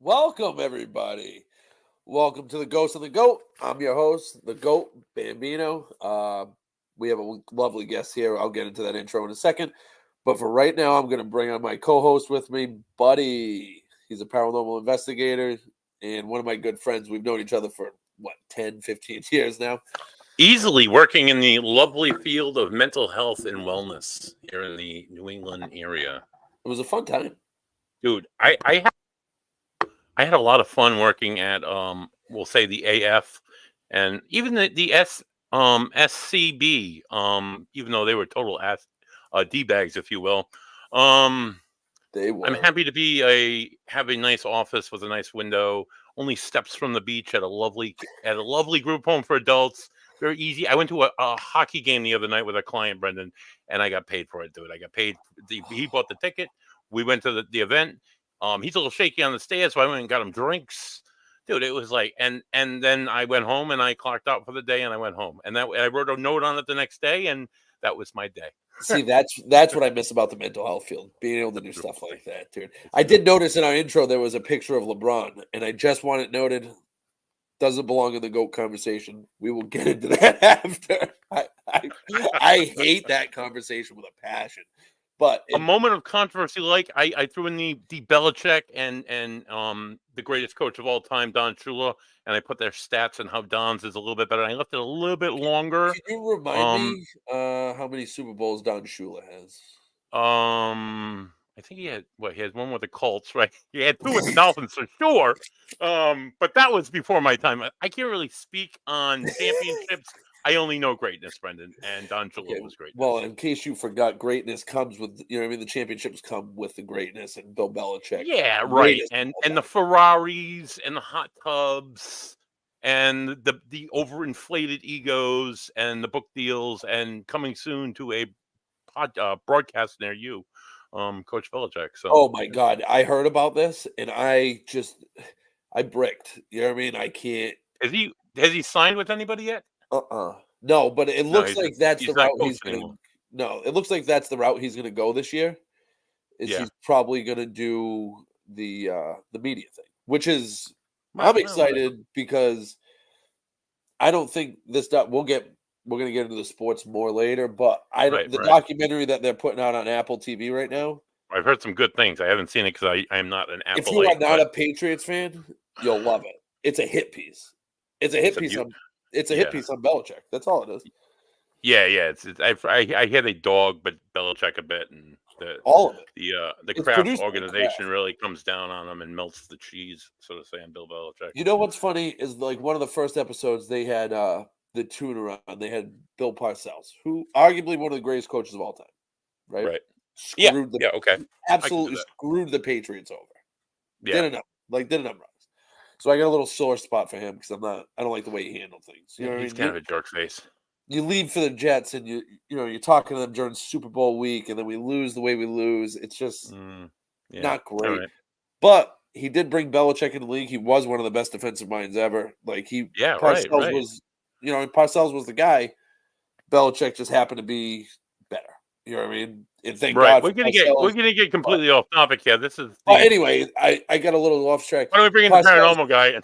Welcome, everybody. Welcome to the Ghost Thegoat. I'm your host, the Goat Bambino. We have a lovely guest here. I'll get into that intro in a second. But for right now, I'm going to bring on my co-host with me, Buddy. He's a paranormal investigator and one of my good friends. We've known each other for, 10, 15 years now? Easily working in the lovely field of mental health and wellness here in the New England area. It was a fun time. Dude, I had a lot of fun working at, we'll say the AF and even the SCB, even though they were total D-bags, if you will. They were. I'm happy to have a nice office with a nice window, only steps from the beach at a lovely group home for adults. Very easy. I went to a hockey game the other night with a client, Brendan, and I got paid for it, dude. I got paid. He bought the ticket. We went to the event. He's a little shaky on the stairs, so I went and got him drinks. Dude, it was like, and then I went home and I clocked out for the day and I went home. And I wrote a note on it the next day, and that was my day. See, that's what I miss about the mental health field, being able to do stuff like that, dude. I did notice in our intro there was a picture of LeBron, and I just want it noted, doesn't belong in the GOAT conversation. We will get into that after. I hate that conversation with a passion. But a moment of controversy, like I threw in the Belichick and the greatest coach of all time, Don Shula, and I put their stats and how Don's is a little bit better. I left it a little bit longer. Can you remind me how many Super Bowls Don Shula has? I think he had one with the Colts, right? He had two with the Dolphins for sure. But that was before my time. I can't really speak on championships. I only know greatness, Brendan, and Don Shula was great. Well, in case you forgot, greatness comes with, the championships come with the greatness, and Bill Belichick. Yeah, right. And the Ferraris and the hot tubs and the overinflated egos and the book deals, and coming soon to a broadcast near you, Coach Belichick. So, oh my God, I heard about this, and I bricked. You know what I mean? I can't. Has he signed with anybody yet? No, but it looks like that's the route he's going to. No, it looks like that's the route he's going to go this year. He's probably going to do the media thing, which is I'm excited because I don't think this stuff we're going to get into the sports more later, but documentary that they're putting out on Apple TV right now. I've heard some good things. I haven't seen it because I am not an Apple. If you are not a Patriots fan, you'll love it. It's a hit piece. It's a hit piece on Belichick. That's all it is. Yeah. I hear they dog, but Belichick a bit, and all of it. The Kraft organization really comes down on him and melts the cheese, so to say, on Bill Belichick. You know what's funny is like one of the first episodes they had the tuner on. They had Bill Parcells, who arguably one of the greatest coaches of all time. Right. Okay. Absolutely screwed the Patriots over. Yeah. Did enough runs. So I got a little sore spot for him because I don't like the way he handled things. You know he's kind of a jerk face. You leave for the Jets and you're talking to them during Super Bowl week, and then we lose the way we lose. It's just not great. Right. But he did bring Belichick in the league. He was one of the best defensive minds ever. Like Parcells was, Parcells was the guy. Belichick just happened to be better. You know what I mean? And thank God. We're gonna get completely off topic here. This is anyway. I got a little off track. Why don't we bring in the paranormal guy?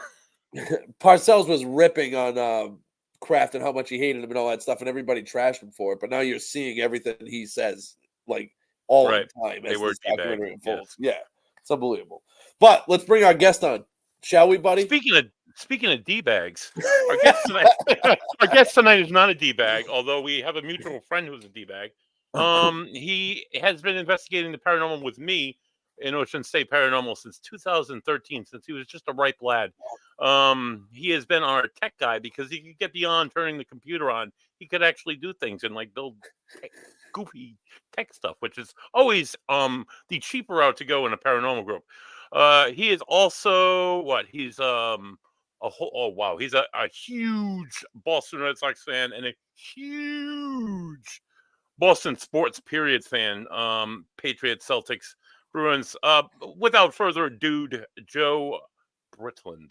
Parcells was ripping on Kraft and how much he hated him and all that stuff, and everybody trashed him for it. But now you're seeing everything he says like all the time. They were documentary unfolds. Yeah, it's unbelievable. But let's bring our guest on, shall we, buddy? Speaking of D-bags, our guest tonight is not a D-bag, although we have a mutual friend who's a D-bag. He has been investigating the paranormal with me in Ocean State Paranormal since 2013, since he was just a ripe lad. He has been our tech guy because he could get beyond turning the computer on. He could actually do things and like build goofy tech stuff, which is always the cheaper route to go in a paranormal group. He is also he's he's a huge Boston Red Sox fan and a huge Boston sports period fan, Patriots, Celtics, Bruins. Without further ado, Joe Britland.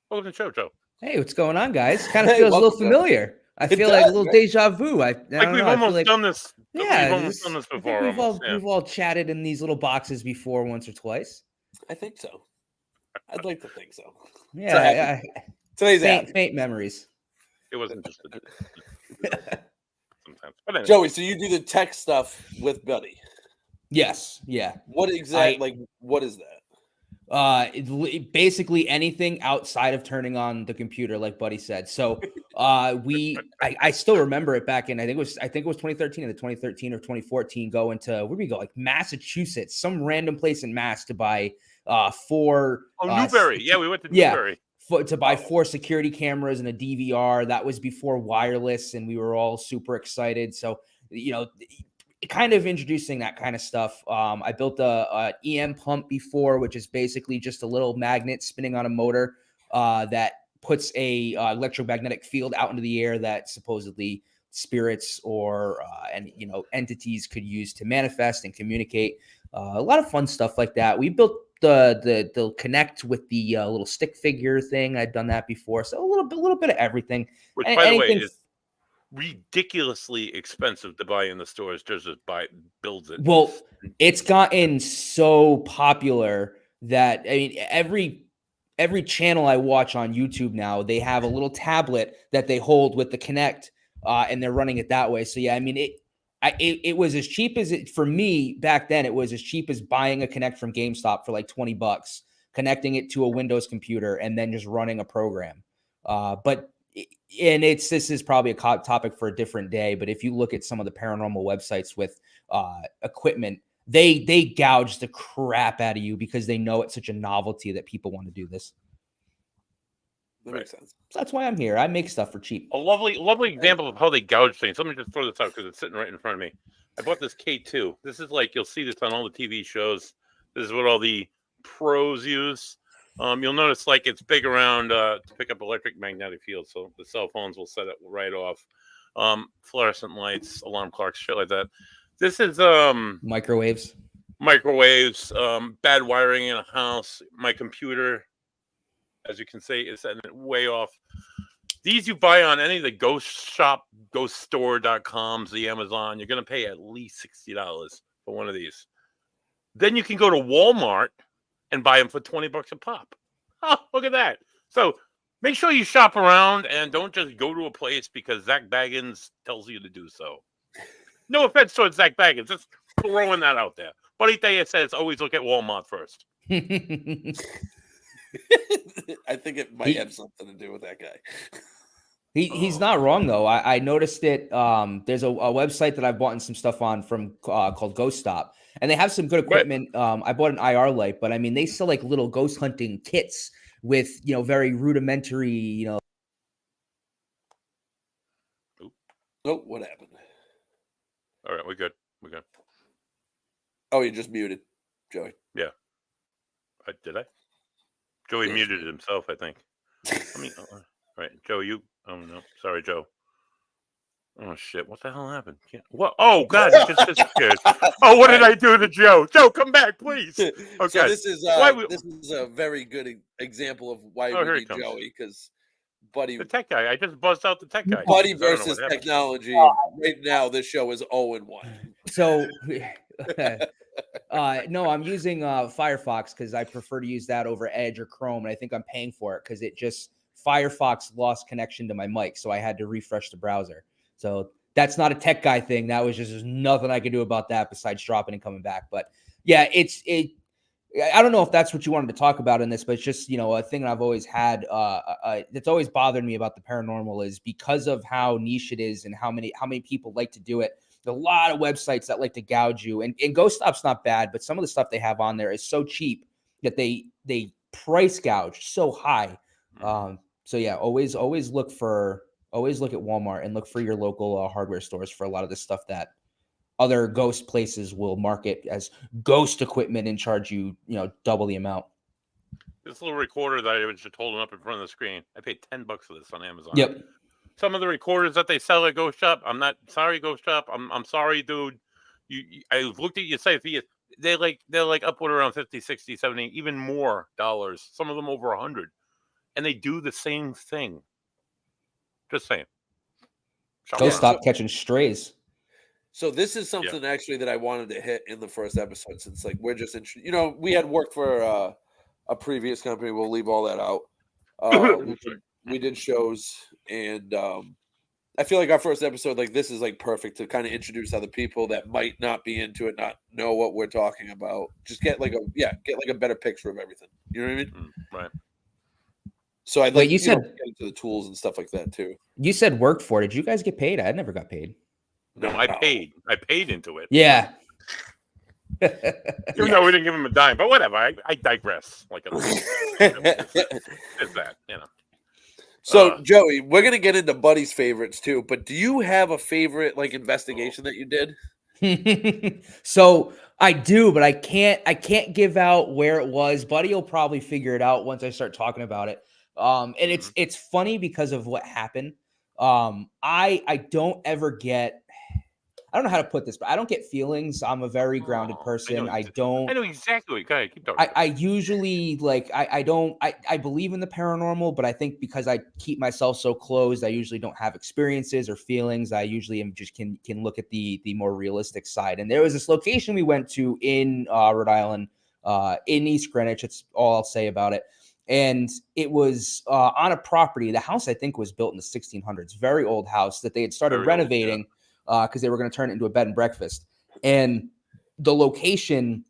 Welcome to the show, Joe. Hey, what's going on, guys? Kind of feels a little familiar. I feel like a little deja vu. We've almost done this. Yeah, we've almost done this before. We've all chatted in these little boxes before once or twice. I think so. I'd like to think so. Yeah. Today's faint memories. It wasn't just sometimes. But anyway. Joey, so you do the tech stuff with Buddy? Yes. Yeah. What exactly? What is that? Basically anything outside of turning on the computer, like Buddy said. So I still remember it back in, I think it was 2013 and the 2013 or 2014 going to, where we go, like Massachusetts, some random place in Mass to buy Newbury. Yeah, we went to Newbury. To buy 4 security cameras and a DVR. That was before wireless, and we were all super excited. So, kind of introducing that kind of stuff. I built a EM pump before, which is basically just a little magnet spinning on a motor that puts a electromagnetic field out into the air that supposedly spirits or entities could use to manifest and communicate. A lot of fun stuff like that. We built the connect with the little stick figure thing. I'd done that before, so a little bit of everything. Which, by the way, is ridiculously expensive to buy in the stores. Just builds it. Well, it's gotten so popular that every channel I watch on YouTube now, they have a little tablet that they hold with the Kinect, and they're running it that way. So yeah, it was as cheap as it for me back then. It was as cheap as buying a Kinect from GameStop for like $20, connecting it to a Windows computer, and then just running a program. This is probably a topic for a different day. But if you look at some of the paranormal websites with equipment, they gouge the crap out of you because they know it's such a novelty that people want to do this. That makes sense. So that's why I'm here. I make stuff for cheap. A lovely example of how they gouge things. Let me just throw this out because it's sitting right in front of me. I bought this K2. This is like, you'll see this on all the TV shows. This is what all the pros use. You'll notice like it's big around to pick up electric magnetic fields, so the cell phones will set it right off. Fluorescent lights, alarm clocks, shit like that. This is microwaves, bad wiring in a house. My computer, as you can see, is setting it way off. These you buy on any of the ghoststore.coms, the Amazon, you're going to pay at least $60 for one of these. Then you can go to Walmart and buy them for $20 a pop. Oh, look at that. So make sure you shop around and don't just go to a place because Zach Baggins tells you to do so. No offense towards Zach Baggins. Just throwing that out there. Buddy Thayer says always look at Walmart first. I think it might have something to do with that guy. He's not wrong though. I noticed it. There's a website that I've bought some stuff on from called Ghost Stop, and they have some good equipment. Right. I bought an IR light, but they sell like little ghost hunting kits with very rudimentary. Oh, what happened? All right, we're good. Oh, you just muted, Joey. Yeah. Did I? Joey muted himself, I think. Right, Joe, you. Oh no, sorry, Joe. Oh shit! What the hell happened? What? Oh god, he just disappeared. Oh, what did I do to Joe? Joe, come back, please. Okay. So this is a very good example of why we need Joey, because Buddy, the tech guy. I just buzzed out the tech guy. Buddy versus technology. Right now, this show is 0-1. So. No, I'm using Firefox because I prefer to use that over Edge or Chrome, and I think I'm paying for it because Firefox lost connection to my mic, so I had to refresh the browser. So that's not a tech guy thing. That was there's nothing I could do about that besides dropping and coming back. But yeah, I don't know if that's what you wanted to talk about in this, but it's just a thing that I've always had that's always bothered me about the paranormal is because of how niche it is and how many people like to do it. There's a lot of websites that like to gouge you, and Ghost Stop's not bad, but some of the stuff they have on there is so cheap that they price gouge so high. So yeah, always look at Walmart and look for your local hardware stores for a lot of the stuff that other ghost places will market as ghost equipment and charge you double the amount. This little recorder that I was just holding up in front of the screen, I paid $10 for this on Amazon. Yep. Some of the recorders that they sell at Ghost Shop, I'm not sorry, Ghost Shop. I'm sorry, dude. I looked at your site. They're like upward around 50, 60, 70, even more dollars. Some of them over 100, and they do the same thing. Just saying. Ghost Stop catching strays. So this is something actually that I wanted to hit in the first episode, since we're just we had worked for a previous company. We'll leave all that out. We did shows, and I feel like our first episode, like this, is like perfect to kind of introduce other people that might not be into it, not know what we're talking about. Just get like a better picture of everything. You know what I mean? Right. So I'd Wait, like you said get into the tools and stuff like that too. You said worked for it. Did you guys get paid? I never got paid. No, I paid. I paid into it. Yeah. Even though we didn't give him a dime, but whatever. I digress. Like it's that, you know. So Joey, we're gonna get into Buddy's favorites too, but do you have a favorite like investigation that you did? So I do, but I can't give out where it was. Buddy will probably figure it out once I start talking about it. And it's funny because of what happened. I don't ever get, I don't know how to put this, but I don't get feelings. I'm a very grounded person. I know exactly. Go ahead, keep talking. I usually like I believe in the paranormal, but I think because I keep myself so closed, I usually don't have experiences or feelings. I usually am just can look at the more realistic side. And there was this location we went to in Rhode Island, in East Greenwich. It's all I'll say about it. And it was on a property. The house I think was built in the 1600s, very old house that they had started renovating because they were going to turn it into a bed and breakfast. And the location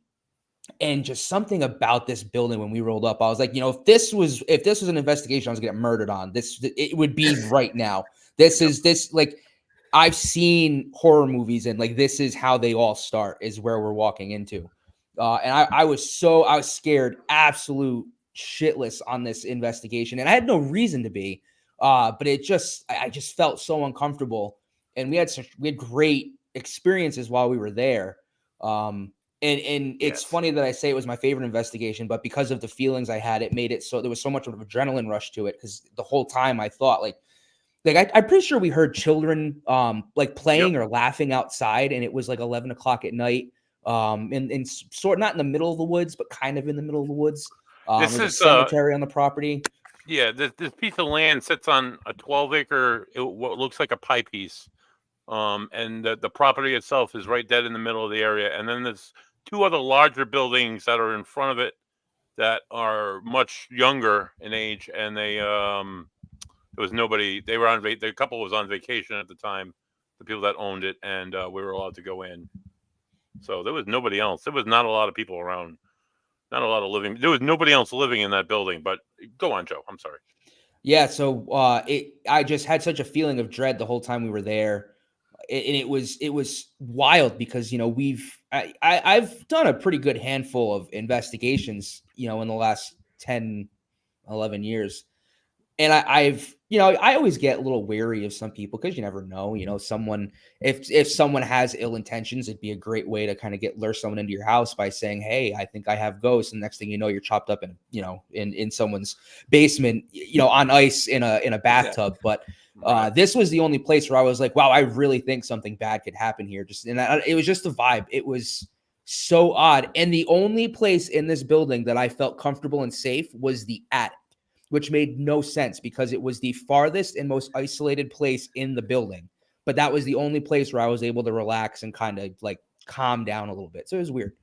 and just something about this building when we rolled up, I was like, if this was an investigation I was going to get murdered on, it would be right now. Like I've seen horror movies and like this is how they all start, is where we're walking into. And I was scared, absolute shitless on this investigation, and I had no reason to be, but I just felt so uncomfortable, and we had great experiences while we were there. And it's funny that I say it was my favorite investigation, but because of the feelings I had, it made it so there was so much of an adrenaline rush to it, because the whole time I thought I'm pretty sure we heard children like playing or laughing outside, and it was like 11 o'clock at night, and sort not in the middle of the woods, but kind of in the middle of the woods. This is a cemetery on the property. Yeah, this piece of land sits on a 12-acre, what looks like a pie piece. And the property itself is right dead in the middle of the area. And then there's two other larger buildings that are in front of it that are much younger in age. And there was nobody. They were the couple was on vacation at the time, the people that owned it, and we were allowed to go in. So there was nobody else. There was not a lot of people around. Not a lot of living. There was nobody else living in that building. But go on, Joe. I'm sorry. Yeah. So I just had such a feeling of dread the whole time we were there. And it was wild because, I've done a pretty good handful of investigations, in the last 10, 11 years. And I always get a little wary of some people because you never know, someone, if someone has ill intentions, it'd be a great way to kind of lure someone into your house by saying, hey, I think I have ghosts. And next thing you know, you're chopped up in someone's basement, on ice in a bathtub. Yeah. But this was the only place where I was like, wow, I really think something bad could happen here. It was just the vibe. It was so odd. And the only place in this building that I felt comfortable and safe was the attic, which made no sense because it was the farthest and most isolated place in the building. But that was the only place where I was able to relax and kind of like calm down a little bit. So it was weird.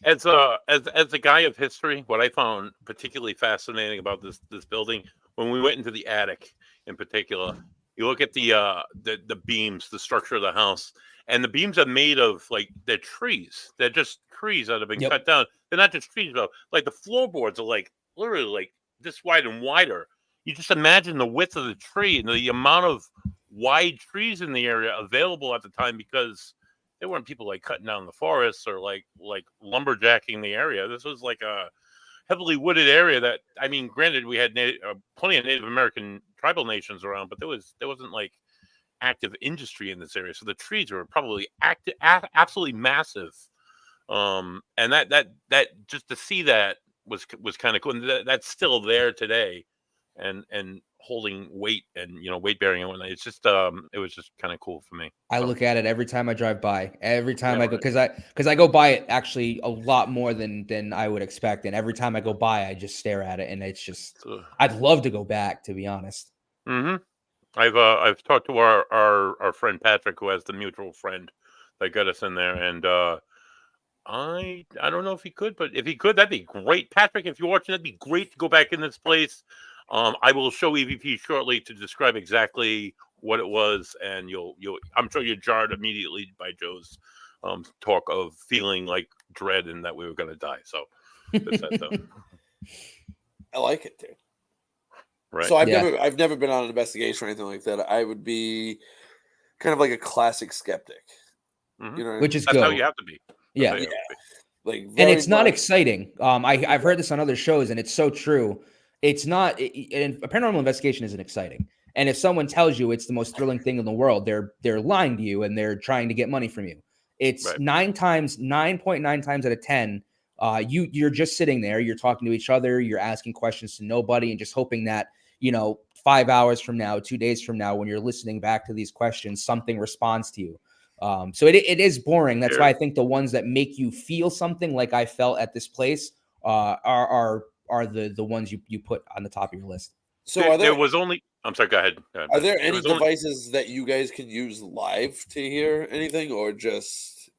As a guy of history, what I found particularly fascinating about this building, when we went into the attic in particular, you look at the beams, the structure of the house, and the beams are made of they're trees. They're just trees that have been cut down. They're not just trees, but like the floorboards are literally this wide and wider. You just imagine the width of the tree and the amount of wide trees in the area available at the time, because there weren't people cutting down the forests or like lumberjacking the area. This was like a heavily wooded area that, I mean, granted, we had plenty of Native American tribal nations around, but there wasn't active industry in this area. So the trees were probably absolutely massive. And that just to see that was kind of cool. And that's still there today, and holding weight and weight bearing and whatnot. It's just it was just kind of cool for me. I look at it every time I drive by. Every time I go, because I go by it actually a lot more than I would expect. And every time I go by, I just stare at it, and it's just I'd love to go back, to be honest. Mm-hmm. I've talked to our friend Patrick, who has the mutual friend that got us in there, and I don't know if he could, but if he could, that'd be great. Patrick, if you're watching, that'd be great to go back in this place. I will show EVP shortly to describe exactly what it was, and you'll I'm sure you're jarred immediately by Joe's talk of feeling like dread and that we were going to die. So that's that though. I like it, dude. Right. So I've never been on an investigation or anything like that. I would be kind of like a classic skeptic. Mm-hmm. You know, which is that's good. how you have to be. Yeah. Like, and it's not exciting. I've heard this on other shows, and it's so true. It's not. A paranormal investigation isn't exciting. And if someone tells you it's the most thrilling thing in the world, they're lying to you and they're trying to get money from you. It's 9.9 times out of 10. You're just sitting there, you're talking to each other, you're asking questions to nobody, and just hoping that 5 hours from now, 2 days from now, when you're listening back to these questions, something responds to you. So it is boring. That's why I think the ones that make you feel something like I felt at this place are the ones you put on the top of your list. So there was only. I'm sorry. Go ahead. Are there any devices that you guys can use live to hear anything, or just?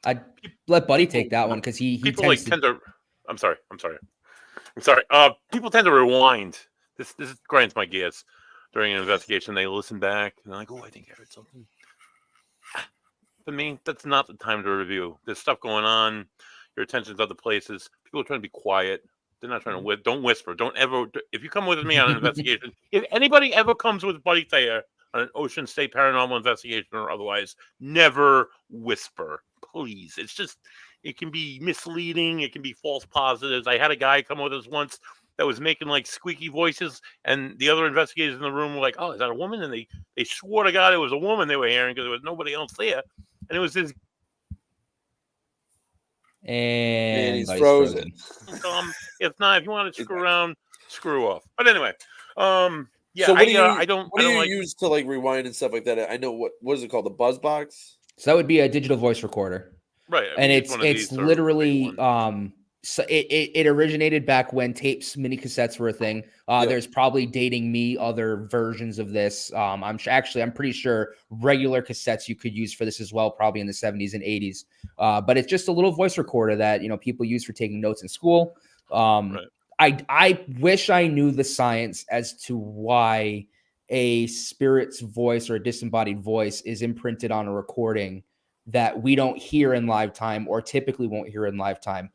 I'd let Buddy take that one because he tends to. I'm sorry. People tend to rewind. This grinds my gears during an investigation. They listen back and they're like, "Oh, I think I heard something." For me, that's not the time to review. There's stuff going on. Your attention's other places. People are trying to be quiet. They're not trying to don't whisper. Don't ever. If you come with me on an investigation, if anybody ever comes with Buddy Thayer on an Ocean State paranormal investigation or otherwise, never whisper, please. It can be misleading. It can be false positives. I had a guy come with us once that was making like squeaky voices, and the other investigators in the room were like, "Oh, is that a woman?" And they swore to God it was a woman they were hearing because there was nobody else there, and it was this. And he's frozen. If not, if you want to screw around, screw off. But anyway, yeah. So I don't. What do you use to like rewind and stuff like that? I know what is it called, the buzz box? So that would be a digital voice recorder, right? And it's literally so it originated back when tapes, mini cassettes were a thing. There's probably dating me other versions of this. I'm pretty sure regular cassettes you could use for this as well, probably in the 70s and 80s. But it's just a little voice recorder that people use for taking notes in school. I wish I knew the science as to why a spirit's voice or a disembodied voice is imprinted on a recording that we don't hear in live time or typically won't hear in live time.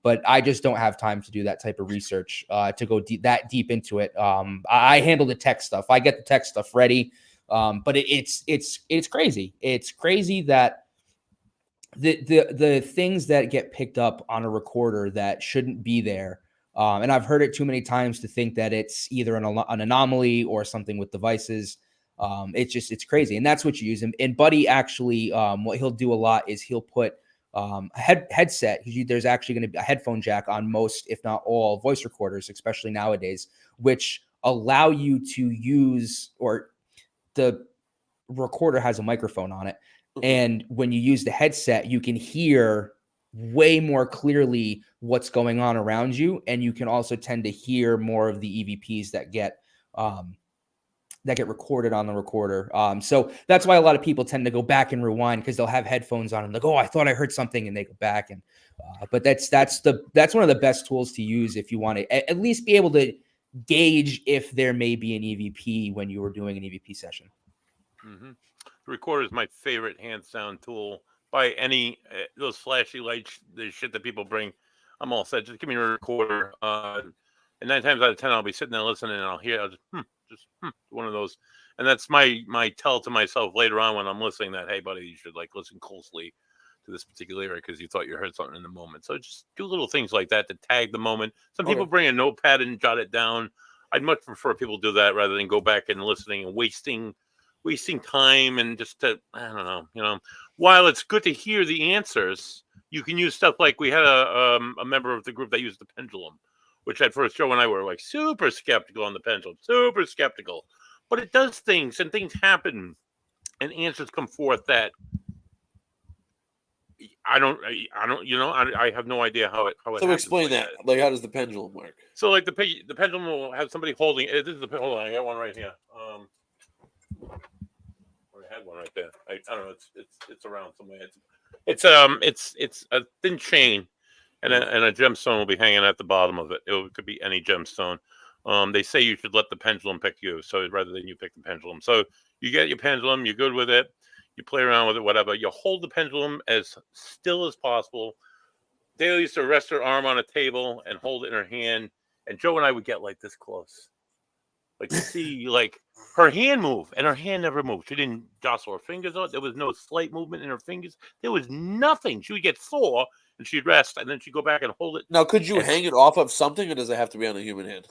But I just don't have time to do that type of research to go that deep into it. I handle the tech stuff. I get the tech stuff ready. But it's crazy. It's crazy that the things that get picked up on a recorder that shouldn't be there. And I've heard it too many times to think that it's either an anomaly or something with devices. It's crazy. And that's what you use. And Buddy actually, what he'll do a lot is he'll put a headset. There's actually going to be a headphone jack on most, if not all, voice recorders, especially nowadays, which allow you to use, or the recorder has a microphone on it. And when you use the headset, you can hear way more clearly what's going on around you. And you can also tend to hear more of the EVPs that get recorded on the recorder. So that's why a lot of people tend to go back and rewind, because they'll have headphones on and they'll go, "Oh, I thought I heard something," and they go back. And but that's one of the best tools to use if you want to at least be able to gauge if there may be an EVP when you were doing an EVP session. Mm-hmm. The recorder is my favorite hands down tool by any those flashy lights, the shit that people bring. I'm all set. Just give me a recorder. And 9 times out of 10, I'll be sitting there listening, and I'll hear one of those. And that's my tell to myself later on when I'm listening that, hey, buddy, you should like listen closely to this particular area because you thought you heard something in the moment. So just do little things like that to tag the moment. Some people bring a notepad and jot it down. I'd much prefer people do that rather than go back and listening and wasting time and just to, I don't know, while it's good to hear the answers, you can use stuff like we had a member of the group that used the pendulum, which at first Joe and I were like super skeptical on the pendulum, super skeptical, but it does things and things happen and answers come forth that I have no idea how it So explain that. Like, how does the pendulum work? So like the pendulum will have somebody holding it. Hold on, I got one right here. I had one right there. I don't know. It's around somewhere. It's a thin chain, and a gemstone will be hanging at the bottom of it. It could be any gemstone. They say you should let the pendulum pick you, so rather than you pick the pendulum. So you get your pendulum, you're good with it, you play around with it, whatever. You hold the pendulum as still as possible. Dale used to rest her arm on a table and hold it in her hand, and Joe and I would get like this close, like to see like her hand move, and her hand never moved. She didn't jostle her fingers out. There was no slight movement in her fingers. There was nothing. She would get sore and she'd rest, and then she'd go back and hold it. Now, could you hang it off of something, or does it have to be on a human hand?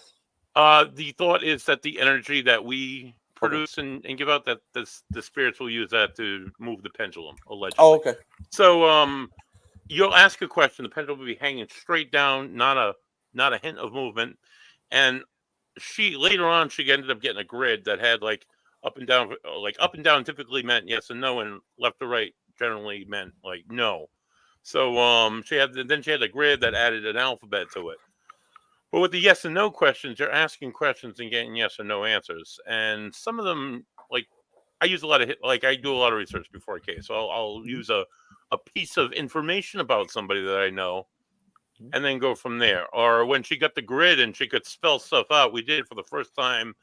The thought is that the energy that we produce and give out, that the spirits will use that to move the pendulum, allegedly. Oh, okay. So you'll ask a question, the pendulum will be hanging straight down, not a hint of movement. And later on she ended up getting a grid that had like up and down. Like up and down typically meant yes and no, and left to right generally meant like no. So she had a grid that added an alphabet to it. But with the yes and no questions, you're asking questions and getting yes or no answers. And some of them, like I do a lot of research before a case. So I'll use a piece of information about somebody that I know and then go from there. Or when she got the grid and she could spell stuff out, we did it for the first time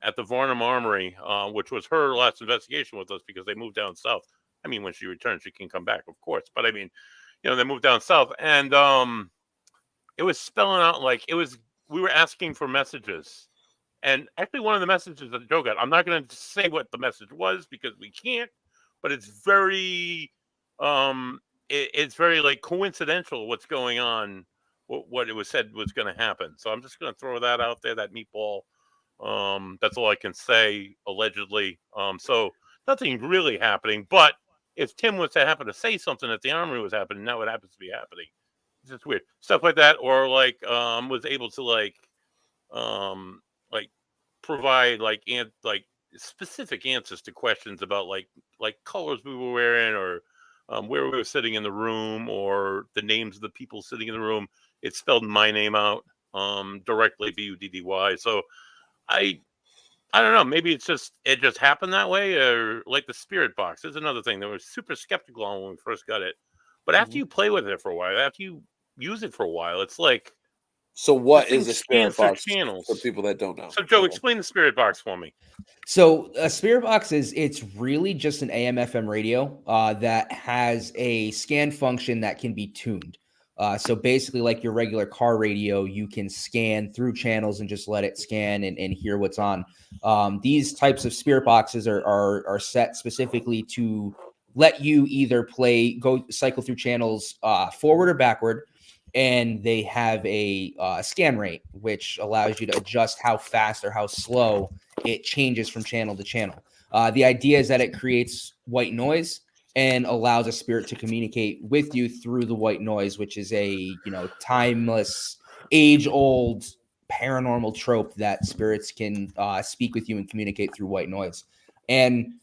at the Varnum Armory, which was her last investigation with us because they moved down south. I mean, when she returns, she can come back, of course. But I mean, they moved down south, and it was spelling out like we were asking for messages. And actually one of the messages that Joe got, I'm not going to say what the message was because we can't, but it's very, it's very like coincidental what's going on, what it was said was going to happen. So I'm just going to throw that out there, that meatball. That's all I can say, allegedly. So nothing really happening, but if Tim was to happen to say something that the armory was happening, now it happens to be happening. It's just weird stuff like that, or like was able to provide like specific answers to questions about like colors we were wearing, or where we were sitting in the room, or the names of the people sitting in the room. It spelled my name out directly, Buddy. So I don't know. Maybe it just happened that way, or like the spirit box is another thing that was super skeptical on when we first got it. But after you play with it for a while, after you use it for a while, it's like. So what is a spirit box for people that don't know? So Joe, explain the spirit box for me. So a spirit box it's really just an AM/FM radio that has a scan function that can be tuned. So basically, like your regular car radio, you can scan through channels and just let it scan and hear what's on. These types of spirit boxes are set specifically to let you either go cycle through channels forward or backward. And they have a scan rate, which allows you to adjust how fast or how slow it changes from channel to channel. The idea is that it creates white noise and allows a spirit to communicate with you through the white noise, which is a timeless, age-old paranormal trope that spirits can speak with you and communicate through white noise. And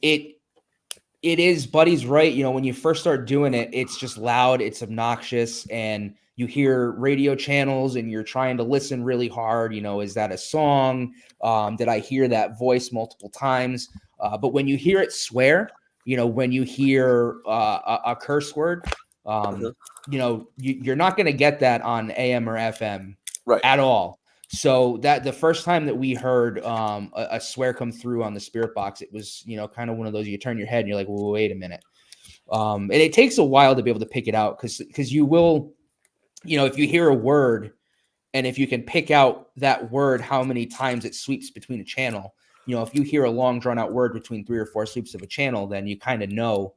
it is, Buddy's right. When you first start doing it, it's just loud, it's obnoxious, and you hear radio channels and you're trying to listen really hard. Is that a song? Did I hear that voice multiple times? But when you hear it swear, when you hear a curse word, you're not going to get that on AM or FM at all. So that the first time that we heard a swear come through on the spirit box, it was, kind of one of those, you turn your head and you're like, well, wait a minute. And it takes a while to be able to pick it out because you will, if you hear a word and if you can pick out that word, how many times it sweeps between a channel, if you hear a long drawn out word between 3 or 4 sweeps of a channel, then you kind of know,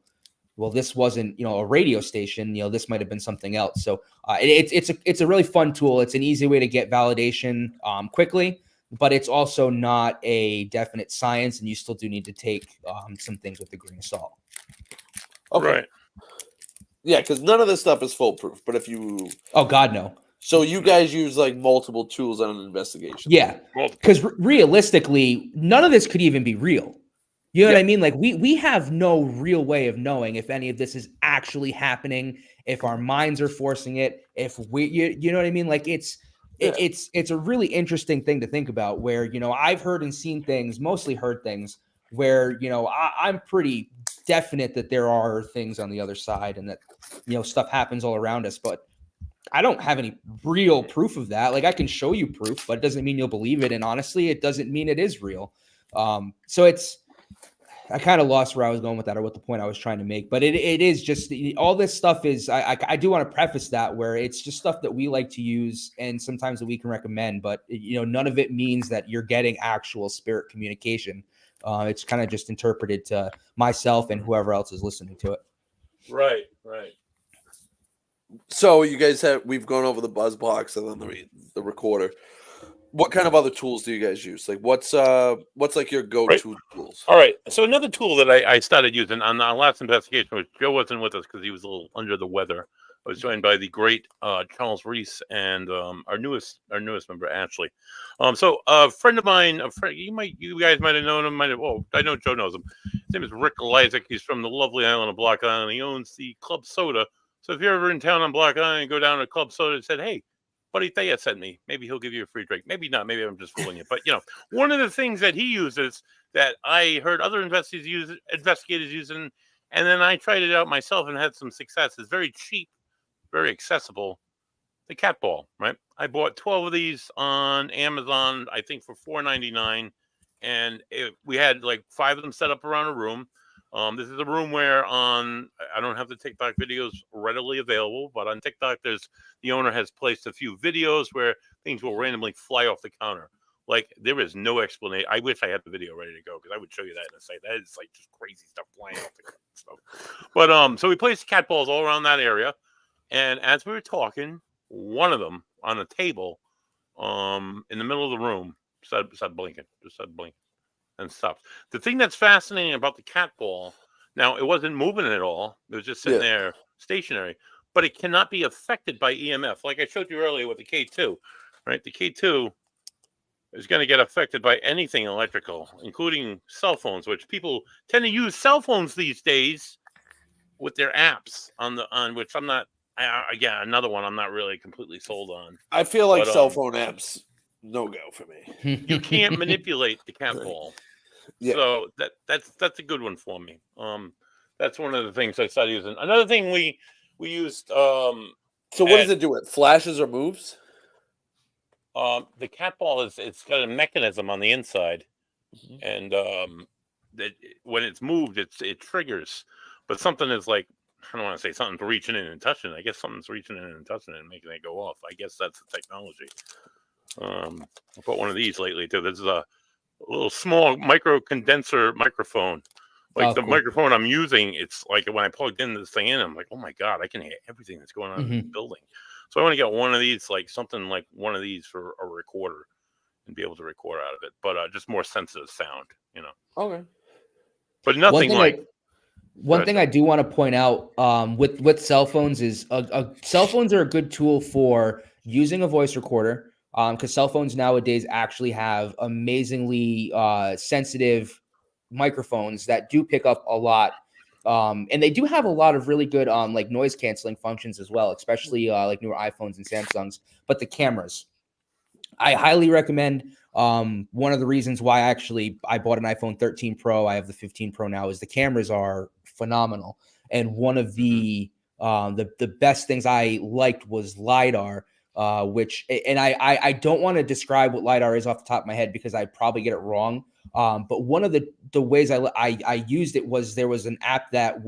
well, this wasn't, a radio station, this might've been something else. So it's a really fun tool. It's an easy way to get validation quickly, but it's also not a definite science. And you still do need to take some things with a grain of salt. Okay. Right. Yeah. Cause none of this stuff is foolproof, but if you, oh God, no. So you guys use like multiple tools on an investigation. Yeah. Cause realistically, none of this could even be real. You know what I mean? Like we have no real way of knowing if any of this is actually happening, if our minds are forcing it, if you know what I mean? Like it's a really interesting thing to think about where, I've heard and seen things, mostly heard things where, you know, I'm pretty definite that there are things on the other side and that, you know, stuff happens all around us, but I don't have any real proof of that. Like, I can show you proof, but it doesn't mean you'll believe it. And honestly, it doesn't mean it is real. So I kind of lost where I was going with that, or what the point I was trying to make, but it is just all this stuff is, I do want to preface that, where it's just stuff that we like to use and sometimes that we can recommend, but you know, none of it means that you're getting actual spirit communication. It's kind of just interpreted to myself and whoever else is listening to it. Right. So you guys we've gone over the buzz box and then the recorder. What kind of other tools do you guys use? Like, what's like your go-to tools? All right. So another tool that I started using on our last investigation, which Joe wasn't with us because he was a little under the weather. I was joined by the great Charles Reese and our newest member, Ashley. So a friend of mine, you guys might have known him. I know Joe knows him. His name is Rick Lysak. He's from the lovely island of Block Island. He owns the Club Soda. So if you're ever in town on Block Island, go down to Club Soda and said, "Hey, buddy Thayer sent me. Maybe he'll give you a free drink. Maybe not. Maybe I'm just fooling you." But, you know, one of the things that he uses that I heard other investigators using, and then I tried it out myself and had some success, is very cheap, very accessible. The cat ball, right? I bought 12 of these on Amazon, I think for $4.99. And we had like 5 of them set up around a room. This is a room where I don't have the TikTok videos readily available, but on TikTok, the owner has placed a few videos where things will randomly fly off the counter. Like, there is no explanation. I wish I had the video ready to go, because I would show you that in a second. That is like just crazy stuff flying off the counter stuff. But so we placed cat balls all around that area, and as we were talking, one of them on a table, in the middle of the room, started blinking, and stopped. The thing that's fascinating about the cat ball, now it wasn't moving at all. It was just sitting there stationary, but it cannot be affected by EMF. Like I showed you earlier with the K2, right? The K2 is going to get affected by anything electrical, including cell phones, which people tend to use cell phones these days with their apps on which I'm not, again, another one I'm not really completely sold on. I feel like cell phone apps, no go for me. You can't manipulate the cat ball. Yeah. So that's a good one for me. That's one of the things I started using. Another thing we used. So what does it do? It flashes or moves? The cat ball it's got a mechanism on the inside, and that when it's moved, it triggers. But something is like, I don't want to say something's reaching in and touching it. I guess something's reaching in and touching it and making it go off. I guess that's the technology. I bought one of these lately too. There's a little small micro condenser microphone. Like the microphone I'm using, it's like when I plugged this thing in, I'm like, oh my God, I can hear everything that's going on in the building. So I want to get one of these, like something like one of these for a recorder and be able to record out of it, but just more sensitive sound, you know. Okay. But nothing One thing I do want to point out with cell phones is cell phones are a good tool for using a voice recorder. Because cell phones nowadays actually have amazingly sensitive microphones that do pick up a lot. And they do have a lot of really good like noise canceling functions as well, especially like newer iPhones and Samsungs. But the cameras, I highly recommend. One of the reasons why I bought an iPhone 13 Pro, I have the 15 Pro now, is the cameras are phenomenal. And one of the best things I liked was LiDAR. Which, and I don't want to describe what LiDAR is off the top of my head because I probably get it wrong. But one of the ways I used it was there was an app that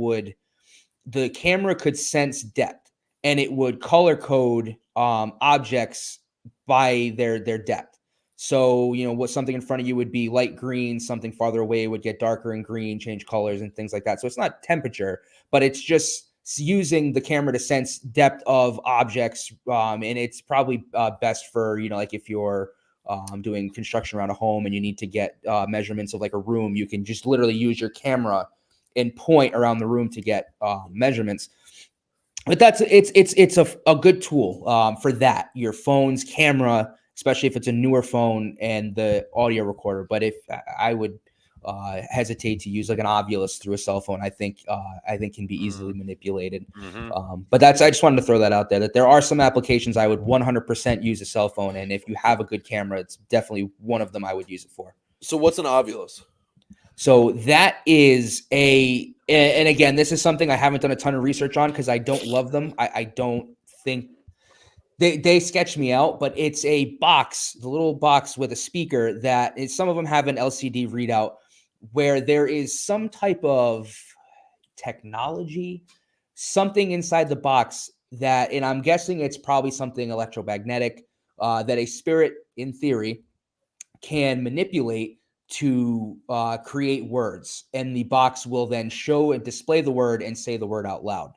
the camera could sense depth and it would color code objects by their depth. So, you know, what something in front of you would be light green, something farther away would get darker and green, change colors and things like that. So it's not temperature, but it's just using the camera to sense depth of objects. And it's probably best for, you know, like if you're doing construction around a home and you need to get measurements of like a room, you can just literally use your camera and point around the room to get measurements. But it's a good tool for that. Your phone's camera, especially if it's a newer phone, and the audio recorder. But if I would hesitate to use like an Ovilus through a cell phone, I think can be easily manipulated. But I just wanted to throw that out there, that there are some applications I would 100% use a cell phone. And if you have a good camera, it's definitely one of them I would use it for. So what's an Ovilus? So that is and again, this is something I haven't done a ton of research on because I don't love them. I don't think they sketch me out, but it's a box, the little box with a speaker that is, some of them have an LCD readout where there is some type of technology, something inside the box that, and I'm guessing it's probably something electromagnetic, that a spirit, in theory, can manipulate to create words, and the box will then show and display the word and say the word out loud.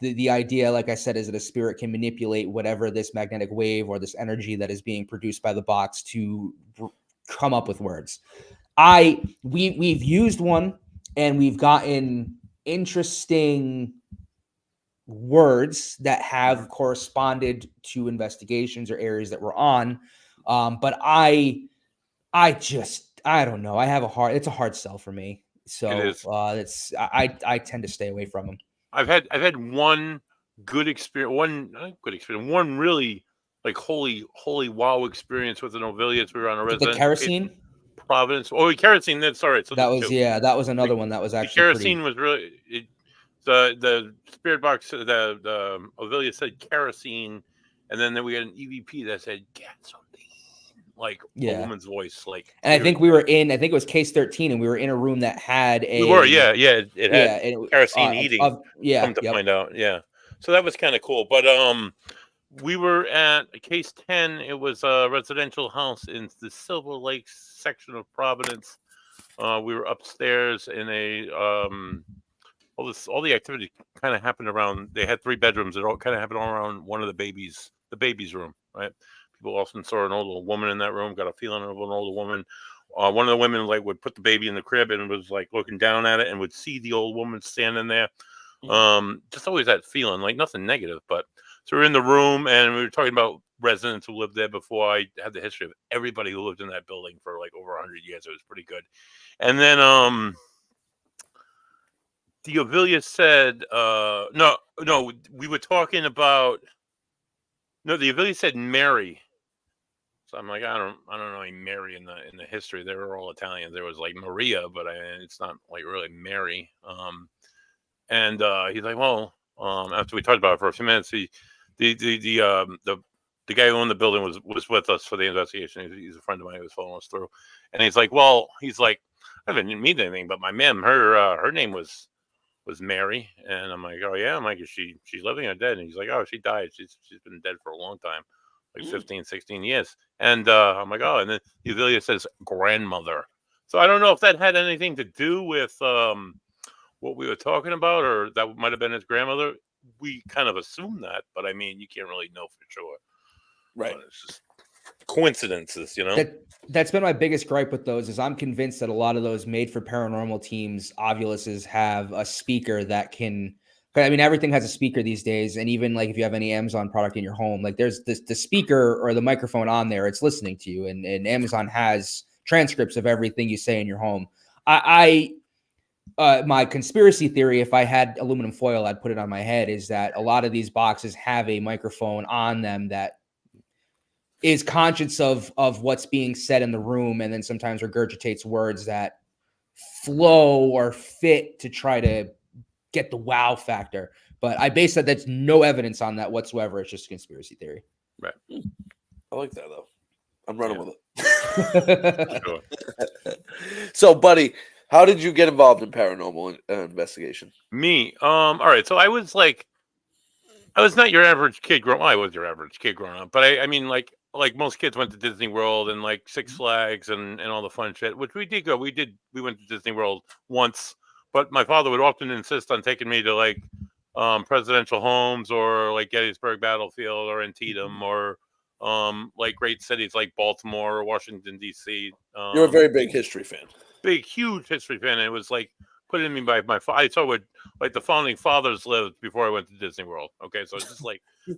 The idea, like I said, is that a spirit can manipulate whatever this magnetic wave or this energy that is being produced by the box to come up with words. We've used one and we've gotten interesting words that have corresponded to investigations or areas that we're on. But I don't know. It's a hard sell for me. So I tend to stay away from them. I've had one good experience, one really like holy wow experience with an Ovilius. We were on a resident. The kerosene? Providence. Oh, kerosene. That's all right. So that was another one that was actually the kerosene was really the spirit box. The Ovilius said kerosene, and then we had an EVP that said gasoline. Like a woman's voice, like. And I think it was case 13, and we were in a room that had it had kerosene heating. Come to find out, so that was kind of cool. But we were at case 10. It was a residential house in the Silver Lakes section of Providence. We were upstairs in a all the activity kind of happened around. They had 3 bedrooms. It all kind of happened all around one of the babies' room, right? People often saw an older woman in that room, got a feeling of an older woman. One of the women would put the baby in the crib and was looking down at it and would see the old woman standing there. Just always that feeling, like nothing negative. But so we're in the room and we were talking about residents who lived there before. I had the history of everybody who lived in that building for over 100 years. It was pretty good. And then the Ovilius said, no, we were talking about, the Ovilius said Mary. So I'm like, I don't know any Mary in the history. They were all Italian. There was Maria, but it's not really Mary. And he's like, well, after we talked about it for a few minutes, the guy who owned the building was with us for the investigation. He's a friend of mine who was following us through, and he's like, I didn't mean anything, but my ma'am, her name was Mary, and I'm like, oh yeah, I'm like, is she living or dead? And he's like, oh, she died. She's been dead for a long time. 15, 16 years. And I'm like, oh, and then the Ovilius says grandmother. So I don't know if that had anything to do with what we were talking about, or that might have been his grandmother. We kind of assume that, but I mean, you can't really know for sure. Right. But it's just coincidences, That's been my biggest gripe with those, is I'm convinced that a lot of those made for paranormal teams, Ovuluses, have a speaker that can. I mean, everything has a speaker these days, and even if you have any Amazon product in your home, there's the speaker or the microphone on there, it's listening to you, and Amazon has transcripts of everything you say in your home. My conspiracy theory, if I had aluminum foil, I'd put it on my head, is that a lot of these boxes have a microphone on them that is conscious of what's being said in the room, and then sometimes regurgitates words that flow or fit to try to get the wow factor. But I base that that's no evidence on that whatsoever. It's just a conspiracy theory. Right. I like that though. I'm running with it. So, buddy, how did you get involved in paranormal investigation? Me, all right. So I was not your average kid growing up. I was your average kid growing up, but I mean, like most kids went to Disney World and Six Flags and all the fun shit, which we did go. We went to Disney World once. But my father would often insist on taking me to presidential homes or Gettysburg Battlefield or Antietam or great cities like Baltimore or Washington, D.C. You're a very big history fan. Huge history fan. And it was put in me by my father. I saw what the founding fathers lived before I went to Disney World. Okay, so it's just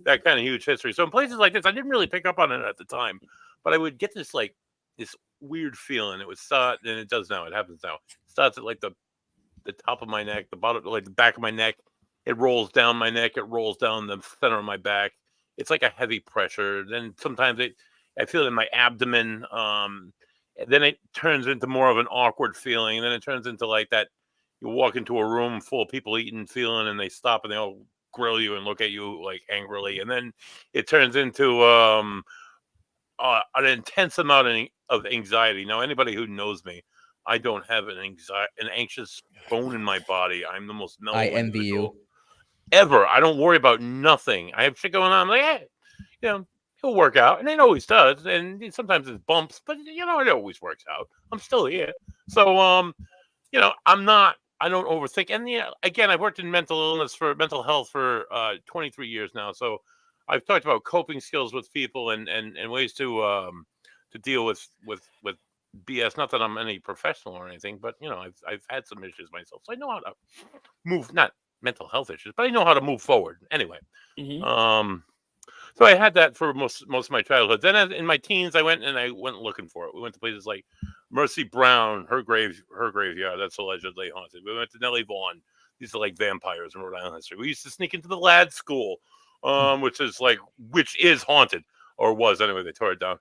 that kind of huge history. So in places like this, I didn't really pick up on it at the time, but I would get this this weird feeling. It would start, and it does now. It happens now. It starts at the top of my neck, the bottom, the back of my neck. It rolls down my neck. It rolls down the center of my back. It's like a heavy pressure. Then sometimes I feel it in my abdomen. then it turns into more of an awkward feeling, and then it turns into like that. You walk into a room full of people eating, feeling, and they stop and they all grill you and look at you like angrily, and then it turns into an intense amount of anxiety. Now, anybody who knows me, I don't have an anxious bone in my body. I'm the most mellow. I envy you. Ever. I don't worry about nothing. I have shit going on. I'm like, hey, he'll work out, and it always does. And sometimes it's bumps, but it always works out. I'm still here, so I don't overthink. And again, I've worked in mental health for 23 years now, so I've talked about coping skills with people and ways to deal with BS. Not that I'm any professional or anything, but I've had some issues myself, so I know how to move. Not mental health issues, but I know how to move forward. Anyway, so I had that for most of my childhood. Then in my teens, I went looking for it. We went to places like Mercy Brown, her graveyard, that's allegedly haunted. We went to Nellie Vaughan. These are like vampires in Rhode Island history. We used to sneak into the lad school, which is haunted, or was anyway. They tore it down.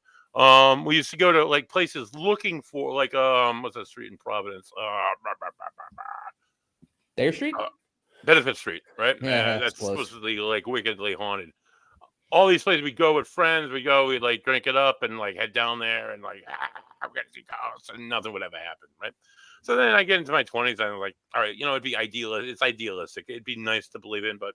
We used to go to like places looking for like what's that street in Providence? Thayer Street? Benefit Street, right? Yeah, that's supposedly like wickedly haunted. All these places we go with friends, we'd like drink it up and like head down there and like I'm gonna see ghosts, and nothing would ever happen, right? So then I get into my 20s and I'm like, all right, it'd be it's idealistic. It'd be nice to believe in, but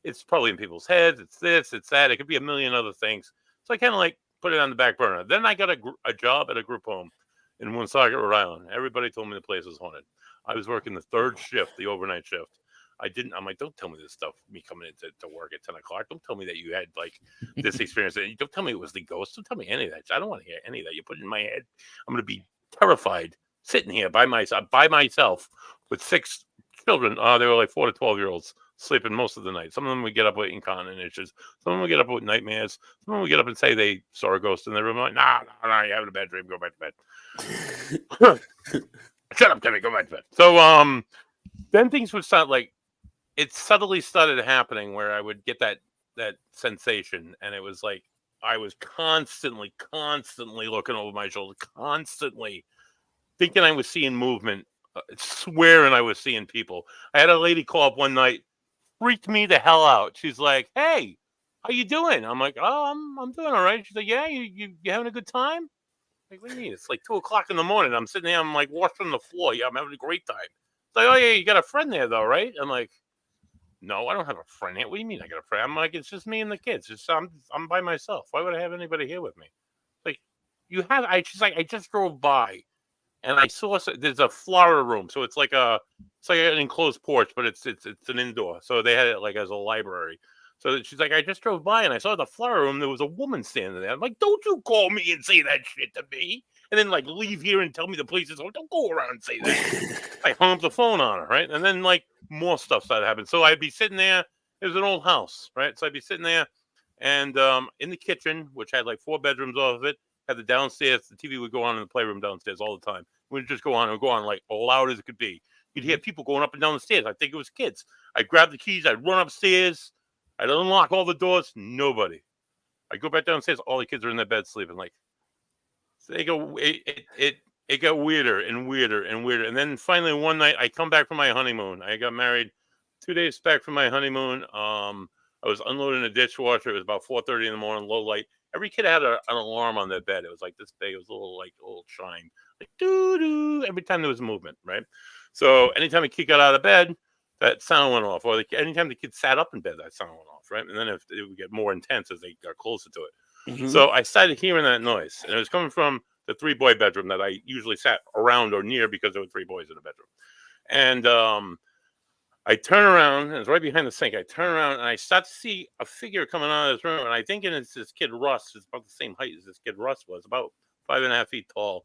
it's probably in people's heads. It's this, it's that. It could be a million other things. So I kind of like put it on the back burner. Then I got a job at a group home in Woonsocket, Rhode Island. Everybody told me the place was haunted. I was working the third shift, the overnight shift. I'm like, don't tell me this stuff, me coming in to work at 10 o'clock. Don't tell me that you had like this experience. Don't tell me it was the ghost. Don't tell me any of that. I don't want to hear any of that. You put it in my head. I'm going to be terrified sitting here by myself with 6 children. They were like 4 to 12-year-olds sleeping most of the night. Some of them would get up with incontinent issues. Some of them would get up with nightmares. Some of them would get up and say they saw a ghost in their room. I'm like, nah, you're having a bad dream. Go back to bed. Shut up, Timmy. Go back to bed. So, then things would start like, it subtly started happening where I would get that sensation, and it was like I was constantly looking over my shoulder, constantly thinking I was seeing movement, swearing I was seeing people. I had a lady call up one night, freaked me the hell out. She's like, "Hey, how you doing?" I'm like, "Oh, I'm doing all right." She's like, "Yeah, you having a good time?" I'm like, what do you mean? It's like 2:00 in the morning. I'm sitting there, I'm like washing the floor. Yeah, I'm having a great time. It's like, "Oh yeah, you got a friend there though, right?" I'm like, "No, I don't have a friend here. What do you mean I got a friend?" I'm like, "It's just me and the kids. I'm by myself. Why would I have anybody here with me?" Like, she's like, "I just drove by and I saw there's a flower room. So it's like an enclosed porch, but it's an indoor. So they had it like as a library." So she's like, "I just drove by and I saw the flower room. There was a woman standing there." I'm like, "Don't you call me and say that shit to me. And then like leave here and tell me the police is, don't go around and say that." I hung up the phone on her, right? And then like more stuff started happening. So I'd be sitting there. It was an old house, right? So I'd be sitting there and in the kitchen, which had like 4 bedrooms off of it, had the downstairs. The TV would go on in the playroom downstairs all the time. We'd just go on and go on like loud as it could be. You'd hear people going up and down the stairs. I think it was kids. I'd grab the keys. I'd run upstairs. I'd unlock all the doors. Nobody. I'd go back downstairs. All the kids are in their bed sleeping. Like, so they go. It got weirder and weirder and weirder. And then finally one night, I come back from my honeymoon. I got married 2 days back from my honeymoon. I was unloading a dishwasher. It was about 4:30 in the morning, low light. Every kid had an alarm on their bed. It was like this big. It was a little chime, like doo doo. Every time there was movement, right? So anytime a kid got out of bed, that sound went off. Or anytime the kid sat up in bed, that sound went off, right? And then it would get more intense as they got closer to it. Mm-hmm. So I started hearing that noise, and it was coming from the 3-boy bedroom that I usually sat around or near because there were 3 boys in the bedroom. And I turn around, and it's right behind the sink. I turn around, and I start to see a figure coming out of this room. And I think it's this kid, Russ. It's about the same height as this kid, Russ, was, about 5.5 feet tall.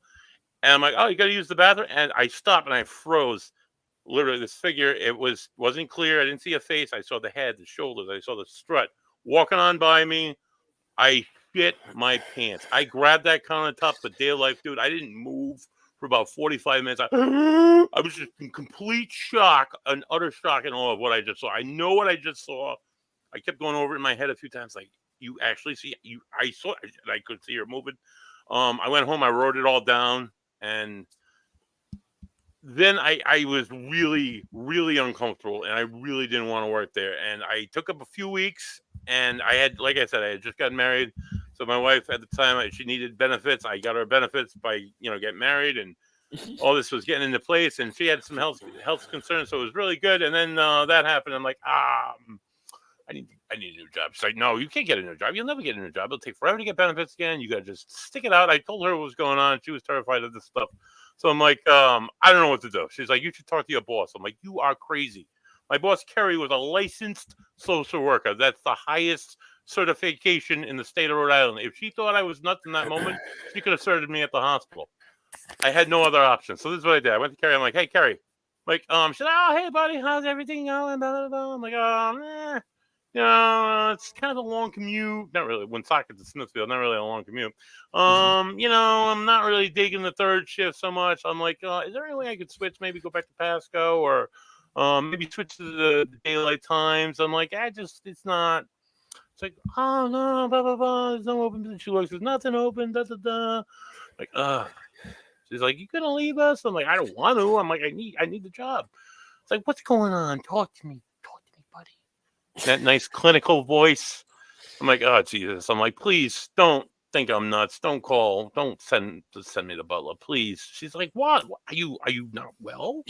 And I'm like, "Oh, you got to use the bathroom?" And I stopped, and I froze. Literally, this figure, it wasn't clear. I didn't see a face. I saw the head, the shoulders. I saw the strut walking on by me. I shit my pants. I grabbed that countertop for dear life, dude. I didn't move for about 45 minutes. I was just in complete shock, an utter shock and awe of what I just saw. I know what I just saw. I kept going over it in my head a few times, like, "You actually see?" I saw it, and I could see her moving. I went home, I wrote it all down, and then I was really, really uncomfortable, and I really didn't want to work there. And I took up a few weeks, and I had, like I said, I had just gotten married. So my wife at the time, she needed benefits. I got her benefits by, getting married, and all this was getting into place. And she had some health concerns, so it was really good. And then that happened. I'm like, I need a new job. She's like, no, you can't get a new job. You'll never get a new job. It'll take forever to get benefits again. You got to just stick it out. I told her what was going on. She was terrified of this stuff. So I'm like, I don't know what to do. She's like, you should talk to your boss. I'm like, you are crazy. My boss, Kerry, was a licensed social worker. That's the highest certification in the state of Rhode Island. If she thought I was nuts in that moment, she could have started me at the hospital. I had no other option. So this is what I did. I went to Kerry. I'm like, hey, Kerry. She's like, oh, hey, buddy, how's everything going? Blah, blah, blah. I'm like, it's kind of a long commute. Not really. When soccer to Smithfield, not really a long commute. I'm not really digging the third shift so much. I'm like, is there any way I could switch? Maybe go back to Pasco, or maybe switch to the daylight times. I'm like, it's not. It's like, oh no, blah blah blah. There's no open. She looks, there's nothing open. Da da da. Like, she's like, you gonna leave us? I'm like, I don't want to. I'm like, I need the job. It's like, what's going on? Talk to me, buddy. That nice clinical voice. I'm like, oh Jesus. I'm like, please don't think I'm nuts. Don't call. Don't send me the butler, please. She's like, what? Are you not well?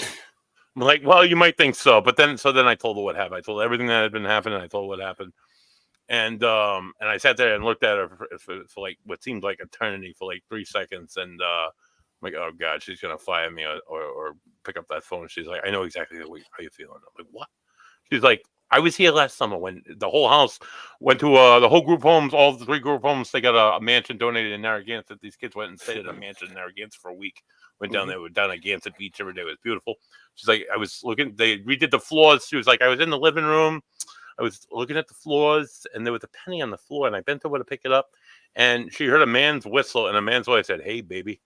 I'm like, well, you might think so, but then I told her what happened. I told her everything that had been happening. I told her what happened, and I sat there and looked at her for like what seemed like eternity, for like 3 seconds, and I'm like, oh God, she's gonna fire me or pick up that phone. She's like, I know exactly how you feeling. I'm like, what? She's like, I was here last summer when the whole house went to the whole group homes, all the 3 group homes. They got a mansion donated in Narragansett. These kids went and stayed at a mansion in Narragansett for a week. Went down there, down at Gansett Beach every day. It was beautiful. She's like, I was looking, they redid the floors. She was like, I was in the living room. I was looking at the floors, and there was a penny on the floor, and I bent over to pick it up, and she heard a man's whistle, and a man's voice said, hey, baby.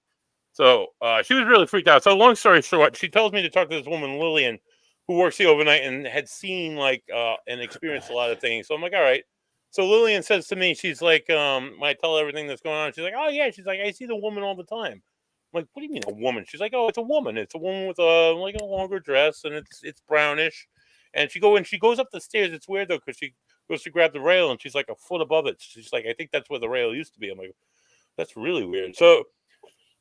So she was really freaked out. So long story short, she tells me to talk to this woman, Lillian, who works here overnight and had seen and experienced a lot of things. So I'm like, all right. So Lillian says to me, she's like, when I tell her everything that's going on, she's like, oh yeah. She's like, I see the woman all the time. I'm like, what do you mean a woman? She's like, oh, it's a woman. It's a woman with a longer dress, and it's brownish. And she goes up the stairs. It's weird though, because she goes to grab the rail, and she's like a foot above it. She's like, I think that's where the rail used to be. I'm like, that's really weird. So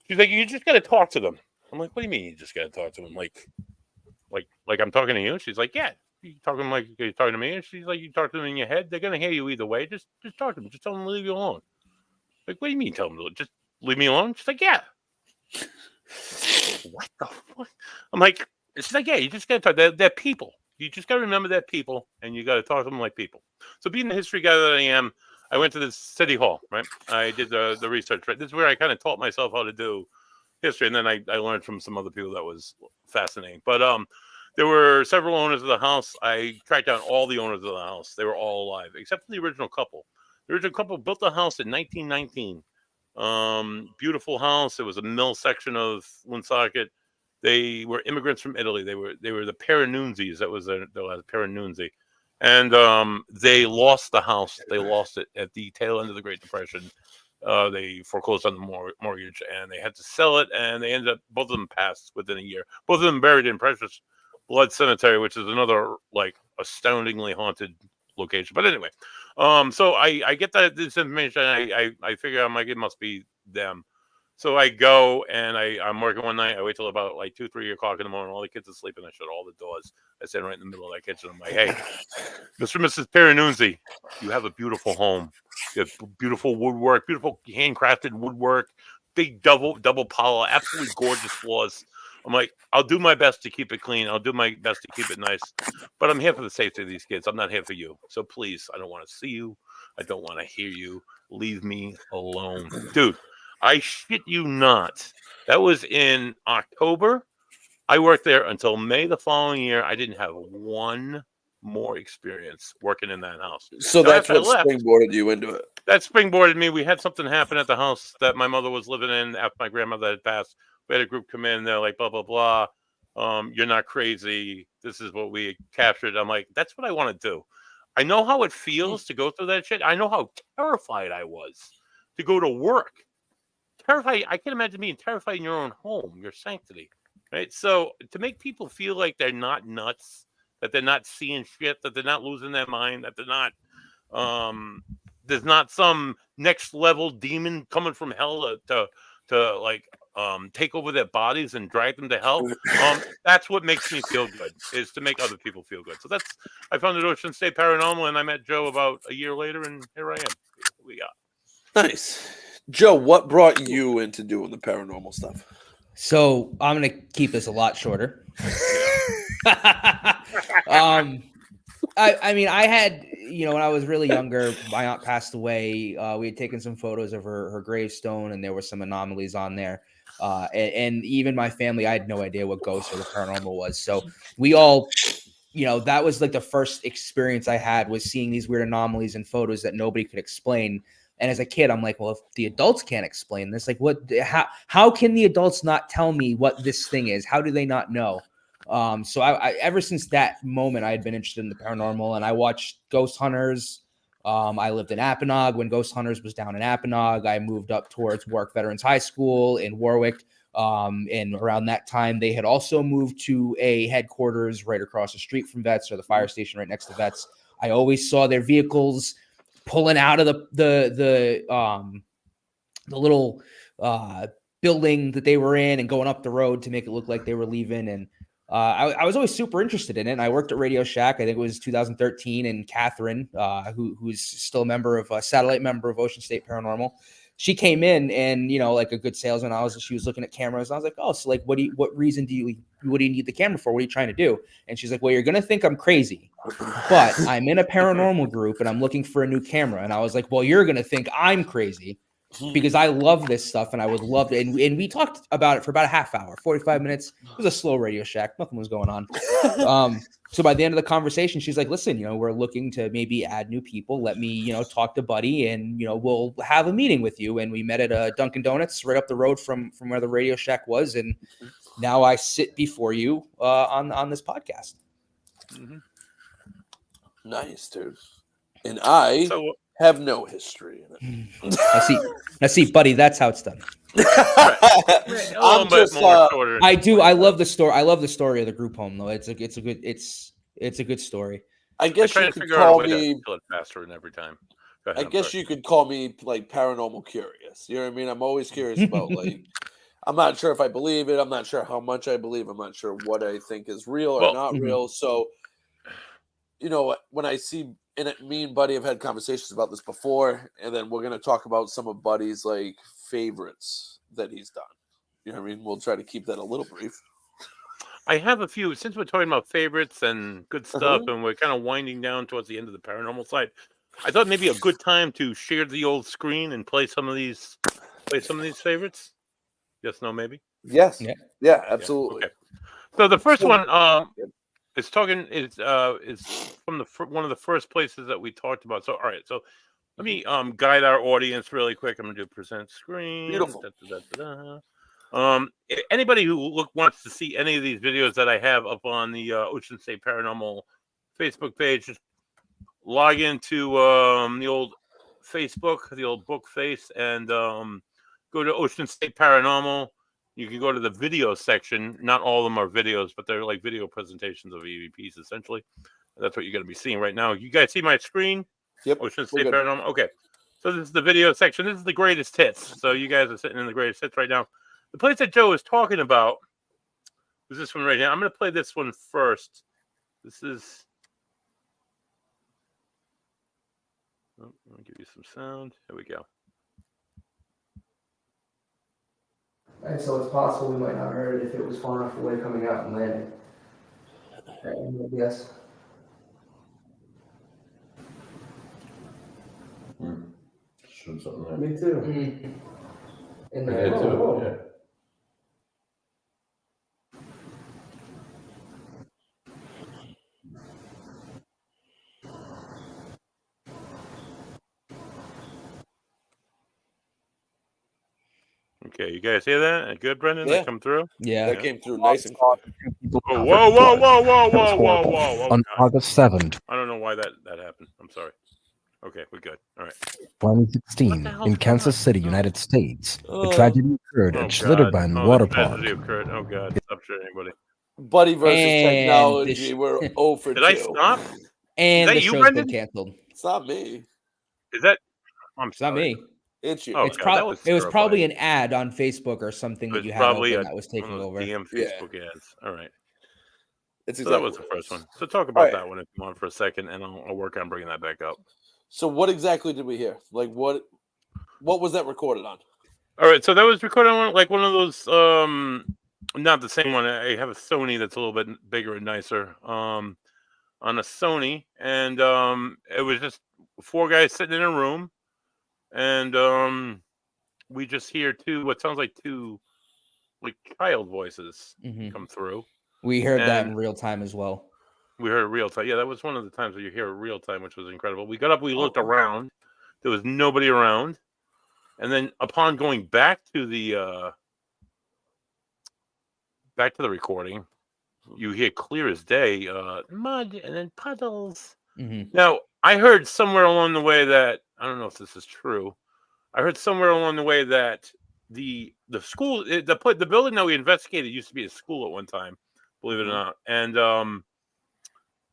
she's like, you just got to talk to them. I'm like, what do you mean you just got to talk to them? Like I'm talking to you? She's like, yeah. You talking like you're talking to me? And she's like, you talk to them in your head. They're gonna hear you either way. Just talk to them. Just tell them to leave you alone. Like, what do you mean tell them to just leave me alone? She's like, yeah. What the fuck? I'm like, she's like, yeah. You just gotta talk. They're people. You just gotta remember they're people, and you gotta talk to them like people. So being the history guy that I am, I went to the city hall. Right. I did the research. Right. This is where I kind of taught myself how to do history, and then I learned from some other people. That was fascinating. But there were several owners of the house. I tracked down all the owners of the house. They were all alive, except for the original couple. The original couple built the house in 1919. Beautiful house. It was a mill section of Woonsocket. They were immigrants from Italy. They were the Paranunzis. That was the Paranunzi. And they lost the house. They lost it at the tail end of the Great Depression. They foreclosed on the mortgage, and they had to sell it, and they ended up, both of them passed within a year. Both of them buried in Precious Blood Cemetery, which is another astoundingly haunted location. But anyway, so I get this information. I figure I'm like, it must be them. So I go, and I'm working one night. I wait till about 2, 3 o'clock in the morning. All the kids are sleeping. I shut all the doors. I stand right in the middle of that kitchen. I'm like, hey, Mr. and Mrs. Paranunzi, you have a beautiful home. You have beautiful woodwork, beautiful handcrafted woodwork, big double parlor, absolutely gorgeous floors. I'm like, I'll do my best to keep it clean. I'll do my best to keep it nice. But I'm here for the safety of these kids. I'm not here for you. So please, I don't want to see you. I don't want to hear you. Leave me alone. Dude, I shit you not. That was in October. I worked there until May the following year. I didn't have one more experience working in that house. So now, that's what springboarded you into it. That springboarded me. We had something happen at the house that my mother was living in after my grandmother had passed. We had a group come in. They're like, blah, blah, blah. You're not crazy. This is what we captured. I'm like, that's what I want to do. I know how it feels to go through that shit. I know how terrified I was to go to work. terrified. I can imagine being terrified in your own home, your sanctity, right? So to make people feel like they're not nuts, that they're not seeing shit, that they're not losing their mind, that they're not, there's not some next level demon coming from hell to like take over their bodies and drag them to hell. That's what makes me feel good, is to make other people feel good. So I founded Ocean State Paranormal, and I met Joe about a year later, and here I am. We got nice. Joe, what brought you into doing the paranormal stuff? So I'm gonna keep this a lot shorter. I mean, I had, when I was really younger, my aunt passed away. We had taken some photos of her gravestone, and there were some anomalies on there. And even my family, I had no idea what ghosts or the paranormal was. So we all, that was like the first experience I had, was seeing these weird anomalies in photos that nobody could explain. And as a kid, I'm like, well, if the adults can't explain this, like how can the adults not tell me what this thing is? How do they not know? So I ever since that moment, I had been interested in the paranormal, and I watched Ghost Hunters. I lived in Apponaug when Ghost Hunters was down in Apponaug. I moved up towards Warwick Veterans High School in Warwick. And around that time, they had also moved to a headquarters right across the street from Vets, or the fire station right next to Vets. I always saw their vehicles pulling out of the little building that they were in and going up the road to make it look like they were leaving. And I was always super interested in it. And I worked at Radio Shack. I think it was 2013. And Catherine, who's still a satellite member of Ocean State Paranormal, she came in, and like a good salesman, she was looking at cameras. And I was like, oh, so like, what do you need the camera for? What are you trying to do? And she's like, well, you're gonna think I'm crazy, but I'm in a paranormal group and I'm looking for a new camera. And I was like, well, you're gonna think I'm crazy, because I love this stuff and I would love it. And we talked about it for about a half hour, 45 minutes. It was a slow Radio Shack. Nothing was going on. So by the end of the conversation, she's like, listen, we're looking to maybe add new people. Let me, talk to Buddy, and, we'll have a meeting with you. And we met at a Dunkin' Donuts right up the road from where the Radio Shack was. And now I sit before you on this podcast. Mm-hmm. Nice, dude. And I have no history in it. I see, Buddy. That's how it's done. I'm just, I do. I love the story. I love the story of the group home, though. It's a good story. I guess you could call me faster every time. I guess you could call me like paranormal curious. You know what I mean? I'm always curious about like. I'm not sure if I believe it. I'm not sure how much I believe. I'm not sure what I think is real or not real. So, when I see. And me and Buddy have had conversations about this before, and then we're going to talk about some of Buddy's like favorites that he's done. You know what I mean? We'll try to keep that a little brief. I have a few, since we're talking about favorites and good stuff, and we're kind of winding down towards the end of the paranormal side. I thought maybe a good time to share the old screen and play some of these favorites. Yes, no, maybe. Yes. Yeah, absolutely. Yeah. Okay. So the first one, It's from one of the first places that we talked about. So, all right. So, let me guide our audience really quick. I'm gonna do present screen. Beautiful. Anybody who wants to see any of these videos that I have up on the Ocean State Paranormal Facebook page, just log into the old Facebook, the old book face, and go to Ocean State Paranormal. You can go to the video section. Not all of them are videos, but they're like video presentations of EVPs, essentially. That's what you're going to be seeing right now. You guys see my screen? Yep. Ocean State Paranormal. Okay. So this is the video section. This is the greatest hits. So you guys are sitting in the greatest hits right now. The place that Joe is talking about is this one right here. I'm going to play this one first. This is... Oh, I'll give you some sound. Here we go. And so it's possible we might not have heard it if it was far enough away coming out and landing. Yes. Should something there. Me too. Mm-hmm. In there. Yeah. Okay, you guys hear that? Good, Brendan? Yeah. That come through? Yeah. That came through nice and whoa. On August 7th. I don't know why that happened. I'm sorry. Okay, we're good. All right. 2016 in Kansas City, United States. A tragedy occurred at Schlitterbahn Water Park. Occurred. Oh God! Stop shooting anybody. Buddy versus And technology. We're 0 for 2. Did I stop? And that the you, show's Brendan? been canceled. It's not me. Is that? I'm It's not sorry. me. It's you. Oh, It's God, that was it was probably terrifying. an ad on Facebook or something It that was you had probably open that was taking one of those over. DM Facebook ads. All right. It's So that was the first one. So talk about that one if you want for a second, and I'll work on bringing that back up. So what exactly did we hear? Like what was that recorded on? All right, so that was recorded on like one of those not the same one. I have a Sony that's a little bit bigger and nicer. On a Sony, and it was just 4 guys sitting in a room, and we just hear what sounds like 2 like child voices come through. We heard that in real time as well. We heard it real time. Yeah, that was one of the times where you hear it real time, which was incredible. We got up, we looked around. There was nobody around. And then upon going back to the recording, you hear clear as day, mud and then puddles. Now, I heard somewhere along the way that, I don't know if this is true. I heard somewhere along the way that the school, the building that we investigated used to be a school at one time, believe it or not. And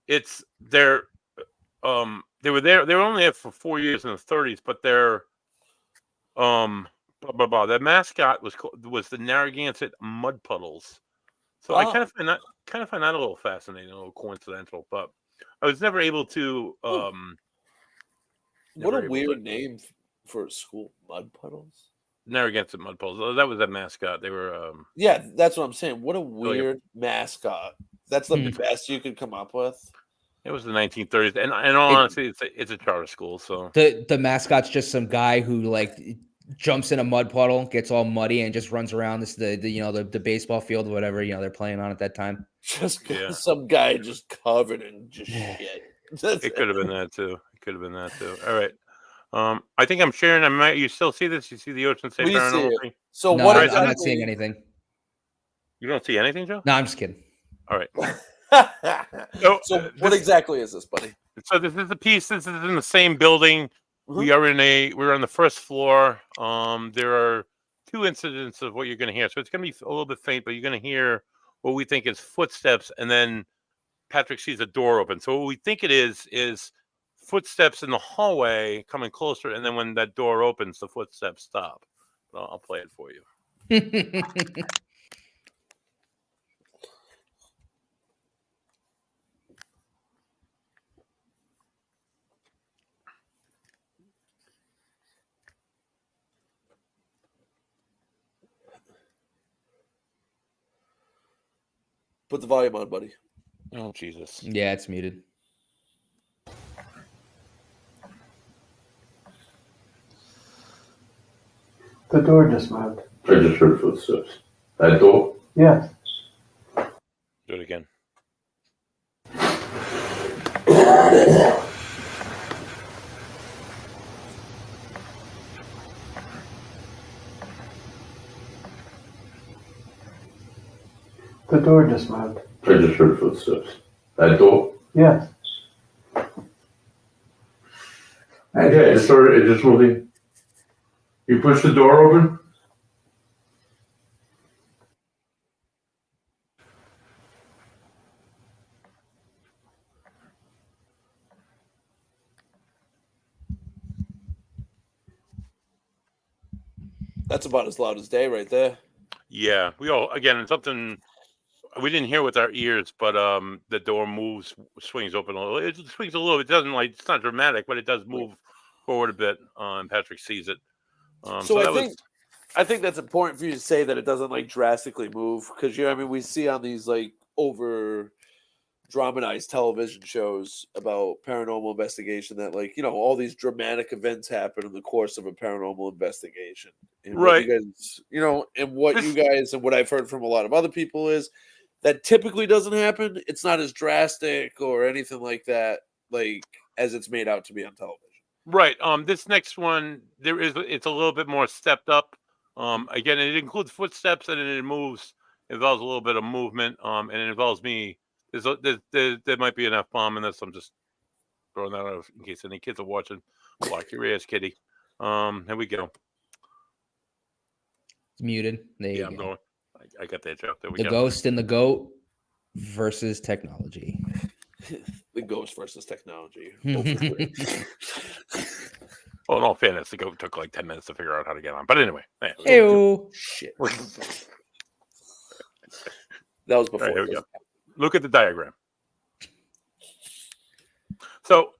it's their they were only there for 4 years in the 30s, but their their mascot was the Narragansett Mud Puddles. So I kind of find that a little fascinating, a little coincidental, but I was never able to what a weird name for a school, Mud Puddles. Narragansett Mud Puddles. That was their mascot. They were yeah, that's what I'm saying. What a weird mascot. That's the best you could come up with. It was the 1930s, and in all honesty, it's a charter school. So the mascot's just some guy who like jumps in a mud puddle, gets all muddy, and just runs around the baseball field or whatever they're playing on at that time. Just some guy just covered in just shit. It could have been that too. All right. I think I'm sharing. You still see this? You see the Ocean State Paranormal thing? So no, I'm not seeing anything. You don't see anything, Joe? No, I'm just kidding. All right. So what exactly is this, buddy? So this is a piece. This is in the same building. We're on the first floor. There are 2 incidents of what you're going to hear. So it's going to be a little bit faint, but you're going to hear what we think is footsteps, and then Patrick sees a door open. So what we think it is footsteps in the hallway coming closer, and then when that door opens, the footsteps stop. I'll play it for you. Put the volume on, buddy. Oh, Jesus. Yeah, it's muted. The door just moved. I just heard footsteps. That door? Yes. Do it again. The door just moved. I just heard footsteps. That door? Yes. Yeah, I just heard it just moving. You push the door open? That's about as loud as day right there. Yeah, it's something we didn't hear with our ears, but the door swings open a little. It swings a little. It doesn't it's not dramatic, but it does move forward a bit. And Patrick sees it. I think that's important for you to say that it doesn't drastically move, because we see on these over dramatized television shows about paranormal investigation that all these dramatic events happen in the course of a paranormal investigation. And right. What you guys and what I've heard from a lot of other people is that typically doesn't happen. It's not as drastic or anything like that, as it's made out to be on television. Right. This next one, it's a little bit more stepped up. Again, it includes footsteps, and it involves a little bit of movement. And it involves me. There might be an F-bomb in this. I'm just throwing that out in case any kids are watching. Block your ears, kitty. Here we go. It's muted. There you go. I'm going. I got that joke. There we go. The Ghost and the Goat versus technology. The Ghost versus technology. Well, in all fairness, the Goat took like 10 minutes to figure out how to get on. But anyway. Ew. Shit. That was before. Right, here we go. Look at the diagram. So,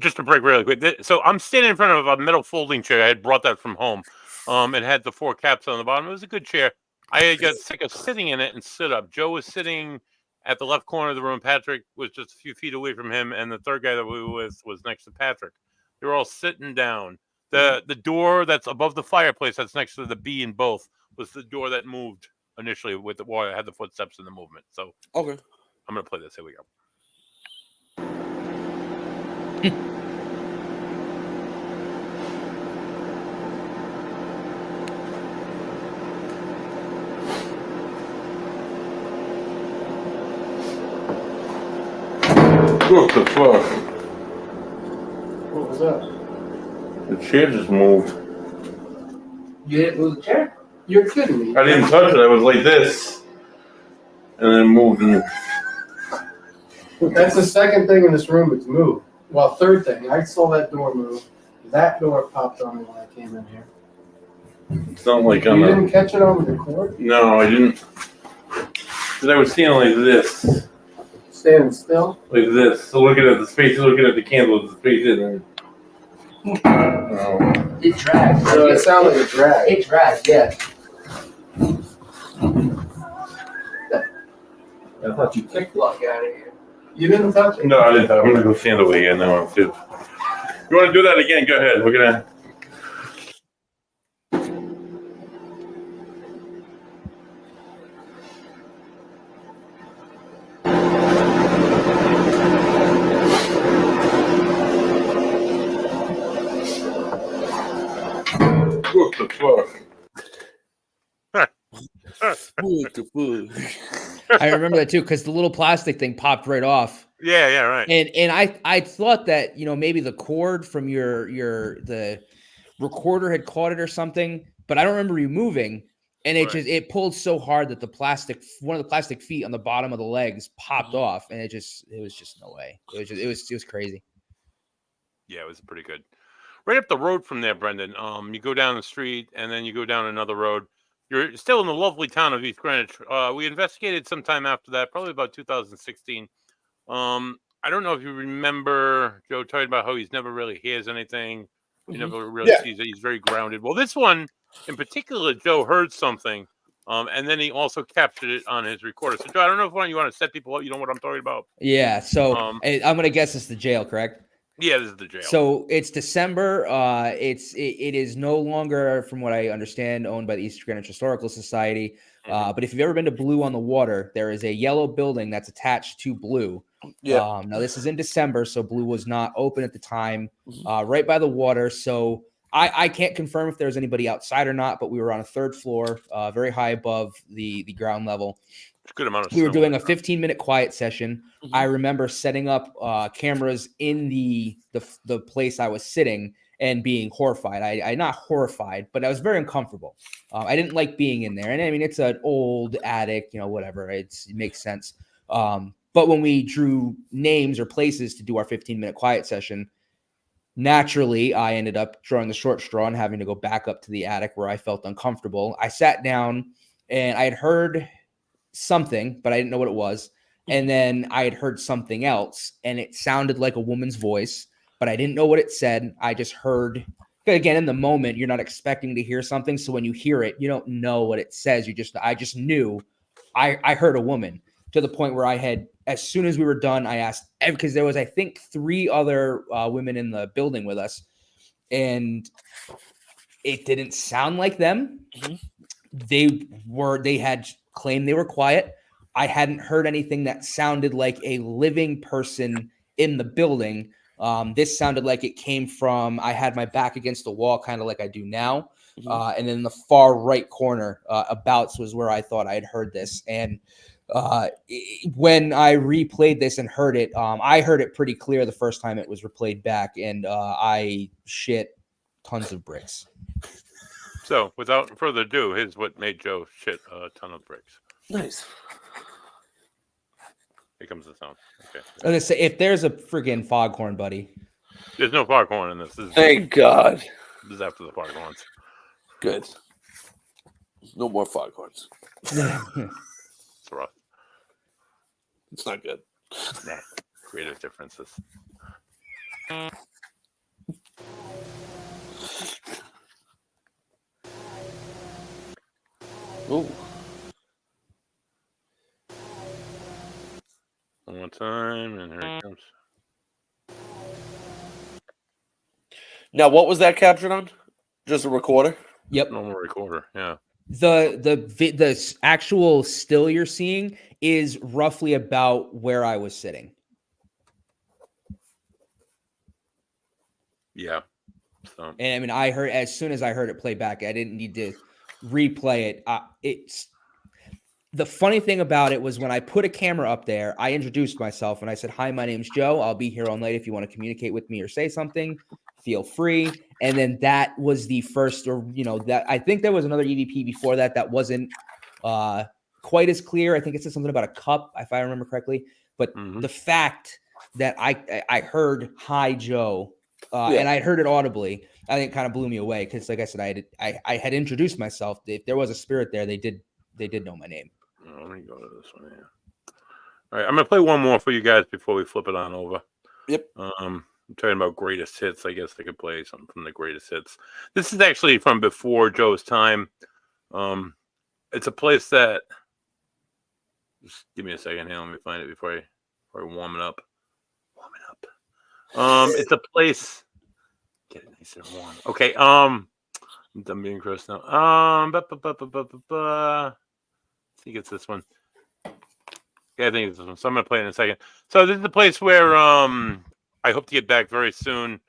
just to break really quick. So, I'm standing in front of a metal folding chair. I had brought that from home. It had the 4 caps on the bottom. It was a good chair. I got sick of sitting in it and stood up. Joe was sitting at the left corner of the room. Patrick was just a few feet away from him. And the third guy that we were with was next to Patrick. They were all sitting down. The door that's above the fireplace that's next to the B in both was the door that moved initially with the wall. I had the footsteps in the movement. So okay, I'm gonna play this. Here we go. What the fuck? What was that? The chair just moved. You didn't move the chair? You're kidding me. I didn't touch it. I was like this, and then moved. And That's the second thing in this room that's moved. Well, third thing. I saw that door move. That door popped on me when I came in here. it's not like You I'm. didn't catch it on the record? No, I didn't. Because I was standing like this, Standing still? like this. So looking at the space, looking at the candle, the space in there. Oh. It dragged. So it sounded like a drag. It dragged, yeah. I thought you kicked luck out of here. You didn't touch it? No, I didn't. I'm gonna go stand away again now. Too. You want to do that again? Go ahead. We're gonna. What the fuck? what the fuck? I remember that too, because the little plastic thing popped right off. Yeah, right. And I thought that, maybe the cord from the recorder had caught it or something, but I don't remember you moving. And it pulled so hard that one of the plastic feet on the bottom of the legs popped off, and it was just no way. It was crazy. Yeah, it was pretty good. Right up the road from there, Brendan. You go down the street, and then you go down another road. You're still in the lovely town of East Greenwich. We investigated sometime after that, probably about 2016. I don't know if you remember Joe talking about how he's never really hears anything. He never really sees it. He's very grounded. Well, this one in particular, Joe heard something, and then he also captured it on his recorder. So, Joe, I don't know if you want to set people up. You know what I'm talking about? Yeah. So I'm going to guess it's the jail, correct? Yeah, this is the jail. So it's December. It is no longer, from what I understand, owned by the East Greenwich Historical Society. But if you've ever been to Blue on the Water, there is a yellow building that's attached to Blue. Yeah. Now this is in December, so Blue was not open at the time. Right by the water. So I can't confirm if there's anybody outside or not, but we were on a 3rd floor, very high above the ground level. Good amount of we were doing a 15-minute quiet session. I remember setting up cameras in the place I was sitting and being horrified. I not horrified, but I was very uncomfortable. I didn't like being in there. And I mean, it's an old attic, whatever. It makes sense. But when we drew names or places to do our 15-minute quiet session, naturally, I ended up drawing the short straw and having to go back up to the attic where I felt uncomfortable. I sat down and I had heard something, but I didn't know what it was. And then I had heard something else, and it sounded like a woman's voice, but I didn't know what it said. I just heard, again, in the moment, you're not expecting to hear something. So when you hear it, you don't know what it says. I just knew I heard a woman, to the point where I had, as soon as we were done, I asked, because there was, I think, 3 other women in the building with us, and it didn't sound like them. They had claimed they were quiet. I hadn't heard anything that sounded like a living person in the building. This sounded like it came from, I had my back against the wall, kind of like I do now. And then in the far right corner, abouts was where I thought I had heard this. And When I replayed this and heard it, I heard it pretty clear the first time it was replayed back, and I shit tons of bricks. So, without further ado, here's what made Joe shit a ton of bricks. Nice. Here comes the sound. Okay. I'm gonna say, if there's a friggin' foghorn, buddy. There's no foghorn in this. Thank God. This is after the foghorns. Good. No more foghorns. It's rough. It's not good. Nah, creative differences. Ooh. One more time, and here it comes. Now, what was that captured on? Just a recorder? Yep. Normal recorder, yeah. The actual still you're seeing is roughly about where I was sitting. Yeah. So. And I mean, I heard, as soon as I heard it play back, I didn't need to replay it. It's the funny thing about it was when I put a camera up there, I introduced myself and I said, "Hi, my name's Joe. I'll be here all night. If you want to communicate with me or say something, feel free." And then that was the first, or that I think there was another EVP before that that wasn't quite as clear. I think it said something about a cup, if I remember correctly. But the fact that I heard "Hi, Joe," and I heard it audibly, I think kind of blew me away, because, like I said, I had introduced myself. If there was a spirit there, they did know my name. Let me go to this one here. All right, I'm gonna play one more for you guys before we flip it on over. Yep. I'm talking about greatest hits. I guess I could play something from the greatest hits. This is actually from before Joe's time. It's a place that. Just give me a second here. Let me find it before I warm it up. It's a place. Get it nice and warm. Okay. I'm done being gross now. I think it's this one. Yeah, I think it's this one. So I'm gonna play it in a second. So this is the place where I hope to get back very soon.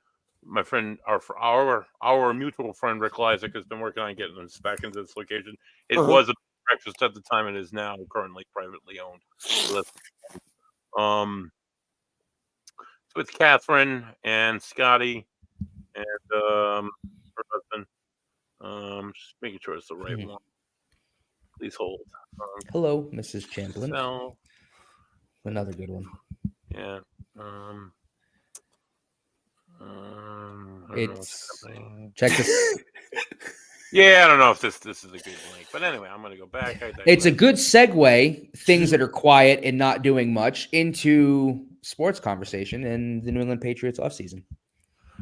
My friend, our mutual friend Rick Lysak has been working on getting us back into this location. It was a breakfast at the time. It is now currently privately owned. So with Catherine and Scotty and her husband. Just making sure it's the right one. Please hold. Hello, Mrs. Chamberlain. So, another good one. Yeah. It's check this. Yeah, I don't know if this is a good link, but anyway, I'm gonna go back. It's a good segue. Things that are quiet and not doing much into sports conversation and the New England Patriots offseason.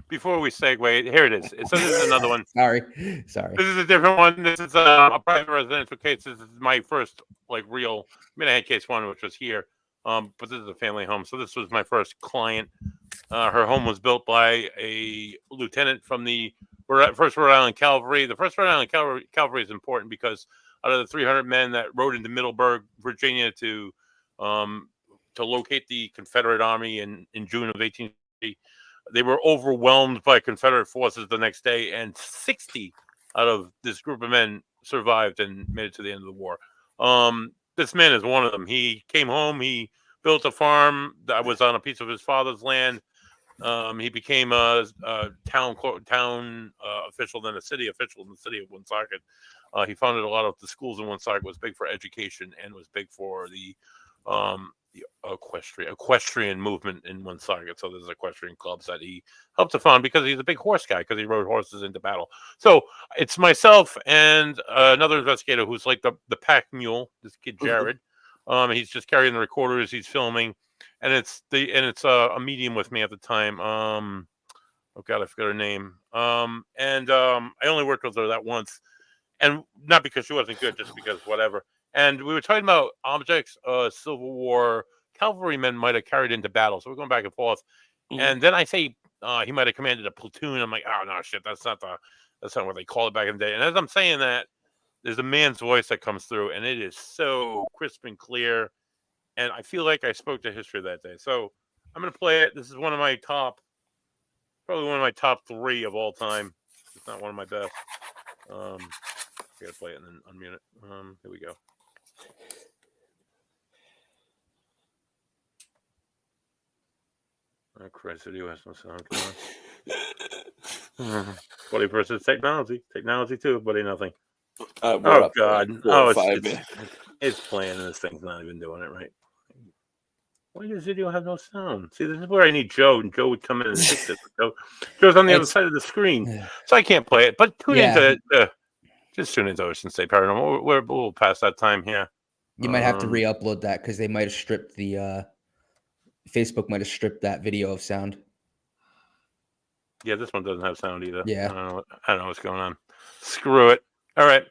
Before we segue, here it is. So this is another one. Sorry. This is a different one. This is a private residential case. This is my first real. I mean, I had case one, which was here, but this is a family home. So this was my first client. Her home was built by a lieutenant from the First Rhode Island Cavalry. The First Rhode Island Cavalry is important because out of the 300 men that rode into Middleburg, Virginia, to locate the Confederate Army in June of 1860. They were overwhelmed by Confederate forces the next day, and 60 out of this group of men survived and made it to the end of the war. This man is one of them. He came home. He built a farm that was on a piece of his father's land. He became a town official, then a city official in the city of Woonsocket. He founded a lot of the schools in Woonsocket. Was big for education and was big for the equestrian movement in Woonsocket. So there's equestrian clubs that he helped to found because he's a big horse guy, because he rode horses into battle. So it's myself and another investigator who's like the pack mule, this kid Jared. He's just carrying the recorders, he's filming, and it's a medium with me at the time. Oh God, I forgot her name. I only worked with her that once, and not because she wasn't good, just because whatever. And we were talking about objects Civil War cavalrymen might have carried into battle. So we're going back and forth. And then I say he might have commanded a platoon. I'm like, oh no, shit, that's not what they call it back in the day. And as I'm saying that, there's a man's voice that comes through, and it is so crisp and clear. And I feel like I spoke to history that day. So I'm gonna play it. This is probably one of my top 3 of all time. It's not one of my best. I gotta play it and then unmute it. Here we go. Oh, Christ, video has no sound. Buddy versus technology. Technology too, buddy, nothing. Oh, God. Oh, it's playing and this thing's not even doing it right. Why does video have no sound? See, this is where I need Joe, and Joe would come in and fix it. Joe's on the other side of the screen, so I can't play it. But tune into just tune into Ocean State Paranormal. We'll pass that time here. You might have to re-upload that because they might have stripped the Facebook might have stripped that video of sound. Yeah, this one doesn't have sound either. Yeah, I don't know what's going on. Screw it. All right.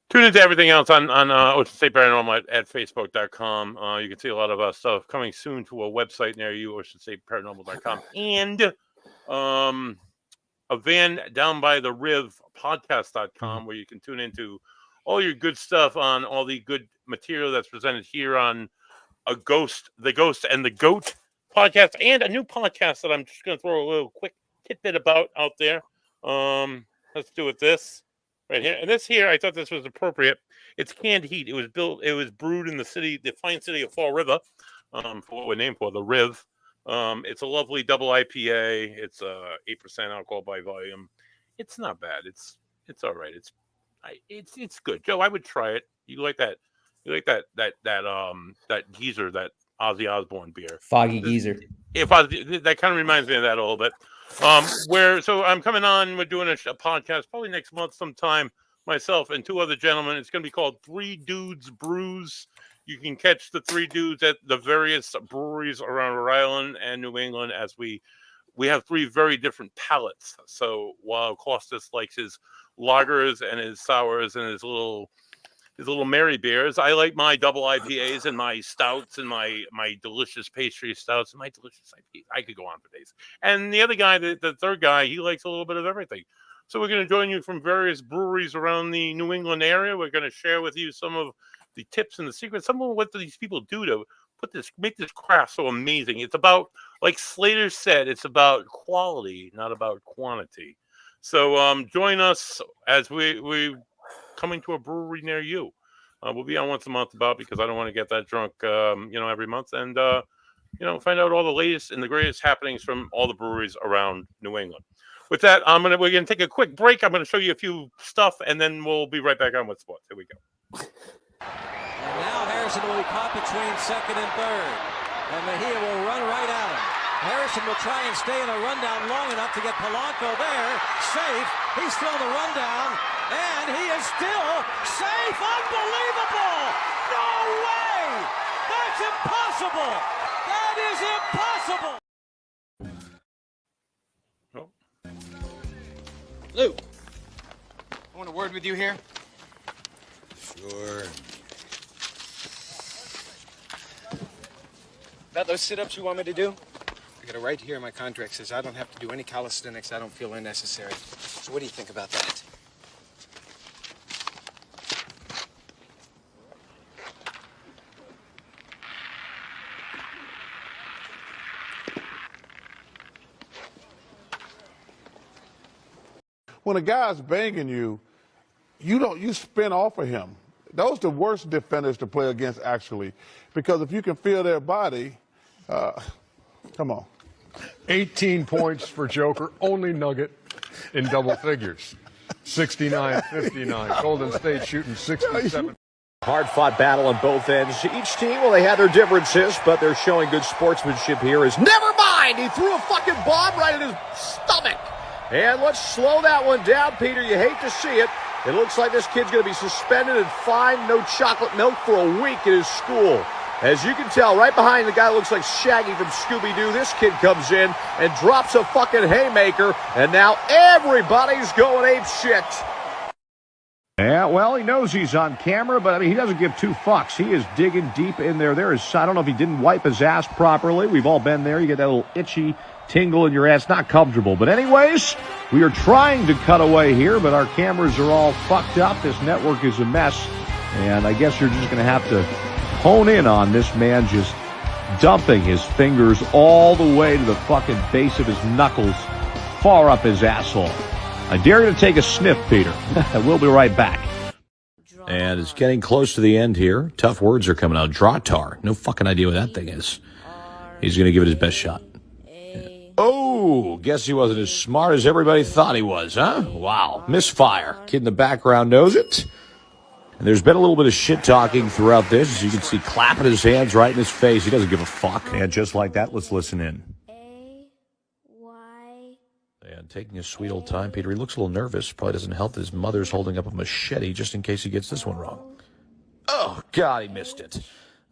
Tune into everything else on Ocean State Paranormal at Facebook.com. You can see a lot of stuff coming soon to a website near you, OceanStateParanormal.com. And a van down by the Riv podcast.com, where you can tune into all your good stuff on all the good material that's presented here on the Ghost and the Goat podcast, and a new podcast that I'm just going to throw a little quick tidbit about out there. Let's do it this right here. And this here, I thought this was appropriate. It's Canned Heat. It was brewed in the fine city of Fall River, for what we're named for, the Riv. It's a lovely double IPA. It's 8% alcohol by volume. It's not bad. It's all right. It's good. Joe, I would try it. You like that? You like that geezer, that Ozzy Osbourne beer? Foggy Geezer. That kind of reminds me of that a little bit. So I'm coming on. We're doing a podcast probably next month sometime. Myself and two other gentlemen. It's going to be called Three Dudes Brews. You can catch the three dudes at the various breweries around Rhode Island and New England, as we have three very different palates. So while Costas likes his lagers and his sours and his little Mary beers, I like my double IPAs and my stouts and my delicious pastry stouts and my delicious IPAs. I could go on for days. And the other guy, the third guy, he likes a little bit of everything. So we're going to join you from various breweries around the New England area. We're going to share with you some of the tips and the secrets, some of what these people do to make this craft so amazing. It's about, like Slater said, it's about quality, not about quantity. So join us as we coming to a brewery near you. We'll be on once a month because I don't want to get that drunk, every month, and find out all the latest and the greatest happenings from all the breweries around New England. With that, we're gonna take a quick break. I'm gonna show you a few stuff, and then we'll be right back on with sports. Here we go. And now Harrison will be caught between second and third, and Mejia will run right at him. Harrison will try and stay in a rundown long enough to get Polanco there. Safe. He's thrown the rundown, and he is still safe. Unbelievable! No way! That's impossible! That is impossible! Oh. Lou, I want a word with you here. Sure. About those sit-ups you want me to do? I got it right here in my contract. Says I don't have to do any calisthenics I don't feel are necessary. So what do you think about that? When a guy's banging you, you spin off of him. Those are the worst defenders to play against, actually, because if you can feel their body, come on. 18 points for Joker, only Nugget in double figures. 69-59. Golden State shooting 67. Hard-fought battle on both ends. Each team, well, they had their differences, but they're showing good sportsmanship here. Never mind! He threw a fucking bomb right in his stomach. And let's slow that one down, Peter. You hate to see it. It looks like this kid's going to be suspended and fined, no chocolate milk for a week at his school. As you can tell, right behind the guy that looks like Shaggy from Scooby-Doo, this kid comes in and drops a fucking haymaker, and now everybody's going apeshit. Yeah, well, he knows he's on camera, but I mean, he doesn't give two fucks. He is digging deep in there. I don't know if he didn't wipe his ass properly. We've all been there. You get that little itchy tingle in your ass. Not comfortable. But anyways, we are trying to cut away here, but our cameras are all fucked up. This network is a mess. And I guess you're just going to have to hone in on this man just dumping his fingers all the way to the fucking base of his knuckles, far up his asshole. I dare you to take a sniff, Peter. We'll be right back. And it's getting close to the end here. Tough words are coming out. Draw tar. No fucking idea what that thing is. He's going to give it his best shot. Oh, guess he wasn't as smart as everybody thought he was, huh? Wow. Misfire. Kid in the background knows it. And there's been a little bit of shit-talking throughout this. As you can see, clapping his hands right in his face. He doesn't give a fuck. And just like that, let's listen in. And taking his sweet old time, Peter. He looks a little nervous. Probably doesn't help that his mother's holding up a machete just in case he gets this one wrong. Oh, God, he missed it.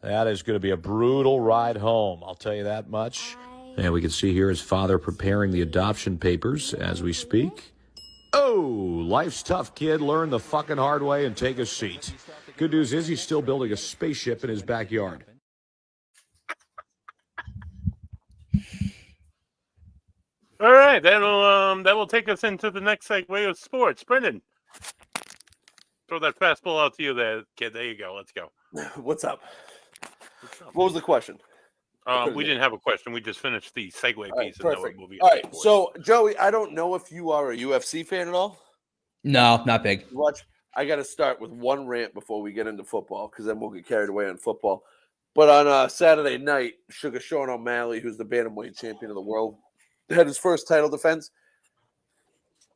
That is going to be a brutal ride home, I'll tell you that much. And we can see here his father preparing the adoption papers as we speak. Oh, life's tough, kid. Learn the fucking hard way and take a seat. Good news is he's still building a spaceship in his backyard. All right, that will take us into the next segue of sports. Brendan, throw that fastball out to you there, kid. There you go. Let's go. What's up? What was the question? We didn't have a question. We just finished the segue piece. Perfect. All right. So, Joey, I don't know if you are a UFC fan at all. No, not big. I got to start with one rant before we get into football, because then we'll get carried away on football. But on Saturday night, Sugar Sean O'Malley, who's the bantamweight champion of the world, had his first title defense.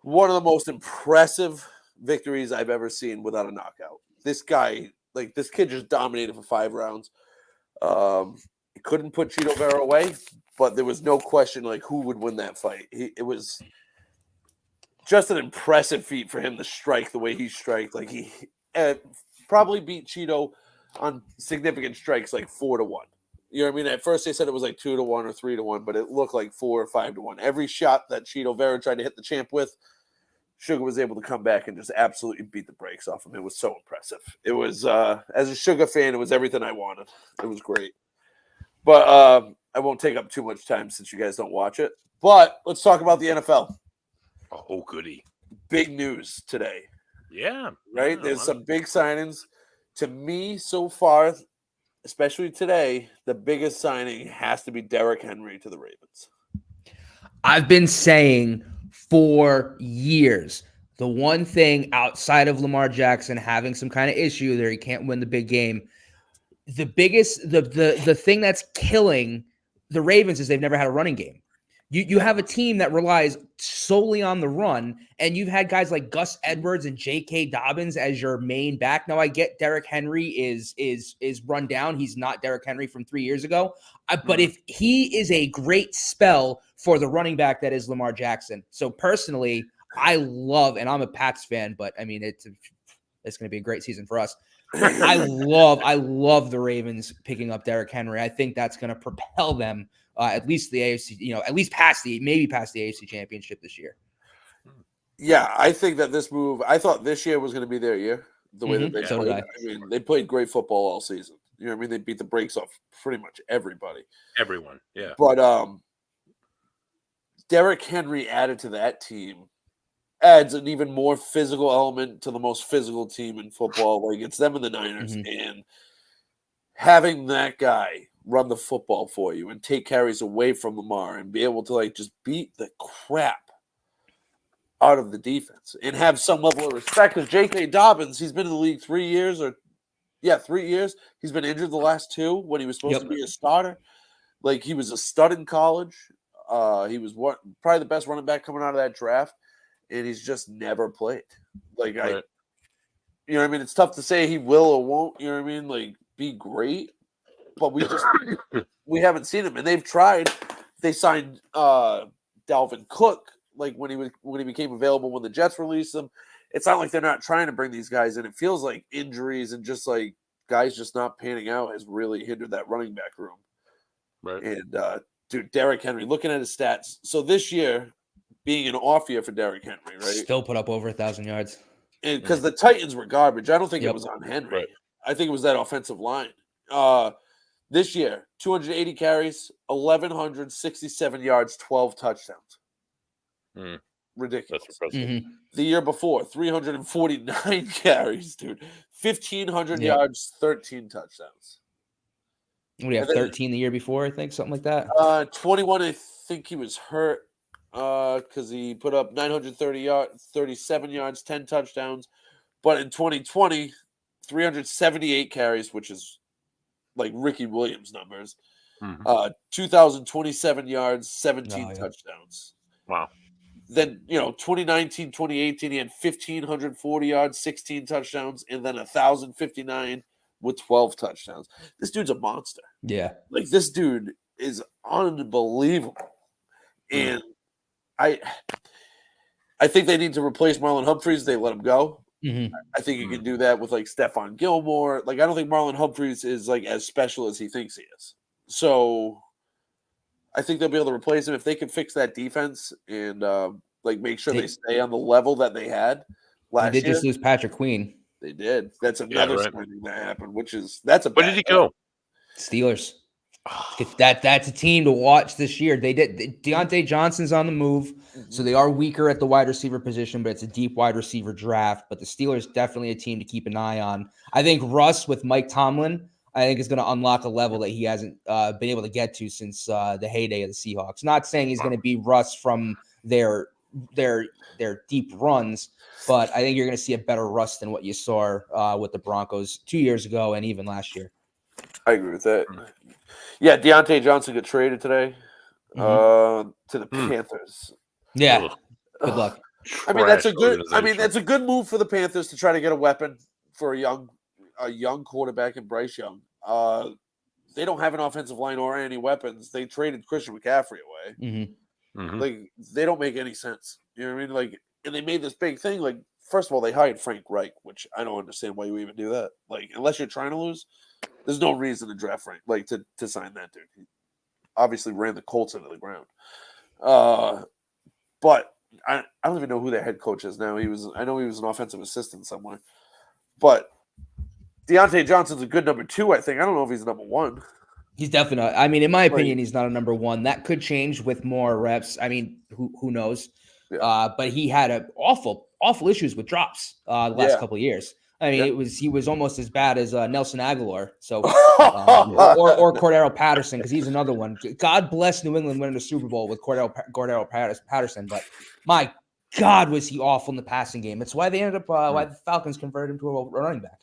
One of the most impressive victories I've ever seen without a knockout. This guy, this kid just dominated for 5 rounds. He couldn't put Cheeto Vera away, but there was no question who would win that fight. It was just an impressive feat for him to strike the way he striked. He probably beat Cheeto on significant strikes 4-1. You know what I mean? At first they said it was 2-1 or 3-1, but it looked like 4 or 5-1. Every shot that Cheeto Vera tried to hit the champ with, Sugar was able to come back and just absolutely beat the brakes off him. It was so impressive. It was, as a Sugar fan, it was everything I wanted. It was great. But I won't take up too much time since you guys don't watch it. But let's talk about the NFL. Oh, goody. Big news today. Yeah. Right? There's some big signings. To me, so far, especially today, the biggest signing has to be Derrick Henry to the Ravens. I've been saying for years, the one thing outside of Lamar Jackson having some kind of issue there, he can't win the big game. The biggest, the thing that's killing the Ravens is they've never had a running game. You have a team that relies solely on the run, and you've had guys like Gus Edwards and J.K. Dobbins as your main back. Now, I get Derrick Henry is run down. He's not Derrick Henry from 3 years ago. But if he is a great spell for the running back that is Lamar Jackson. So personally, I love, and I'm a Pats fan, but I mean, it's going to be a great season for us. I love the Ravens picking up Derrick Henry. I think that's going to propel them at least the AFC, at least past the AFC Championship this year. Yeah, I think that this move, I thought this year was going to be their year. The way that they played. I mean, they played great football all season. You know what I mean? They beat the brakes off pretty much everybody. Everyone, yeah. But Derrick Henry added to that team adds an even more physical element to the most physical team in football. It's them and the Niners. And having that guy run the football for you and take carries away from Lamar and be able to just beat the crap out of the defense and have some level of respect. Because J.K. Dobbins, he's been in the league 3 years 3 years. He's been injured the last 2 when he was supposed to be a starter. He was a stud in college. He was probably the best running back coming out of that draft. And he's just never played. You know what I mean? It's tough to say he will or won't, you know what I mean? Be great. But we haven't seen him. And they've tried. They signed Dalvin Cook, when he became available when the Jets released him. It's not like they're not trying to bring these guys in. It feels like injuries and just guys just not panning out has really hindered that running back room. Right. And dude, Derrick Henry, looking at his stats. So this year, being an off year for Derrick Henry, right? Still put up over 1,000 yards. And because the Titans were garbage. I don't think it was on Henry. Right. I think it was that offensive line. This year, 280 carries, 1,167 yards, 12 touchdowns. Ridiculous. That's impressive. The year before, 349 carries, dude. 1,500 yards, 13 touchdowns. What do you have, 13 the year before, I think? Something like that? 21, I think he was hurt. Because he put up 930 yards, 37 yards, 10 touchdowns. But in 2020, 378 carries, which is Ricky Williams numbers, 2,027 yards, 17 touchdowns. Wow. Then, 2019, 2018, he had 1,540 yards, 16 touchdowns, and then 1,059 with 12 touchdowns. This dude's a monster. Yeah. Like, this dude is unbelievable. And I think they need to replace Marlon Humphreys. They let him go. Mm-hmm. I think you can do that with, like, Stephon Gilmore. Like, I don't think Marlon Humphreys is, like, as special as he thinks he is. So I think they'll be able to replace him if they can fix that defense and make sure they stay on the level that they had last year. They did just lose Patrick Queen. They did. That's another signing that happened, that's a Where did he go? Steelers. That's a team to watch this year. They did. Deontay Johnson's on the move, so they are weaker at the wide receiver position, but it's a deep wide receiver draft. But the Steelers definitely a team to keep an eye on. I think Russ with Mike Tomlin, I think is going to unlock a level that he hasn't been able to get to since the heyday of the Seahawks. Not saying he's going to be Russ from their deep runs, but I think you're going to see a better Russ than what you saw with the Broncos 2 years ago and even last year. I agree with that. Yeah, Deontay Johnson got traded today to the Panthers. Yeah, good luck. I mean, that's a good move for the Panthers to try to get a weapon for a young quarterback in Bryce Young. They don't have an offensive line or any weapons. They traded Christian McCaffrey away. Like, they don't make any sense. You know what I mean? Like, and they made this big thing. Like, first of all, they hired Frank Reich, which I don't understand why you even do that. Like, unless you're trying to lose, there's no reason to draft Frank, like to sign that dude. He obviously ran the Colts into the ground. But I don't even know who their head coach is now. I know he was an offensive assistant somewhere. But Deontay Johnson's a good number 2, I think. I don't know if he's number 1. He's definitely not. I mean, in my opinion, he's not a number 1. That could change with more reps. I mean, who knows? Yeah. But he had awful issues with drops the last couple of years. I mean, he was almost as bad as Nelson Aguilar. So, or Cordero Patterson, because he's another one. God bless New England winning the Super Bowl with Cordero Patterson, but my God, was he awful in the passing game. That's why they ended up why the Falcons converted him to a running back.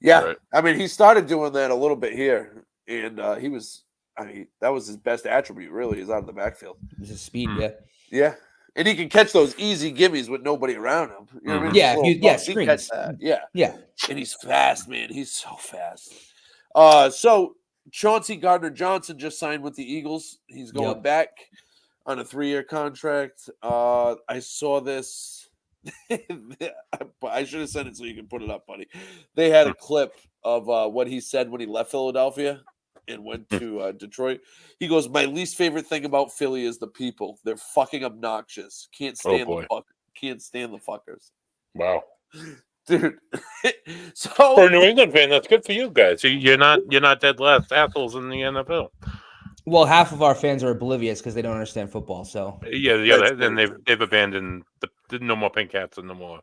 Yeah, right. I mean, he started doing that a little bit here, and he was. I mean, that was his best attribute. Really, is out of the backfield. His speed, yeah. And he can catch those easy gimmies with nobody around him. You know what I mean? Screens. Yeah. And he's fast, man. He's so fast. So Chauncey Gardner-Johnson just signed with the Eagles. He's going back on a 3-year contract. I saw this. I should have sent it so you can put it up, buddy. They had a clip of what he said when he left Philadelphia and went to Detroit. He goes, "My least favorite thing about Philly is the people. They're fucking obnoxious. Can't stand the fuckers." Wow, dude. So for a New England fan, that's good for you guys. You're not dead last assholes in the NFL. Well, half of our fans are oblivious because they don't understand football. So then they've abandoned the no more pink hats and no more.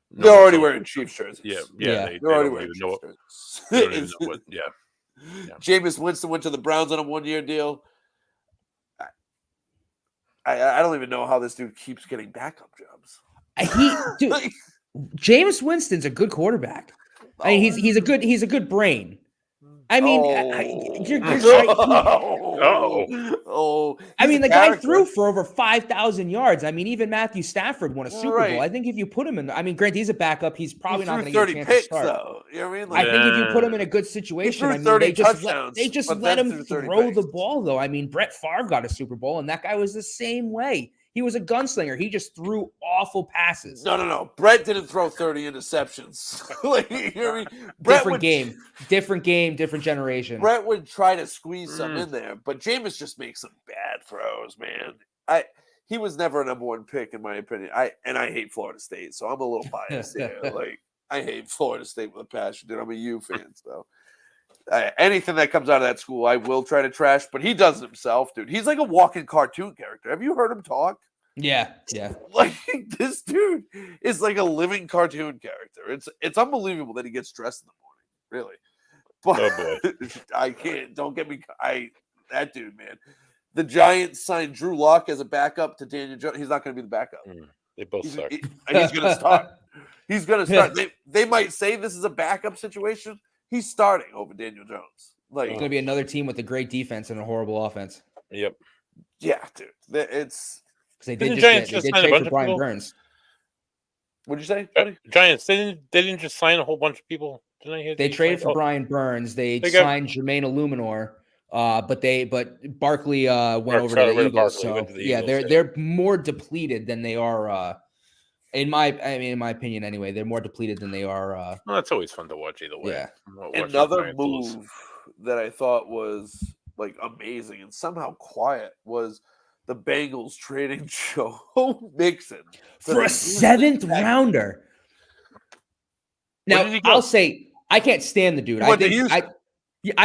They're already wearing Chiefs jerseys. Yeah. They're already wearing Chiefs jerseys. They don't even know what. Yeah. Jameis Winston went to the Browns on a 1-year deal. I don't even know how this dude keeps getting backup jobs. Jameis Winston's a good quarterback. I mean, he's a good brain. I mean, I mean, the guy threw for over 5,000 yards. I mean, even Matthew Stafford won a Super Bowl. I think if you put him in, I mean, granted, he's a backup. He's probably not going to get a chance to start. Though. You know what I mean? I think if you put him in a good situation, I mean, they just let him throw the ball, though. I mean, Brett Favre got a Super Bowl, and that guy was the same way. He was a gunslinger. He just threw awful passes. No. Brett didn't throw 30 interceptions. You know what I mean? Different game, different generation. Brett would try to squeeze some in there, but Jameis just makes some bad throws, man. He was never a number 1 pick in my opinion. I hate Florida State, so I'm a little biased here. Like, I hate Florida State with a passion, dude. I'm a U fan, so anything that comes out of that school, I will try to trash. But he does it himself, dude. He's like a walking cartoon character. Have you heard him talk? Yeah. Like, this dude is like a living cartoon character. It's unbelievable that he gets dressed in the morning, really. But I can't. Don't get me. That dude, man. The Giants signed Drew Lock as a backup to Daniel Jones. He's not going to be the backup. They both suck. He's going to start. He's going to start. They might say this is a backup situation. He's starting over Daniel Jones. Like, it's gonna be another team with a great defense and a horrible offense. Yep. Yeah, dude. It's because they Didn't did Giants just just they sign did a trade bunch for of Brian people? Burns. What'd you say, buddy? Giants. They didn't just sign a whole bunch of people. Didn't I hear They traded for Brian Burns. They signed Jermaine Illuminor. But Barkley went over to the Eagles. So yeah, they're more depleted than they are. In my opinion, anyway, they're more depleted than they are. Well, that's always fun to watch either way. Yeah. Another move that I thought was like amazing and somehow quiet was the Bengals trading Joe Mixon for a 7th rounder. Now I'll say I can't stand the dude. I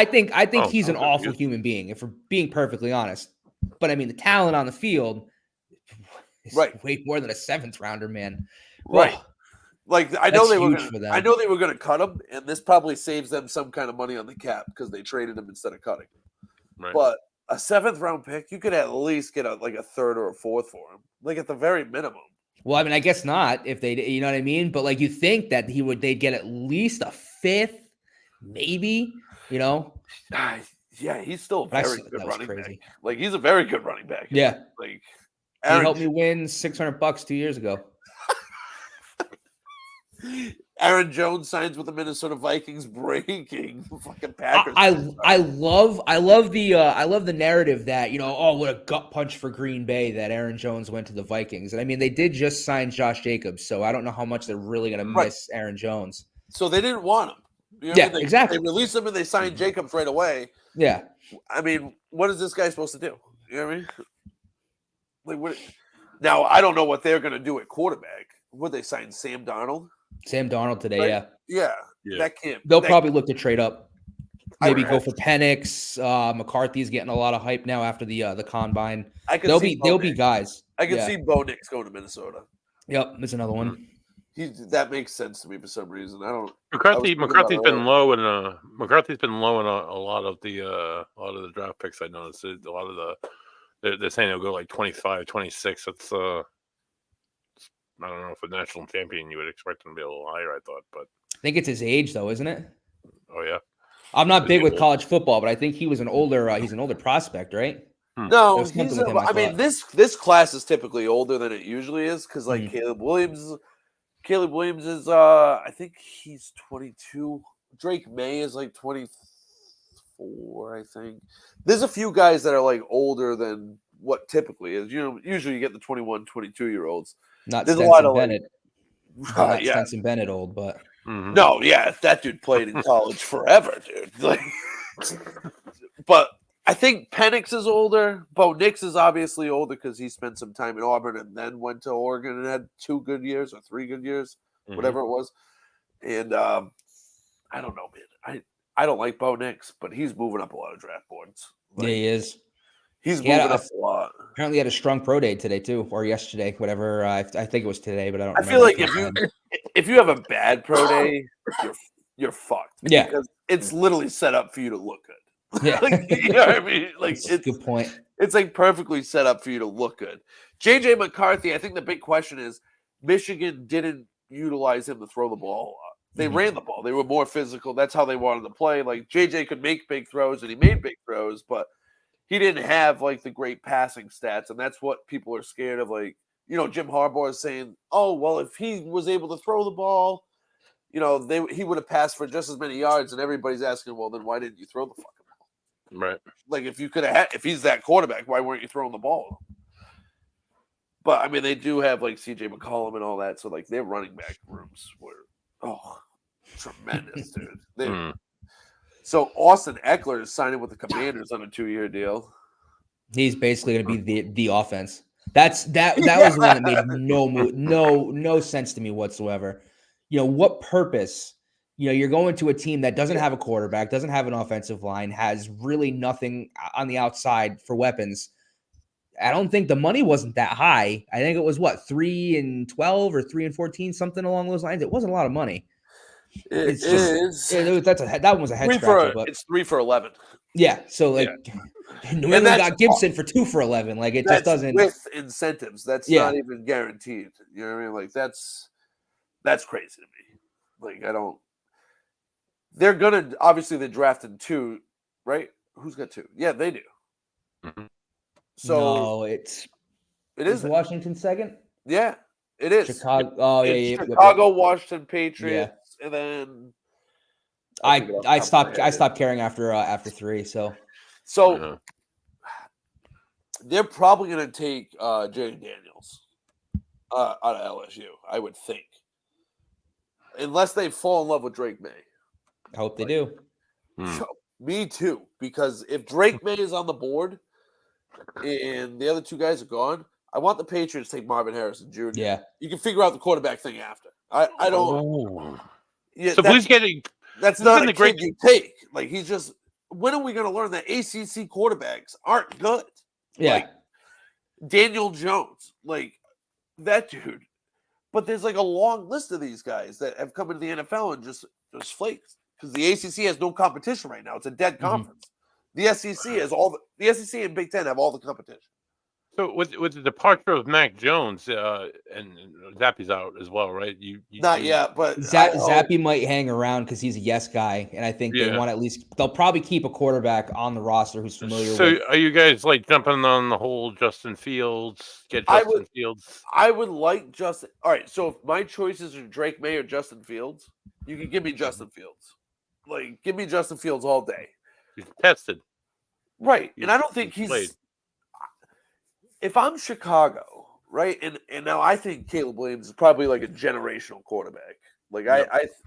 think he's an awful human being, if we're being perfectly honest. But I mean, the talent on the field is way more than a 7th rounder, man. Right. Oh, like I know they were going to cut him, and this probably saves them some kind of money on the cap because they traded him instead of cutting him. Right. But a 7th round pick, you could at least get a 3rd or a 4th for him, like at the very minimum. Well, I mean, I guess not if they, you know what I mean. But like, you think that they'd get at least a 5th, maybe. You know. Yeah, he's still a very good running back. Like, he's a very good running back. Yeah. Like, he helped me win $600 2 years ago. Aaron Jones signs with the Minnesota Vikings, breaking the fucking Packers. I love the narrative that, what a gut punch for Green Bay that Aaron Jones went to the Vikings. And I mean, they did just sign Josh Jacobs, so I don't know how much they're really going to miss Aaron Jones. So they didn't want him. Exactly. They released him and they signed Jacobs right away. Yeah. I mean, what is this guy supposed to do? You know what I mean? Like, what? Now, I don't know what they're going to do at quarterback. Would they sign Sam Darnold? Sam Darnold today, yeah. That can't. They'll probably look to trade up. Maybe go for Penix. McCarthy's getting a lot of hype now after the combine. There'll be guys. I can see Bo Nix going to Minnesota. Yep, there's another one. That makes sense to me for some reason. I don't. McCarthy's been low in a lot of the draft picks. I noticed a lot of they're saying they'll go like 25, 26. That's I don't know if a national champion you would expect him to be a little higher. I thought, but I think it's his age though, isn't it? Oh yeah. I'm not big with college football, but I think he was an older. He's an older prospect, right? No, this class is typically older than it usually is because Caleb Williams is I think he's 22. Drake May is like 24. I think there's a few guys that are like older than what typically is. Usually you get the 21, 22-year-olds. Not there's Stenson a lot of Bennett. Not Stenson Bennett old, but no, that dude played in college forever, dude. But I think Penix is older. Bo Nix is obviously older because he spent some time in Auburn and then went to Oregon and had 2 good years or 3 good years, whatever it was. And I don't know, man. I don't like Bo Nix, but he's moving up a lot of draft boards. Yeah, he is. He's moving up a lot. Apparently, had a strong pro day today too, or yesterday, whatever. I think it was today, but I don't. I feel like if you have a bad pro day, you're fucked. Yeah, because it's literally set up for you to look good. Yeah, you know what I mean. Like, it's a good point. It's like perfectly set up for you to look good. JJ McCarthy. I think the big question is Michigan didn't utilize him to throw the ball a lot. They ran the ball. They were more physical. That's how they wanted to play. Like, JJ could make big throws, and he made big throws, but he didn't have like the great passing stats, and that's what people are scared of. Like, Jim Harbaugh is saying, "Oh, well, if he was able to throw the ball, he would have passed for just as many yards." And everybody's asking, "Well, then why didn't you throw the fucking ball?" Right. Like, if you could have, if he's that quarterback, why weren't you throwing the ball? But I mean, they do have like CJ McCollum and all that, so like their running back rooms were tremendous, dude. So Austin Eckler is signing with the Commanders on a 2-year deal. He's basically going to be the offense. That was the one that made no sense to me whatsoever. What purpose? You're going to a team that doesn't have a quarterback, doesn't have an offensive line, has really nothing on the outside for weapons. I don't think the money wasn't that high. I think it was 3-12 or 3-14, something along those lines. It wasn't a lot of money. That one was a head scratcher. But it's 3 for 11. Yeah, so New England got Gibson for 2 for 11. Like, it just doesn't with incentives. That's not even guaranteed. You know what I mean? Like, that's crazy to me. Like, I don't. They're gonna obviously they drafted 2 right? Who's got 2? Yeah, they do. Mm-hmm. So no, it is is Washington second. Yeah, it is. Chicago. Oh yeah, Chicago, Washington, Patriots, and then I stopped caring after 3. So they're probably going to take Jay Daniels out of LSU. I would think, unless they fall in love with Drake May. I hope they do. So, me too, because if Drake May is on the board and the other 2 guys are gone, I want the Patriots to take Marvin Harrison Jr. Yeah, you can figure out the quarterback thing after. I don't. Oh. Yeah, so who's getting? That's not a kid you take. Like he's just. When are we going to learn that ACC quarterbacks aren't good? Yeah, like Daniel Jones, like that dude. But there's like a long list of these guys that have come into the NFL and just flaked because the ACC has no competition right now. It's a dead conference. The SEC has the SEC and Big Ten have all the competition. So with the departure of Mac Jones and Zappy's out as well, right? Not yet, but Zappy might hang around because he's a yes guy, and I think they want they'll probably keep a quarterback on the roster who's familiar with. So are you guys like jumping on the whole Justin Fields? Fields. I would like Justin. All right, so if my choices are Drake May or Justin Fields, you can give me Justin Fields. Like give me Justin Fields all day. He's tested, right? And I don't think he's. Played. If I'm Chicago, right, and now I think Caleb Williams is probably like a generational quarterback. Like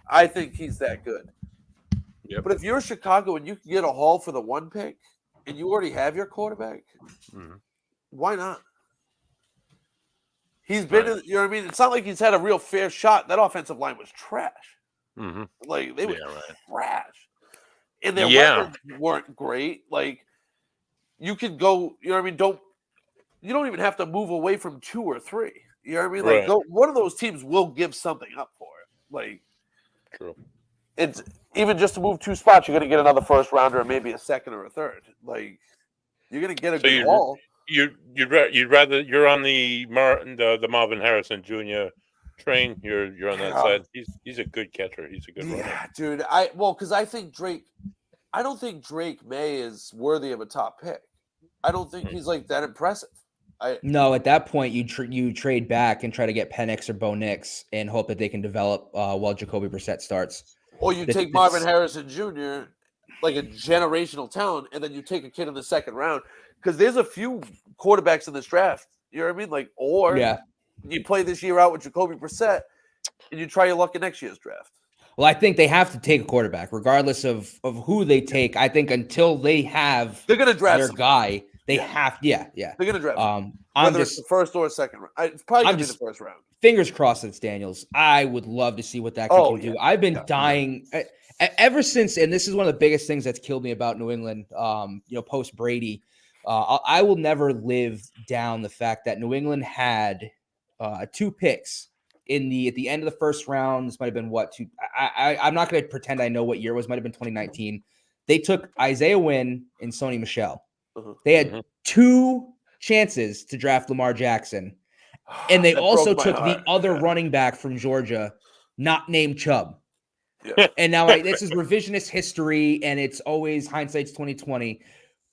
I think he's that good. Yep. But if you're Chicago and you can get a haul for the 1 pick, and you already have your quarterback, why not? He's been, you know what I mean. It's not like he's had a real fair shot. That offensive line was trash. Like they were trash, and their weapons weren't great. Like you could go, you know what I mean. You don't even have to move away from 2 or 3. You know what I mean? Like one of those teams will give something up for it. Like, true. It's even just to move 2 spots, you're going to get another first rounder and maybe a second or a third. Like, you're going to get a good haul. You'd rather you're on the Marvin Harrison Jr. train. You're on that side. He's a good catcher. He's a good runner. Dude. Because I think I don't think Drake May is worthy of a top pick. I don't think he's like that impressive. No, at that point you trade back and try to get Penix or Bo Nix and hope that they can develop while Jacoby Brissett starts. Or you take Marvin Harrison Jr., like a generational talent, and then you take a kid in the second round because there's a few quarterbacks in this draft. You know what I mean? Like, or you play this year out with Jacoby Brissett and you try your luck in next year's draft. Well, I think they have to take a quarterback, regardless of who they take. I think until they have they're going to draft their guy. They have, They're going to draft. Whether it's the first or second round, it's probably going to be the first round. Fingers crossed it's Daniels. I would love to see what that kid can do. I've been dying ever since, and this is one of the biggest things that's killed me about New England. Post Brady, I will never live down the fact that New England had 2 picks at the end of the first round. This might have been I'm not going to pretend I know what year it was. Might have been 2019. They took Isaiah Wynn and Sony Michel. They had 2 chances to draft Lamar Jackson, and they also took the other running back from Georgia, not named Chubb. Yeah. And now this is revisionist history, and it's always hindsight's 2020.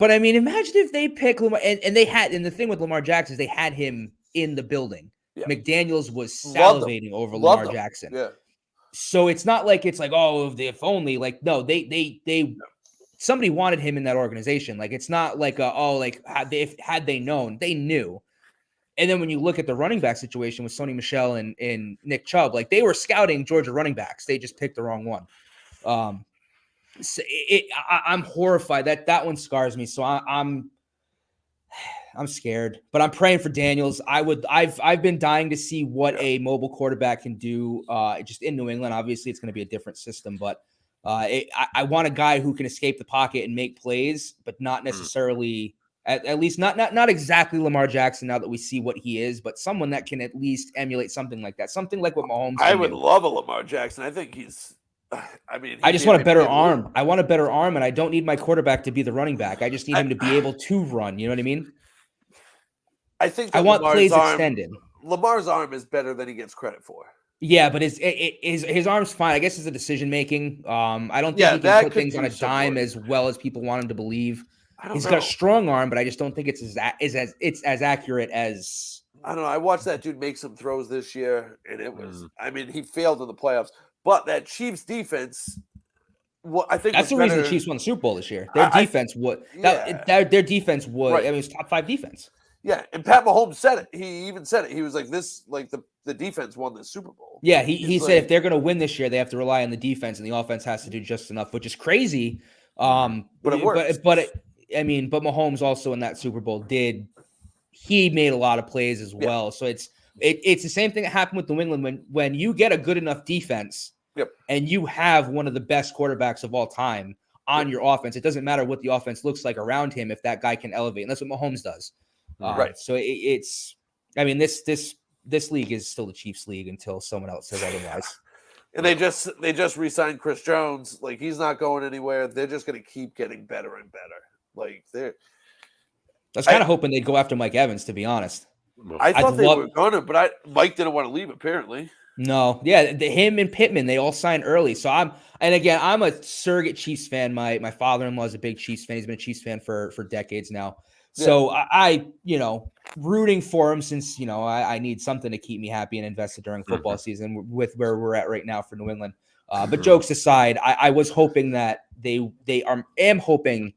But I mean, imagine if they pick Lamar, and the thing with Lamar Jackson is they had him in the building. Yeah. McDaniels was salivating over Lamar Jackson. Yeah. So it's not like it's like, oh, if only. Like, no, they somebody wanted him in that organization. Like, it's not like, had they known, they knew. And then when you look at the running back situation with Sony Michel and Nick Chubb, like they were scouting Georgia running backs. They just picked the wrong one. I'm horrified that one scars me. So I'm scared, but I'm praying for Daniels. I've been dying to see what a mobile quarterback can do. Just in New England, obviously it's going to be a different system, but I want a guy who can escape the pocket and make plays, but not necessarily at least not exactly Lamar Jackson now that we see what he is, but someone that can at least emulate something like that. Something like what Mahomes can I would love a Lamar Jackson. I think I just want a better arm. I want a better arm, and I don't need my quarterback to be the running back. I just need him to be able to run. You know what I mean? I think I want plays extended. Lamar's arm is better than he gets credit for. Yeah, but his arm's fine. I guess it's a decision making. I don't think he can put things on a dime as well as people want him to believe. He's got a strong arm, but I just don't think it's as accurate as. I don't know. I watched that dude make some throws this year, and it was. I mean, he failed in the playoffs, but that Chiefs defense. Well, I think that's the reason the Chiefs won the Super Bowl this year. Their defense would. Their defense would. Right. I mean, it was top 5 defense. Yeah, and Pat Mahomes said it. He even said it. He was like, "This, like the defense won the Super Bowl." Yeah, he said if they're going to win this year, they have to rely on the defense, and the offense has to do just enough, which is crazy. But it works. But Mahomes also in that Super Bowl he made a lot of plays as well. So it's the same thing that happened with New England when you get a good enough defense, and you have one of the best quarterbacks of all time on your offense. It doesn't matter what the offense looks like around him if that guy can elevate, and that's what Mahomes does. Right. So it's. I mean, this league is still the Chiefs league until someone else says otherwise. And they just re-signed Chris Jones. Like, he's not going anywhere. They're just going to keep getting better and better. Like, I was kind of hoping they'd go after Mike Evans, to be honest. I thought they were going to, but Mike didn't want to leave, apparently. No, yeah, him and Pittman, they all signed early. So I'm a surrogate Chiefs fan. My father-in-law is a big Chiefs fan. He's been a Chiefs fan for decades now. So I rooting for him since, I need something to keep me happy and invested during football season with where we're at right now for New England. But jokes aside, I was hoping that am hoping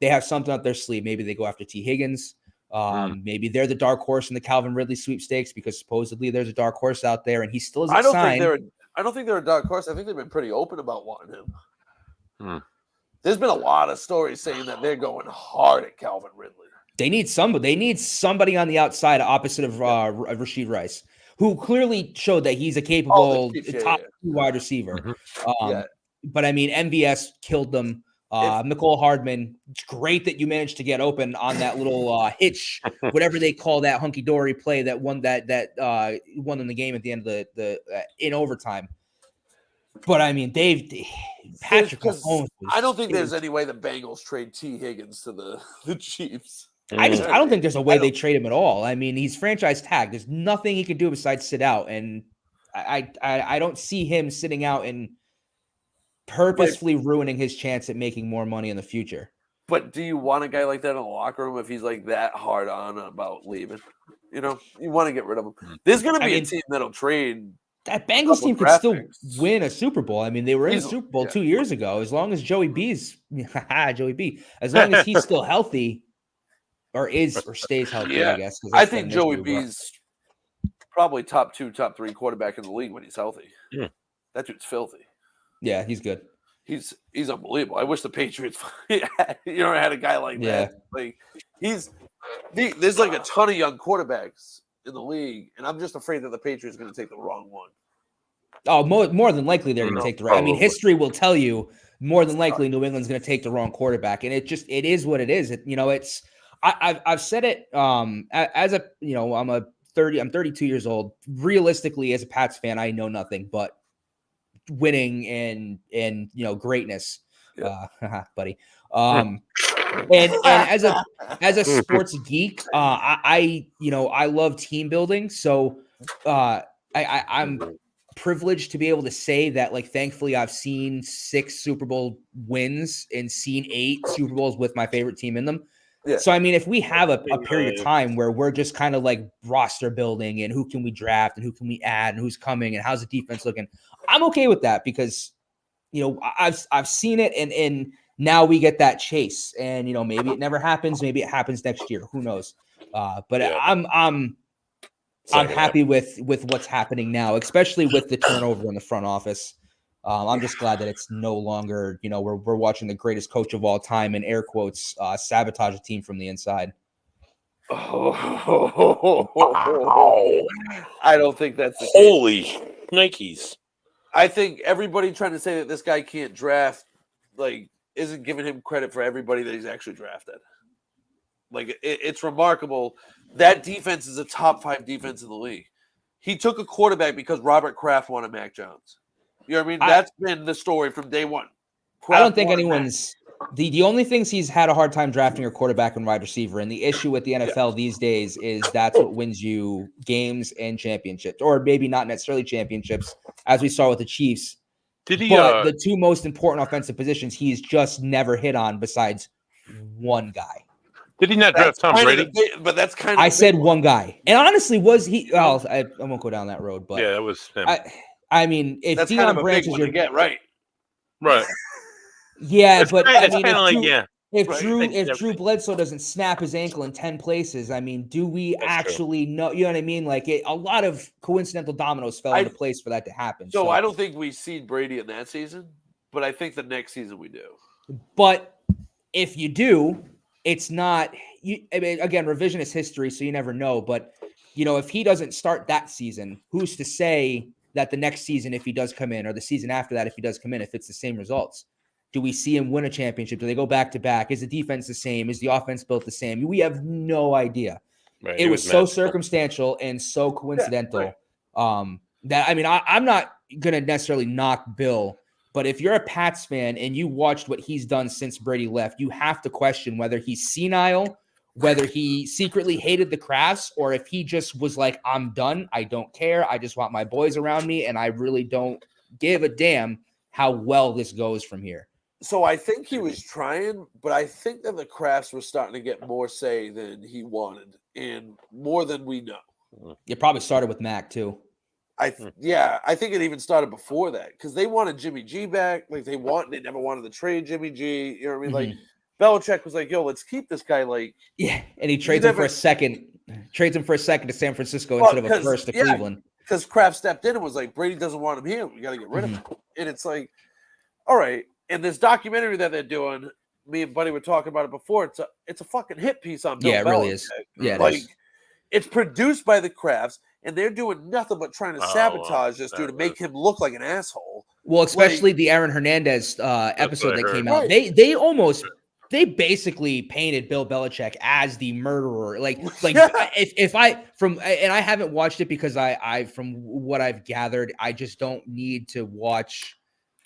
they have something up their sleeve. Maybe they go after T. Higgins. Maybe they're the dark horse in the Calvin Ridley sweepstakes because supposedly there's a dark horse out there and he still isn't signed. I don't think they're a dark horse. I think they've been pretty open about wanting him. There's been a lot of stories saying that they're going hard at Calvin Ridley. They need somebody on the outside opposite of Rashid Rice, who clearly showed that he's a capable top 2 wide receiver. But I mean, MVS killed them. Nicole Hardman, it's great that you managed to get open on that little hitch, whatever they call that hunky-dory play that won won in the game at the end of the in overtime. But I mean, Patrick Mahomes. I don't think there's any way the Bengals trade T. Higgins to the Chiefs. I don't think there's a way they trade him at all. I mean, he's franchise tagged. There's nothing he can do besides sit out, and I don't see him sitting out and purposefully ruining his chance at making more money in the future. But do you want a guy like that in the locker room if he's like that hard on about leaving? You want to get rid of him. There's going to be a team that'll trade. That Bengals team could still win a Super Bowl. I mean, they were in the Super Bowl 2 years ago. As long as Joey B's Joey B, as long as he's still healthy or stays healthy, I guess. I think Joey B's probably top 2, top 3 quarterback in the league when he's healthy. That dude's filthy. Yeah, he's good. He's unbelievable. I wish the Patriots had a guy like that. Like there's like a ton of young quarterbacks in the league, and I'm just afraid that the Patriots are going to take the wrong one. Oh, more than likely they're going to take the right. I mean, history will tell you more than likely New England's going to take the wrong quarterback, and it is what it is. I've said it as a I'm 32 years old. Realistically, as a Pats fan, I know nothing but winning and greatness, buddy. And as a sports geek, I love team building. So I'm privileged to be able to say that, like, thankfully I've seen 6 Super Bowl wins and seen 8 Super Bowls with my favorite team in them. Yeah. So, I mean, if we have a period of time where we're just kind of like roster building and who can we draft and who can we add and who's coming and how's the defense looking, I'm okay with that because, I've seen it and now we get that chase and, maybe it never happens. Maybe it happens next year. Who knows? But I'm happy with what's happening now, especially with the turnover in the front office. I'm just glad that it's no longer, we're watching the greatest coach of all time in air quotes sabotage a team from the inside. I don't think that's the holy Nikes. I think everybody trying to say that this guy can't draft, like, isn't giving him credit for everybody that he's actually drafted. Like, it's remarkable. That defense is a top 5 defense in the league. He took a quarterback because Robert Kraft wanted Mac Jones. You know what I mean? That's been the story from day one. I don't think anyone's The only things he's had a hard time drafting are quarterback and wide receiver. And the issue with the NFL these days is that's what wins you games and championships, or maybe not necessarily championships, as we saw with the Chiefs. Did he? But the two most important offensive positions he's just never hit on besides one guy. Did he not draft Tom Brady? But that's kind of. I said one guy, and honestly, was he? Well, I won't go down that road, but yeah, that was him. I mean, if that's Deion kind of a Branch big is one your to get right. Right. Yeah, but I mean, if Drew Bledsoe doesn't snap his ankle in 10 places, I mean, do we actually know? You know what I mean? Like a lot of coincidental dominoes fell into place for that to happen. So I don't think we see Brady in that season, but I think the next season we do. But if you do, it's not. I mean, again, revisionist history, so you never know. But if he doesn't start that season, who's to say that the next season, if he does come in, or the season after that, if he does come in, if it's the same results? Do we see him win a championship? Do they go back to back? Is the defense the same? Is the offense built the same? We have no idea. Right. It was so circumstantial and so coincidental that, I mean, I'm not going to necessarily knock Bill, but if you're a Pats fan and you watched what he's done since Brady left, you have to question whether he's senile, whether he secretly hated the Crafts, or if he just was like, I'm done. I don't care. I just want my boys around me, and I really don't give a damn how well this goes from here. So I think he was trying, but I think that the Crafts were starting to get more say than he wanted, and more than we know. It probably started with Mac too. I think it even started before that, because they wanted Jimmy G back. Like they never wanted to trade Jimmy G. You know what I mean? Like Belichick was like, "Yo, let's keep this guy." Like, yeah, and he trades him for a second. Trades him for a second to San Francisco instead of a first to Cleveland. Because Kraft stepped in and was like, "Brady doesn't want him here. We got to get rid of him." And it's like, all right. And this documentary that they're doing, me and Buddy were talking about it before. It's a fucking hit piece on Bill Belichick. Yeah, it really is. Yeah, it is. It's produced by the Crafts, and they're doing nothing but trying to sabotage this dude to make him look like an asshole. Well, especially the Aaron Hernandez episode that came out. They basically painted Bill Belichick as the murderer. If I haven't watched it because I from what I've gathered, I just don't need to watch.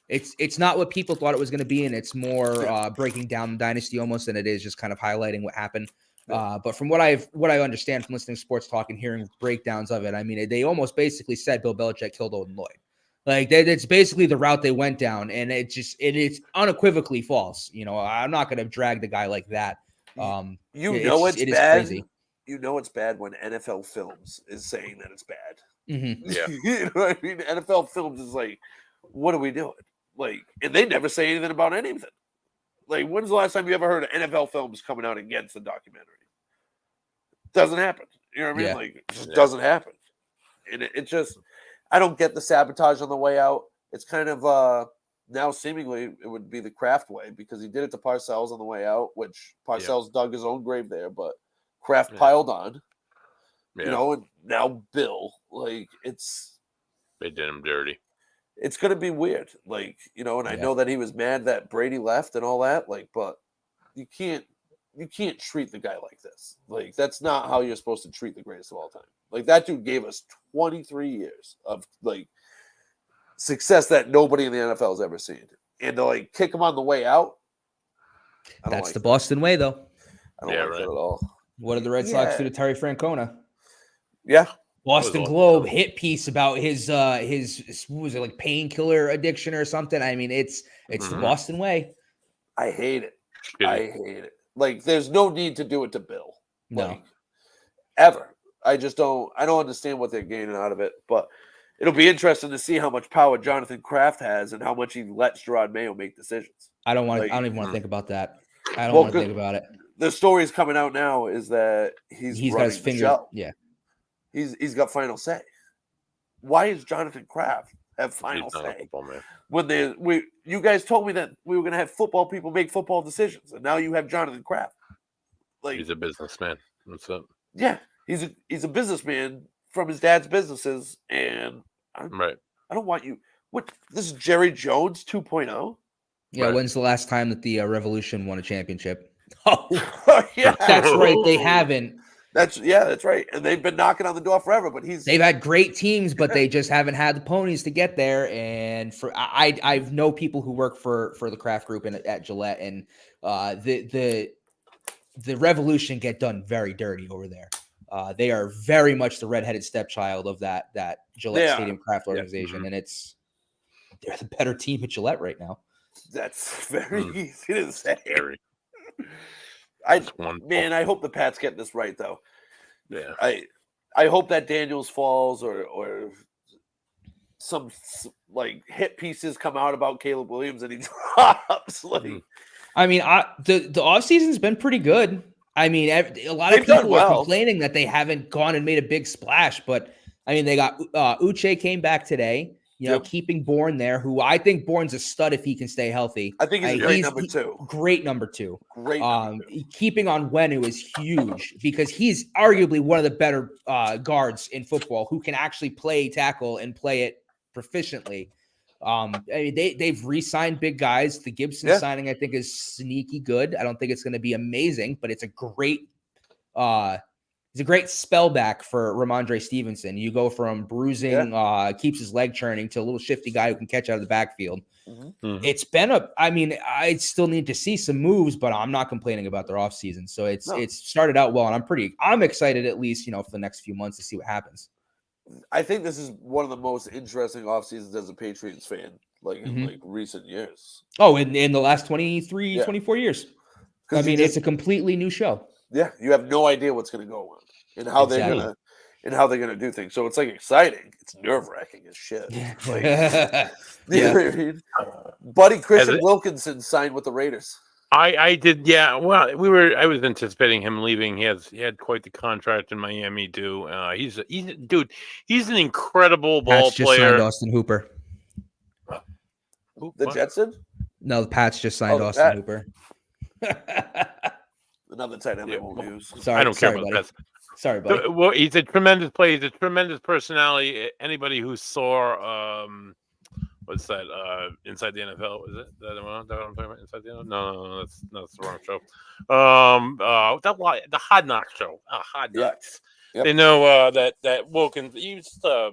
It's not what people thought it was going to be, and it's more breaking down the dynasty almost than it is just kind of highlighting what happened. But from what I understand from listening to sports talk and hearing breakdowns of it, I mean, they almost basically said Bill Belichick killed Odin Lloyd. Like it's basically the route they went down, and it's unequivocally false. I'm not going to drag the guy like that. It's bad. Crazy. It's bad when NFL Films is saying that it's bad. Mm-hmm. Yeah, you know what I mean. NFL Films is like, what are we doing? Like, and they never say anything about anything. Like, when's the last time you ever heard of NFL Films coming out against the documentary? Doesn't happen. You know what I mean? Yeah. Like, it just doesn't happen. And it just, I don't get the sabotage on the way out. It's kind of now seemingly it would be the Kraft way, because he did it to Parcells on the way out, which Parcells dug his own grave there, but Kraft piled on. And now Bill, like, they did him dirty. It's going to be weird, and I know that he was mad that Brady left and all that, but you can't treat the guy like this. Like, that's not how you're supposed to treat the greatest of all time. Like, that dude gave us 23 years of success that nobody in the NFL has ever seen, and to kick him on the way out. That's the Boston way, though. I don't like that at all. What did the Red Sox do to Terry Francona? Yeah. Boston Globe hit piece about his what was it, like painkiller addiction or something? I mean, it's the Boston way. I hate it. I hate it. Like, there's no need to do it to Bill. No. Ever. I don't understand what they're gaining out of it, but it'll be interesting to see how much power Jonathan Kraft has and how much he lets Gerard Mayo make decisions. I don't even want to think about that. I don't want to think about it. The story's coming out now is that he's got his finger. Yeah. He's got final say. Why is Jonathan Kraft have final say? When you guys told me that we were going to have football people make football decisions, and now you have Jonathan Kraft. Like, he's a businessman. That's it. Yeah, he's a businessman from his dad's businesses, and I don't want you. What? This is Jerry Jones 2.0. Yeah. Right. When's the last time that the Revolution won a championship? Oh, yeah, that's right. They haven't. That's right. And they've been knocking on the door forever, but they've had great teams, but they just haven't had the ponies to get there. And I've know people who work for the Kraft Group at Gillette, and the Revolution get done very dirty over there. They are very much the redheaded stepchild of that Gillette Stadium Kraft organization, and they're the better team at Gillette right now. That's very easy to say. I hope the Pats get this right though. Yeah, I hope that Daniels falls or some like hit pieces come out about Caleb Williams and he drops. I mean, the offseason's been pretty good. I mean, a lot of people are complaining that they haven't gone and made a big splash, but I mean, they got Uche came back today. Keeping Bourne there, who I think Bourne's a stud if he can stay healthy. I think he's great number two. Great number two. Great number two. Keeping on Wenu is huge because he's arguably one of the better guards in football who can actually play tackle and play it proficiently. I mean, they've re-signed big guys. The Gibson signing, I think, is sneaky good. I don't think it's going to be amazing, but it's a great spell back for Ramondre Stevenson. You go from bruising, keeps his leg churning, to a little shifty guy who can catch out of the backfield. It's been I still need to see some moves, but I'm not complaining about their offseason. So it's started out well, and I'm excited at least, for the next few months to see what happens. I think this is one of the most interesting off seasons as a Patriots fan, in recent years. Oh, in the last 23, 24 years. I mean, it's a completely new show. Yeah, you have no idea what's going to go on and how they're gonna do things. So it's exciting. It's nerve-wracking as shit. You know what I mean? Buddy Christian Wilkinson signed with the Raiders. I did, yeah. Well, I was anticipating him leaving. He had quite the contract in Miami too. He's an incredible ball Pats player. Just signed Austin Hooper. The Jets did? No, the Pats just signed Austin Hooper. Another tight end I won't use. I don't care about the Pats. Sorry, buddy. Well, he's a tremendous player. He's a tremendous personality. Anybody who saw what's that? Inside the NFL, is it? That what I'm talking about? Inside the NFL? No, that's the wrong show. The Hard Knocks show. Hard Knocks. Yep. They know that Wilkins. He's just a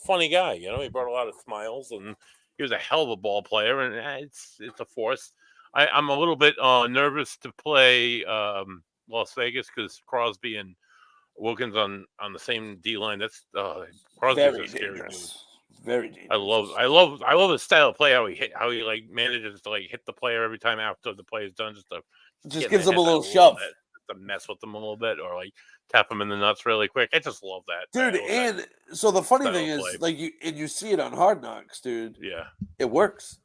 funny guy. He brought a lot of smiles, and he was a hell of a ball player, and it's a force. I'm a little bit nervous to play Las Vegas because Crosby and Wilkins on the same D line. That's Crosby's a scary dude. Very dangerous. I love his style of play. How he manages to hit the player every time after the play is done. Just gives him a little shove. To mess with them a little bit, or tap him in the nuts really quick. I just love that, dude. And so the funny thing is, you see it on Hard Knocks, dude. Yeah, it works.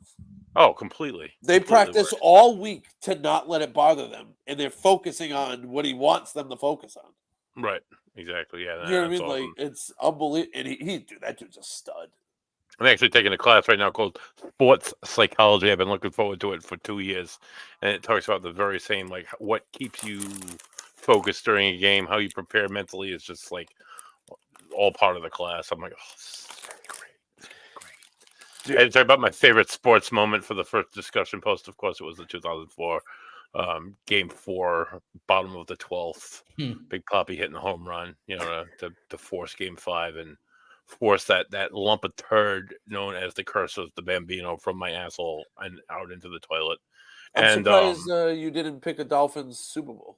Oh, completely. They practice all week to not let it bother them, and they're focusing on what he wants them to focus on. Right. Exactly. Yeah. You know what I mean? Awesome. It's unbelievable. And that dude's a stud. I'm actually taking a class right now called Sports Psychology. I've been looking forward to it for 2 years, and it talks about the very same, what keeps you focused during a game, how you prepare mentally is just all part of the class. I'm like, oh, this is great. I had to talk about my favorite sports moment for the first discussion post. Of course, it was the 2004 Game 4, bottom of the 12th. Big Papi hitting the home run, to force Game 5 and force that lump of turd known as the curse of the Bambino from my asshole and out into the toilet. I'm surprised you didn't pick a Dolphins Super Bowl.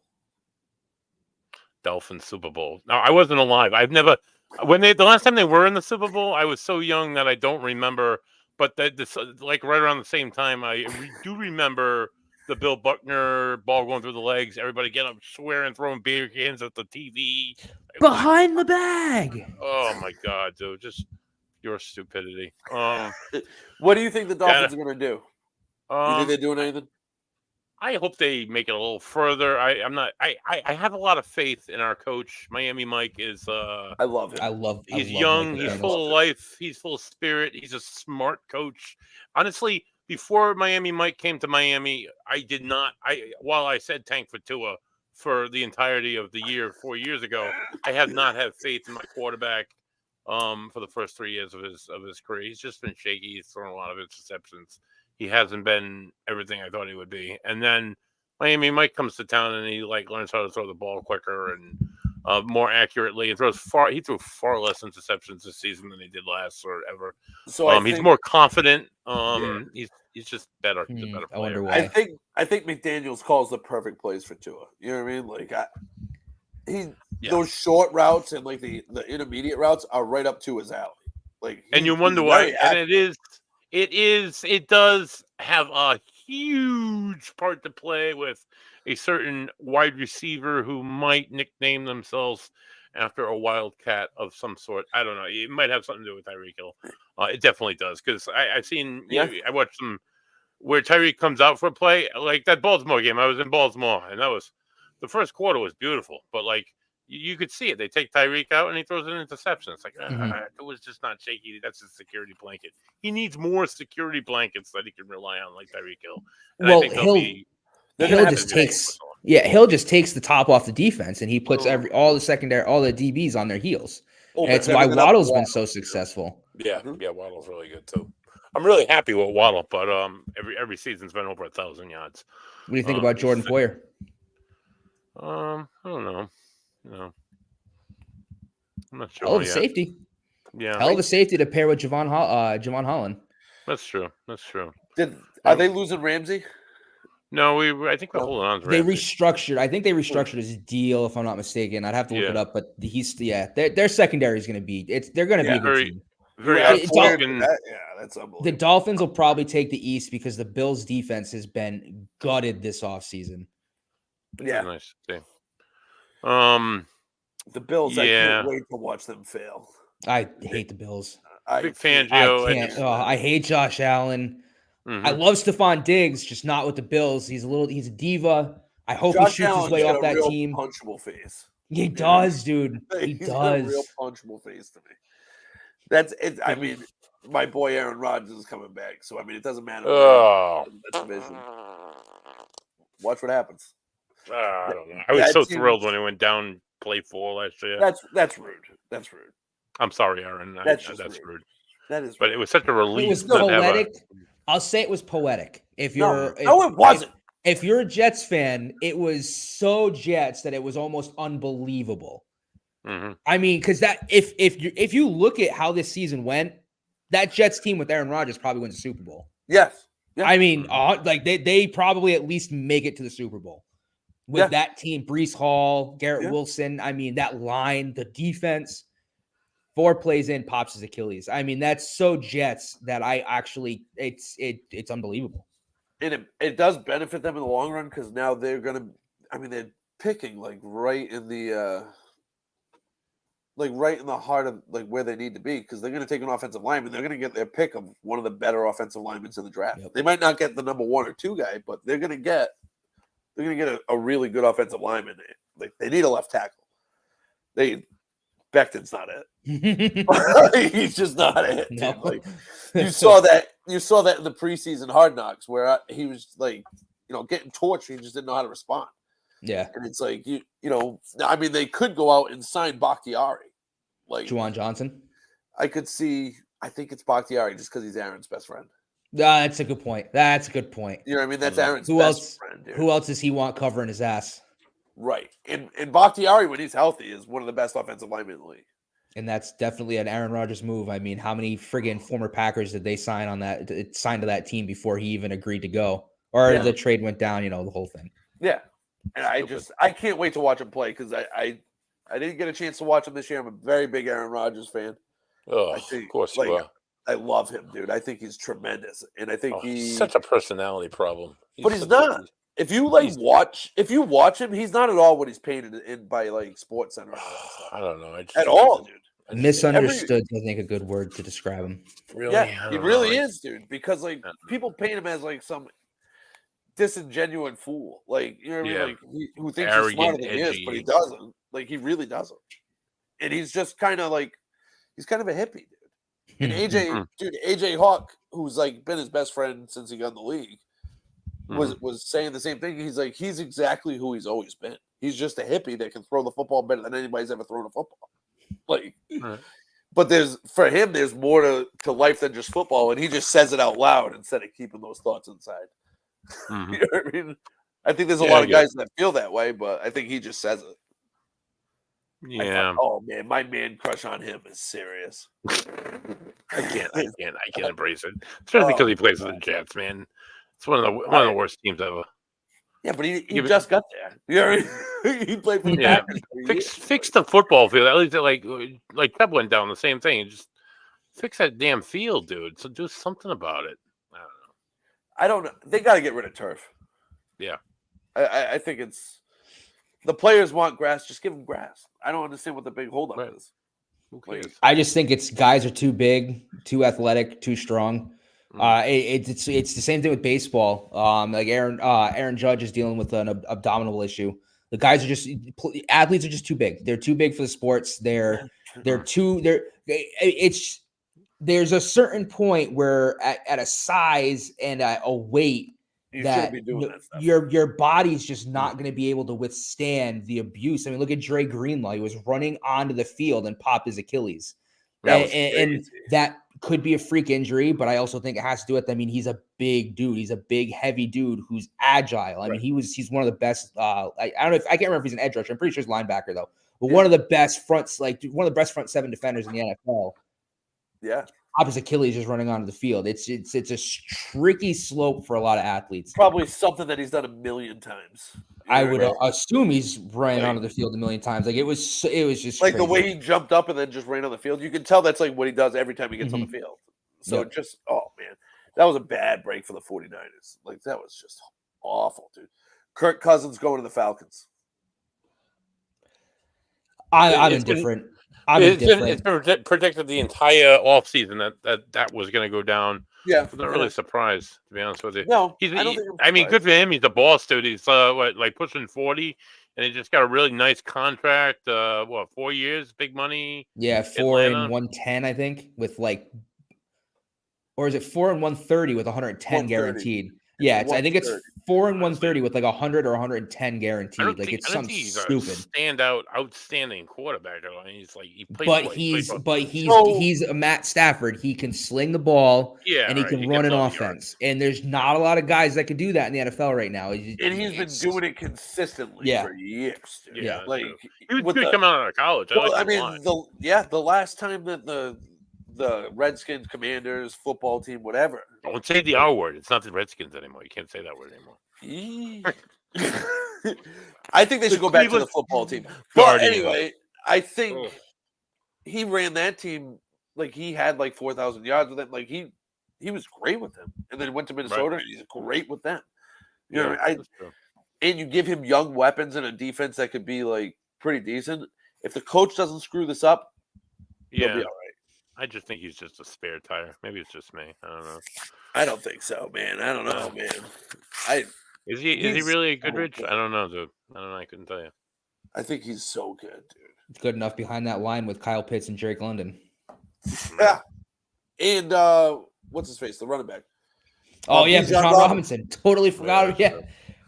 Dolphins Super Bowl. No, I wasn't alive. I've never. The last time they were in the Super Bowl, I was so young that I don't remember. But right around the same time, I do remember the Bill Buckner ball going through the legs. Everybody getting up, swearing, throwing beer cans at the TV. Behind the bag. Oh my God, dude! Just your stupidity. What do you think the Dolphins are going to do? You think they're doing anything? I hope they make it a little further. I have a lot of faith in our coach. Miami Mike is I love him. He's young, he's full of life, he's full of spirit, he's a smart coach. Honestly, before Miami Mike came to Miami, while I said tank for Tua for the entirety of the year 4 years ago, I have not had faith in my quarterback for the first 3 years of his career. He's just been shaky, he's thrown a lot of interceptions. He hasn't been everything I thought he would be. And then Miami Mike comes to town and he learns how to throw the ball quicker and more accurately and throws far. He threw far less interceptions this season than he did last or ever. So he's more confident. He's just better. He's a better player. I wonder why. I think McDaniels calls the perfect plays for Tua. You know what I mean? Like those short routes and like the intermediate routes are right up to his alley. Like, and you wonder why. And it does have a huge part to play with a certain wide receiver who might nickname themselves after a wildcat of some sort. I don't know. It might have something to do with Tyreek Hill. It definitely does, because I've seen. I watched some where Tyreek comes out for a play, like that Baltimore game. I was in Baltimore, and that was the first quarter was beautiful, but like you could see it. They take Tyreek out, and he throws an interception. It's like it was just not shaky. That's a security blanket. He needs more security blankets that he can rely on, like Tyreek Hill. And well, I think Hill just takes Hill just takes the top off the defense, and he puts all the DBs on their heels. And it's why Waddle's been so successful. Yeah, Waddle's really good too. I'm really happy with Waddle, but every season's been over 1,000 yards. What do you think about Jordan Poyer? I don't know. No, I'm not sure. Hell of a safety. Yeah, hell of a safety to pair with Javon Holland. That's true. Are they losing Ramsey? No, I think we're holding on to Ramsey. Ramsey. They restructured. I think they restructured his deal, if I'm not mistaken. I'd have to look it up, but their secondary is going to be. They're going to be a good team. Very outspoken. That's unbelievable. The Dolphins will probably take the East because the Bills' defense has been gutted this offseason. Yeah, nice to see. The Bills. I can't wait to watch them fail. I hate the Bills. Big Fangio. I hate Josh Allen. Mm-hmm. I love Stephon Diggs, just not with the Bills. He's a diva. I hope he shoots his way off that team. Punchable face. He does, dude. He does. Got a real punchable face to me. That's it. I mean, my boy Aaron Rodgers is coming back, so I mean, it doesn't matter. That's division. Watch what happens. I don't know. I was so thrilled when he went down play 4 last year. That's rude. That's rude. I'm sorry, Aaron. That's rude. That is. But it was such a relief. It was poetic. I'll say it was poetic. If you're no, it wasn't. If you're a Jets fan, it was so Jets that it was almost unbelievable. Mm-hmm. I mean, because that if you look at how this season went, that Jets team with Aaron Rodgers probably wins the Super Bowl. Yes. Yeah. I mean, like they probably at least make it to the Super Bowl with that team. Breece Hall, Garrett Wilson. I mean, that line, the defense. 4 plays in, pops his Achilles. I mean, that's so Jets that it's unbelievable. And it does benefit them in the long run because now they're they're picking right in the heart of where they need to be because they're going to take an offensive lineman. They're going to get their pick of one of the better offensive linemen in the draft. Yep. They might not get the number 1 or 2 guy, but they're going to get a really good offensive lineman. They need a left tackle. Becton's not it. He's just not it. No. You saw that in the preseason Hard Knocks where he was getting torched. He just didn't know how to respond. Yeah, and it's they could go out and sign Bakhtiari, Juwan Johnson. I could see. I think it's Bakhtiari just because he's Aaron's best friend. That's a good point. You know what I mean? That's Aaron's best friend. Dude. Who else does he want covering his ass? Right. And Bakhtiari, when he's healthy, is one of the best offensive linemen in the league. And that's definitely an Aaron Rodgers move. I mean, how many friggin' former Packers did they sign to that team before he even agreed to go? Or the trade went down, the whole thing. Yeah. And I can't wait to watch him play because I didn't get a chance to watch him this year. I'm a very big Aaron Rodgers fan. Oh, of course you are. I love him, dude. I think he's tremendous. And I think he's such a personality problem. He's not. If you watch him, he's not at all what he's painted in by Sports Center. I don't know. At all, dude. Misunderstood, I think, a good word to describe him. Really? Yeah, he really is, dude. Because people paint him as some disingenuous fool, you know what I mean? Who thinks arrogant, he's smarter than he is, but he doesn't. He really doesn't. And he's just kind of he's kind of a hippie, dude. And AJ Hawk, who's been his best friend since he got in the league. Was saying the same thing. He's exactly who he's always been. He's just a hippie that can throw the football better than anybody's ever thrown a football. But there's more to life than just football, and he just says it out loud instead of keeping those thoughts inside. Mm-hmm. You know what I mean? I think there's a lot of guys that feel that way, but I think he just says it. Yeah. Oh man, my man crush on him is serious. I can't embrace it, especially because he plays for the Jets, man. It's one of the worst teams ever. Yeah, but he just got there. You know what I mean? He played for the Packers. Fix the football field. At least like Pep went down the same thing. Just fix that damn field, dude. So do something about it. I don't know. They got to get rid of turf. Yeah, I think it's the players want grass. Just give them grass. I don't understand what the big holdup is. Who cares? I just think it's guys are too big, too athletic, too strong. It's the same thing with baseball. Like Aaron Judge is dealing with an abdominal issue. The guys are just athletes are just too big. They're too big for the sports. There's a certain point where at a size and a weight that your body's just not going to be able to withstand the abuse. I mean, look at Dre Greenlaw. He was running onto the field and popped his Achilles. And that could be a freak injury, but I also think it has to do with, I mean, he's a big dude. He's a big, heavy dude who's agile. I mean, he's one of the best. I don't know I can't remember if he's an edge rusher. I'm pretty sure he's a linebacker though. But one of the best one of the best front seven defenders in the NFL. Yeah. Opposite Achilles just running onto the field. It's a tricky slope for a lot of athletes. Probably something that he's done a million times. I would assume he's ran onto the field a million times. Like it was just like crazy. The way he jumped up and then just ran on the field. You can tell that's like what he does every time he gets on the field. So oh man, that was a bad break for the 49ers. Like that was just awful, dude. Kirk Cousins going to the Falcons. I'm indifferent. It's been predicted the entire offseason that was going to go down. Yeah, I'm not really surprised, to be honest with you. No, I mean, good for him. He's a boss, dude. He's like pushing 40, and he just got a really nice contract. 4 years, big money. Yeah, 4 and 110, I think, with or is it 4 and 130 with 110 guaranteed? Yeah, I think it's 4 and 130 with like 100 or 110 guaranteed. Like it's something stupid. Outstanding quarterback. He's like he plays. He's a Matt Stafford. He can sling the ball, and he can run an offense. And there's not a lot of guys that can do that in the NFL right now. And he's been doing it consistently for years. Dude. Yeah, like he was good coming out of college. The last time that the Redskins, Commanders, football team, whatever. Don't say the R word. It's not the Redskins anymore. You can't say that word anymore. I think they should go back to the football team. But anyway, I think he ran that team like he had like 4,000 yards with it. Like he was great with them, and then went to Minnesota and he's great with them. You know, and you give him young weapons and a defense that could be like pretty decent. If the coach doesn't screw this up, he'll be all right. I just think he's just a spare tire. Maybe it's just me. I don't know. I don't think so, man. I don't know, man. Is he really a Goodrich? I don't know, dude. I don't know. I couldn't tell you. I think he's so good, dude. Good enough behind that line with Kyle Pitts and Drake London. Yeah. And what's his face? The running back. Oh yeah, John Robinson. Totally forgot. Yeah.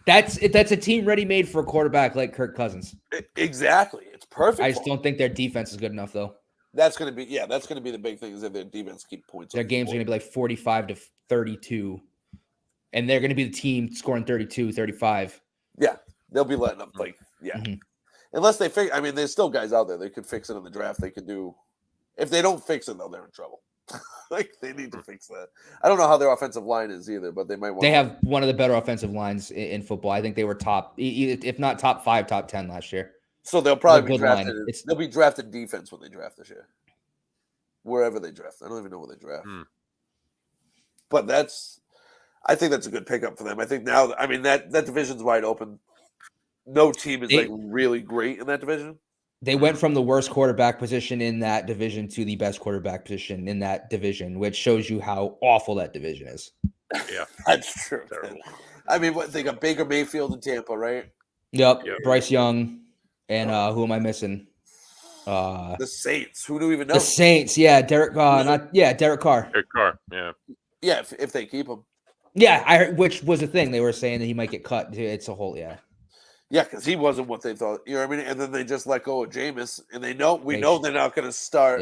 That's a team ready made for a quarterback like Kirk Cousins. Exactly. It's perfect. I just don't think their defense is good enough though. That's gonna be the big thing is that their defense keep points. Their games are gonna be like 45-32. And they're gonna be the team scoring 32, 35. Yeah. They'll be letting up unless they fix. I mean, there's still guys out there they could fix it in the draft. They could do. If they don't fix it, though, they're in trouble. Like they need to fix that. I don't know how their offensive line is either, but they might want. They have one of the better offensive lines in football. I think they were top, if not top 5, top 10 last year. So they'll probably be drafted. They'll be drafted defense when they draft this year. Wherever they draft. I don't even know where they draft. But I think that's a good pickup for them. I think now, I mean, that division's wide open. No team is like really great in that division. They went from the worst quarterback position in that division to the best quarterback position in that division, which shows you how awful that division is. Yeah, that's true. I mean, they got Baker Mayfield in Tampa, right? Yep. Bryce Young. And who am I missing? The Saints. Who do we even know? The Saints. Yeah, Derek. Derek Carr. Derek Carr. Yeah. Yeah, if they keep him. Yeah, I heard, which was a thing they were saying that he might get cut. It's a whole Yeah, because he wasn't what they thought. You know what I mean? And then they just let go of Jameis, and we know they're not going to start.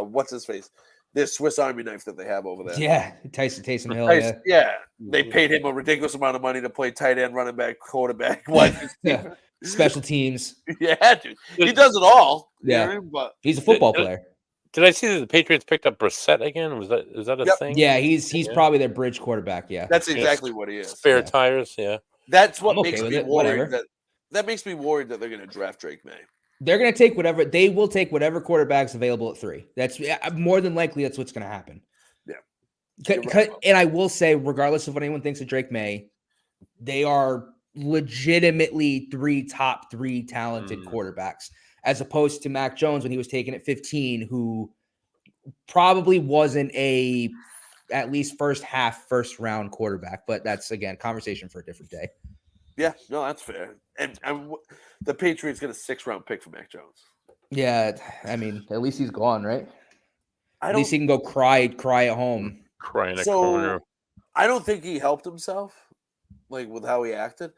What's his face? This Swiss Army knife that they have over there. Yeah, Taysom Hill. Yeah, they paid him a ridiculous amount of money to play tight end, running back, quarterback. special teams. Yeah, dude. He does it all. Yeah. You know, but he's a football player. Did I see that the Patriots picked up Brissett again? Is that a thing? Yeah, he's probably their bridge quarterback. Yeah, that's exactly what he is. Spare tires. Yeah, that's what I'm okay makes with me it. worried. Whatever. That makes me worried that they're going to draft Drake May. They're going to take whatever they will take whatever quarterback's available at 3. That's more than likely that's what's going to happen. Yeah, right. And I will say, regardless of what anyone thinks of Drake May, they are legitimately top 3 talented quarterbacks, as opposed to Mac Jones when he was taken at 15, who probably wasn't at least first round quarterback. But that's, again, conversation for a different day. Yeah, no, that's fair. And the Patriots get a 6th-round pick for Mac Jones. Yeah, I mean, at least he's gone, right? At least he can go cry at home. Cry in a corner. I don't think he helped himself, like with how he acted.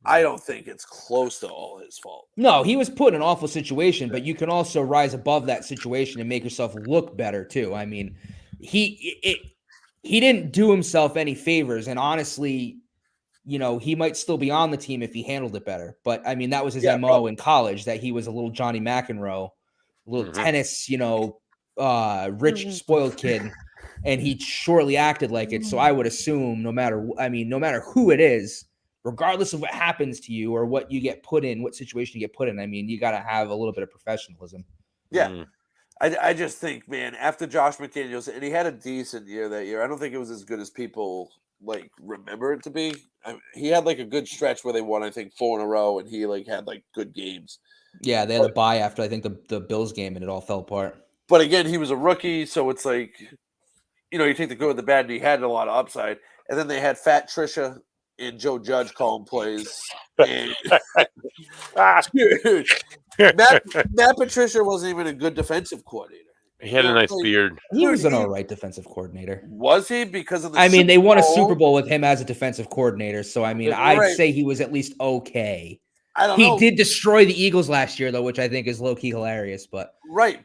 I don't think it's close to all his fault. No, he was put in an awful situation, but you can also rise above that situation and make yourself look better too. I mean, he didn't do himself any favors, and honestly, you know, he might still be on the team if he handled it better. But I mean, that was his MO in college, that he was a little Johnny McEnroe, a little tennis, you know, rich, spoiled kid. And he surely acted like it. So I would assume no matter who it is, regardless of what happens to you or what you get put in, what situation you get put in, I mean, you got to have a little bit of professionalism. Yeah. I just think, man, after Josh McDaniels, and he had a decent year that year, I don't think it was as good as people like remember it to be. He had like a good stretch where they won, I think, 4 in a row, and he like had like good games. Yeah, they had a bye after I think the Bills game, and it all fell apart. But again, he was a rookie, so it's like, you know, you take the good with the bad, and he had a lot of upside. And then they had Fat Trisha and Joe Judge calling plays. And dude, Matt Patricia wasn't even a good defensive coordinator. He had a nice beard. He was an all right defensive coordinator. Was he? Because of the they won a Super Bowl with him as a defensive coordinator. So, I mean, I'd say he was at least okay. I don't know. He did destroy the Eagles last year, though, which I think is low-key hilarious. But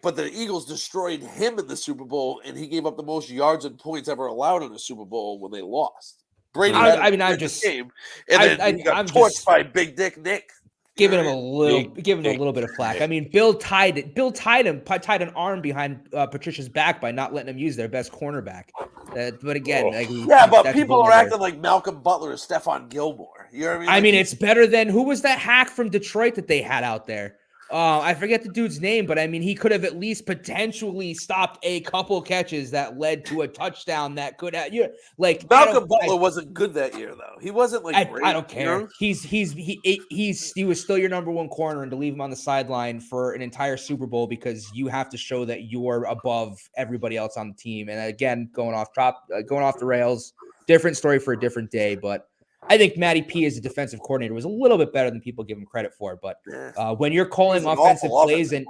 but the Eagles destroyed him in the Super Bowl, and he gave up the most yards and points ever allowed in a Super Bowl when they lost. Brady I'm just game, and then he got torched by Big Dick Nick. Giving him a little bit of flack. I mean, Bill tied an arm behind Patricia's back by not letting him use their best cornerback. But again, but people are acting like Malcolm Butler is Stephon Gilmore. You know what I mean? I mean, it's better than who was that hack from Detroit that they had out there? I forget the dude's name, but I mean, he could have at least potentially stopped a couple catches that led to a touchdown that could have. Malcolm Butler wasn't good that year, though. He wasn't like great, I don't care. You know? He was still your number 1 corner, and to leave him on the sideline for an entire Super Bowl because you have to show that you're above everybody else on the team. And again, going off the rails, different story for a different day, but. I think Matty P as a defensive coordinator was a little bit better than people give him credit for. But when you're calling offensive plays and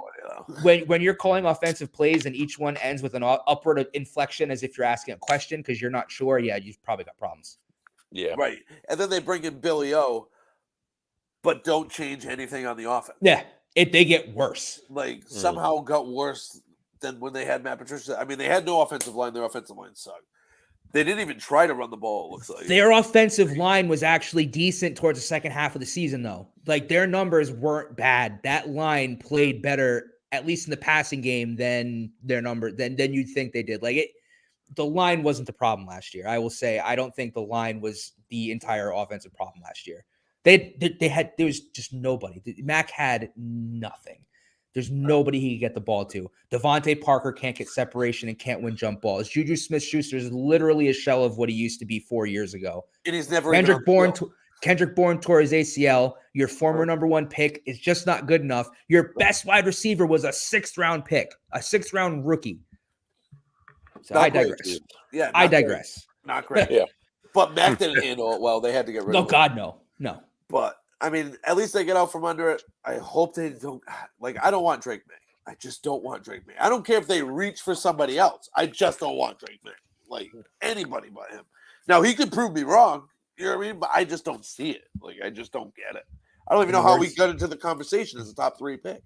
when you're calling offensive plays and each one ends with an upward inflection as if you're asking a question because you're not sure, you've probably got problems. Yeah. Right. And then they bring in Billy O, but don't change anything on the offense. Yeah. They get worse. Somehow got worse than when they had Matt Patricia. I mean, they had no offensive line. Their offensive line sucked. They didn't even try to run the ball, it looks like. Their offensive line was actually decent towards the second half of the season, though. Like, their numbers weren't bad. That line played better, at least in the passing game, than their number than you'd think they did. The line wasn't the problem last year. I will say I don't think the line was the entire offensive problem last year. There was just nobody. Mac had nothing. There's nobody he could get the ball to. Devontae Parker can't get separation and can't win jump balls. Juju Smith-Schuster is literally a shell of what he used to be 4 years ago. And he's never Kendrick Bourne tore his ACL. Your former number 1 pick is just not good enough. Your best wide receiver was a 6th-round pick, a 6th-round rookie. So I digress. I digress. Not great. Yeah. But Mac didn't handle it well. They had to get rid of it. No, God, no. But I mean, at least they get out from under it. I hope they don't. I don't want Drake May. I just don't want Drake May. I don't care if they reach for somebody else. I just don't want Drake May. Anybody but him. Now, he could prove me wrong. You know what I mean? But I just don't see it. I just don't get it. I don't even know how we got into the conversation as a top 3 pick.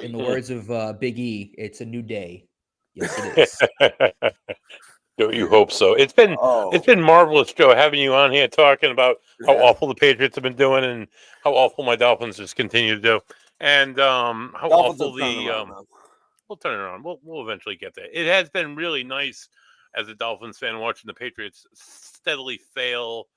In the words of Big E, it's a new day. Yes, it is. Don't you hope so? It's been marvelous, Joe, having you on here talking about how awful the Patriots have been doing and how awful my Dolphins just continue to do, and how Dolphins awful we'll turn it around. We'll eventually get there. It has been really nice as a Dolphins fan watching the Patriots steadily fail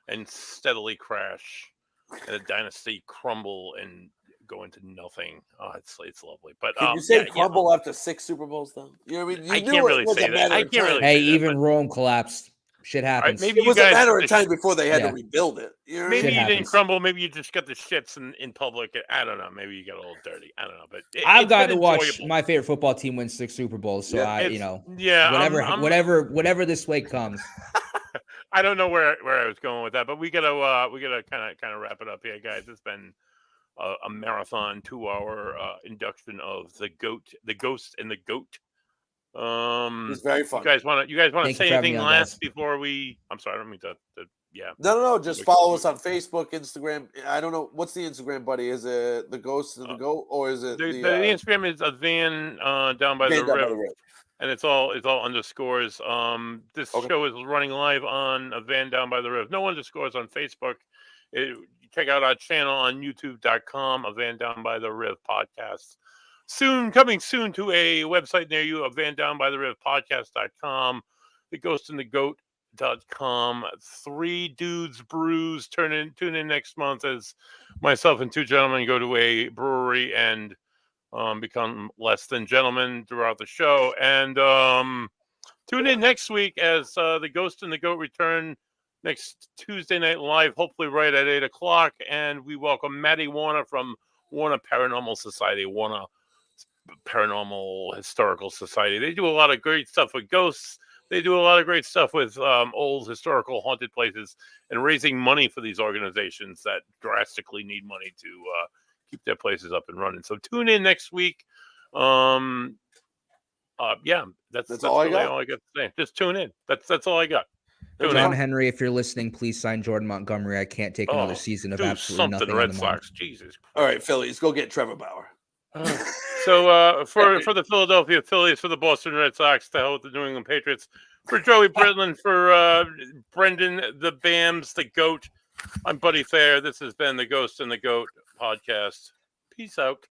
and steadily crash, and the dynasty crumble and go into nothing. Oh, it's lovely. But can you say crumble after 6 Super Bowls though? You know what I mean? I can't really say that. I can't really. Hey, even Rome collapsed. Shit happens. Maybe it was a matter of time before they had to rebuild it. You know maybe you didn't crumble. Maybe you just got the shits in public. I don't know. Maybe you got a little dirty. I don't know. But I've got to watch my favorite football team win 6 Super Bowls. So whatever this way comes. I don't know where I was going with that, but we gotta kind of wrap it up here, guys. It's been a marathon 2-hour induction of the Ghost and the Goat. It's very fun. You guys want to say anything last before we? I'm sorry, I don't mean to. Yeah. No. Just follow us on Facebook, Instagram. I don't know what's the Instagram, buddy. Is it the Ghost and the Goat, or is it the Instagram is a van down by the river, and it's all underscores. This show is running live on a van down by the river. No underscores on Facebook. Check out our channel on YouTube.com, A Van Down by the Riv podcast. Coming soon to a website near you, A Van Down by the Riv podcast.com, The Ghost and the Goat.com. 3 Dudes Brews. Tune in next month as myself and 2 gentlemen go to a brewery and become less than gentlemen throughout the show. And tune in next week as The Ghost and the Goat return next Tuesday night live, hopefully right at 8 o'clock. And we welcome Maddie Warner from Warner Paranormal Society, Warner Paranormal Historical Society. They do a lot of great stuff with ghosts. They do a lot of great stuff with old historical haunted places and raising money for these organizations that drastically need money to keep their places up and running. So tune in next week. That's all I got to say. Just tune in. That's all I got. John Henry, if you're listening, please sign Jordan Montgomery. I can't take another season of absolutely nothing. Red Sox, Jesus. All right, Phillies, go get Trevor Bauer. So for the Philadelphia Phillies, for the Boston Red Sox, to hell with the New England Patriots, for Joey Britland, for Brendan the Bams, the Goat, I'm Buddy Thayer. This has been the Ghost and the Goat podcast. Peace out.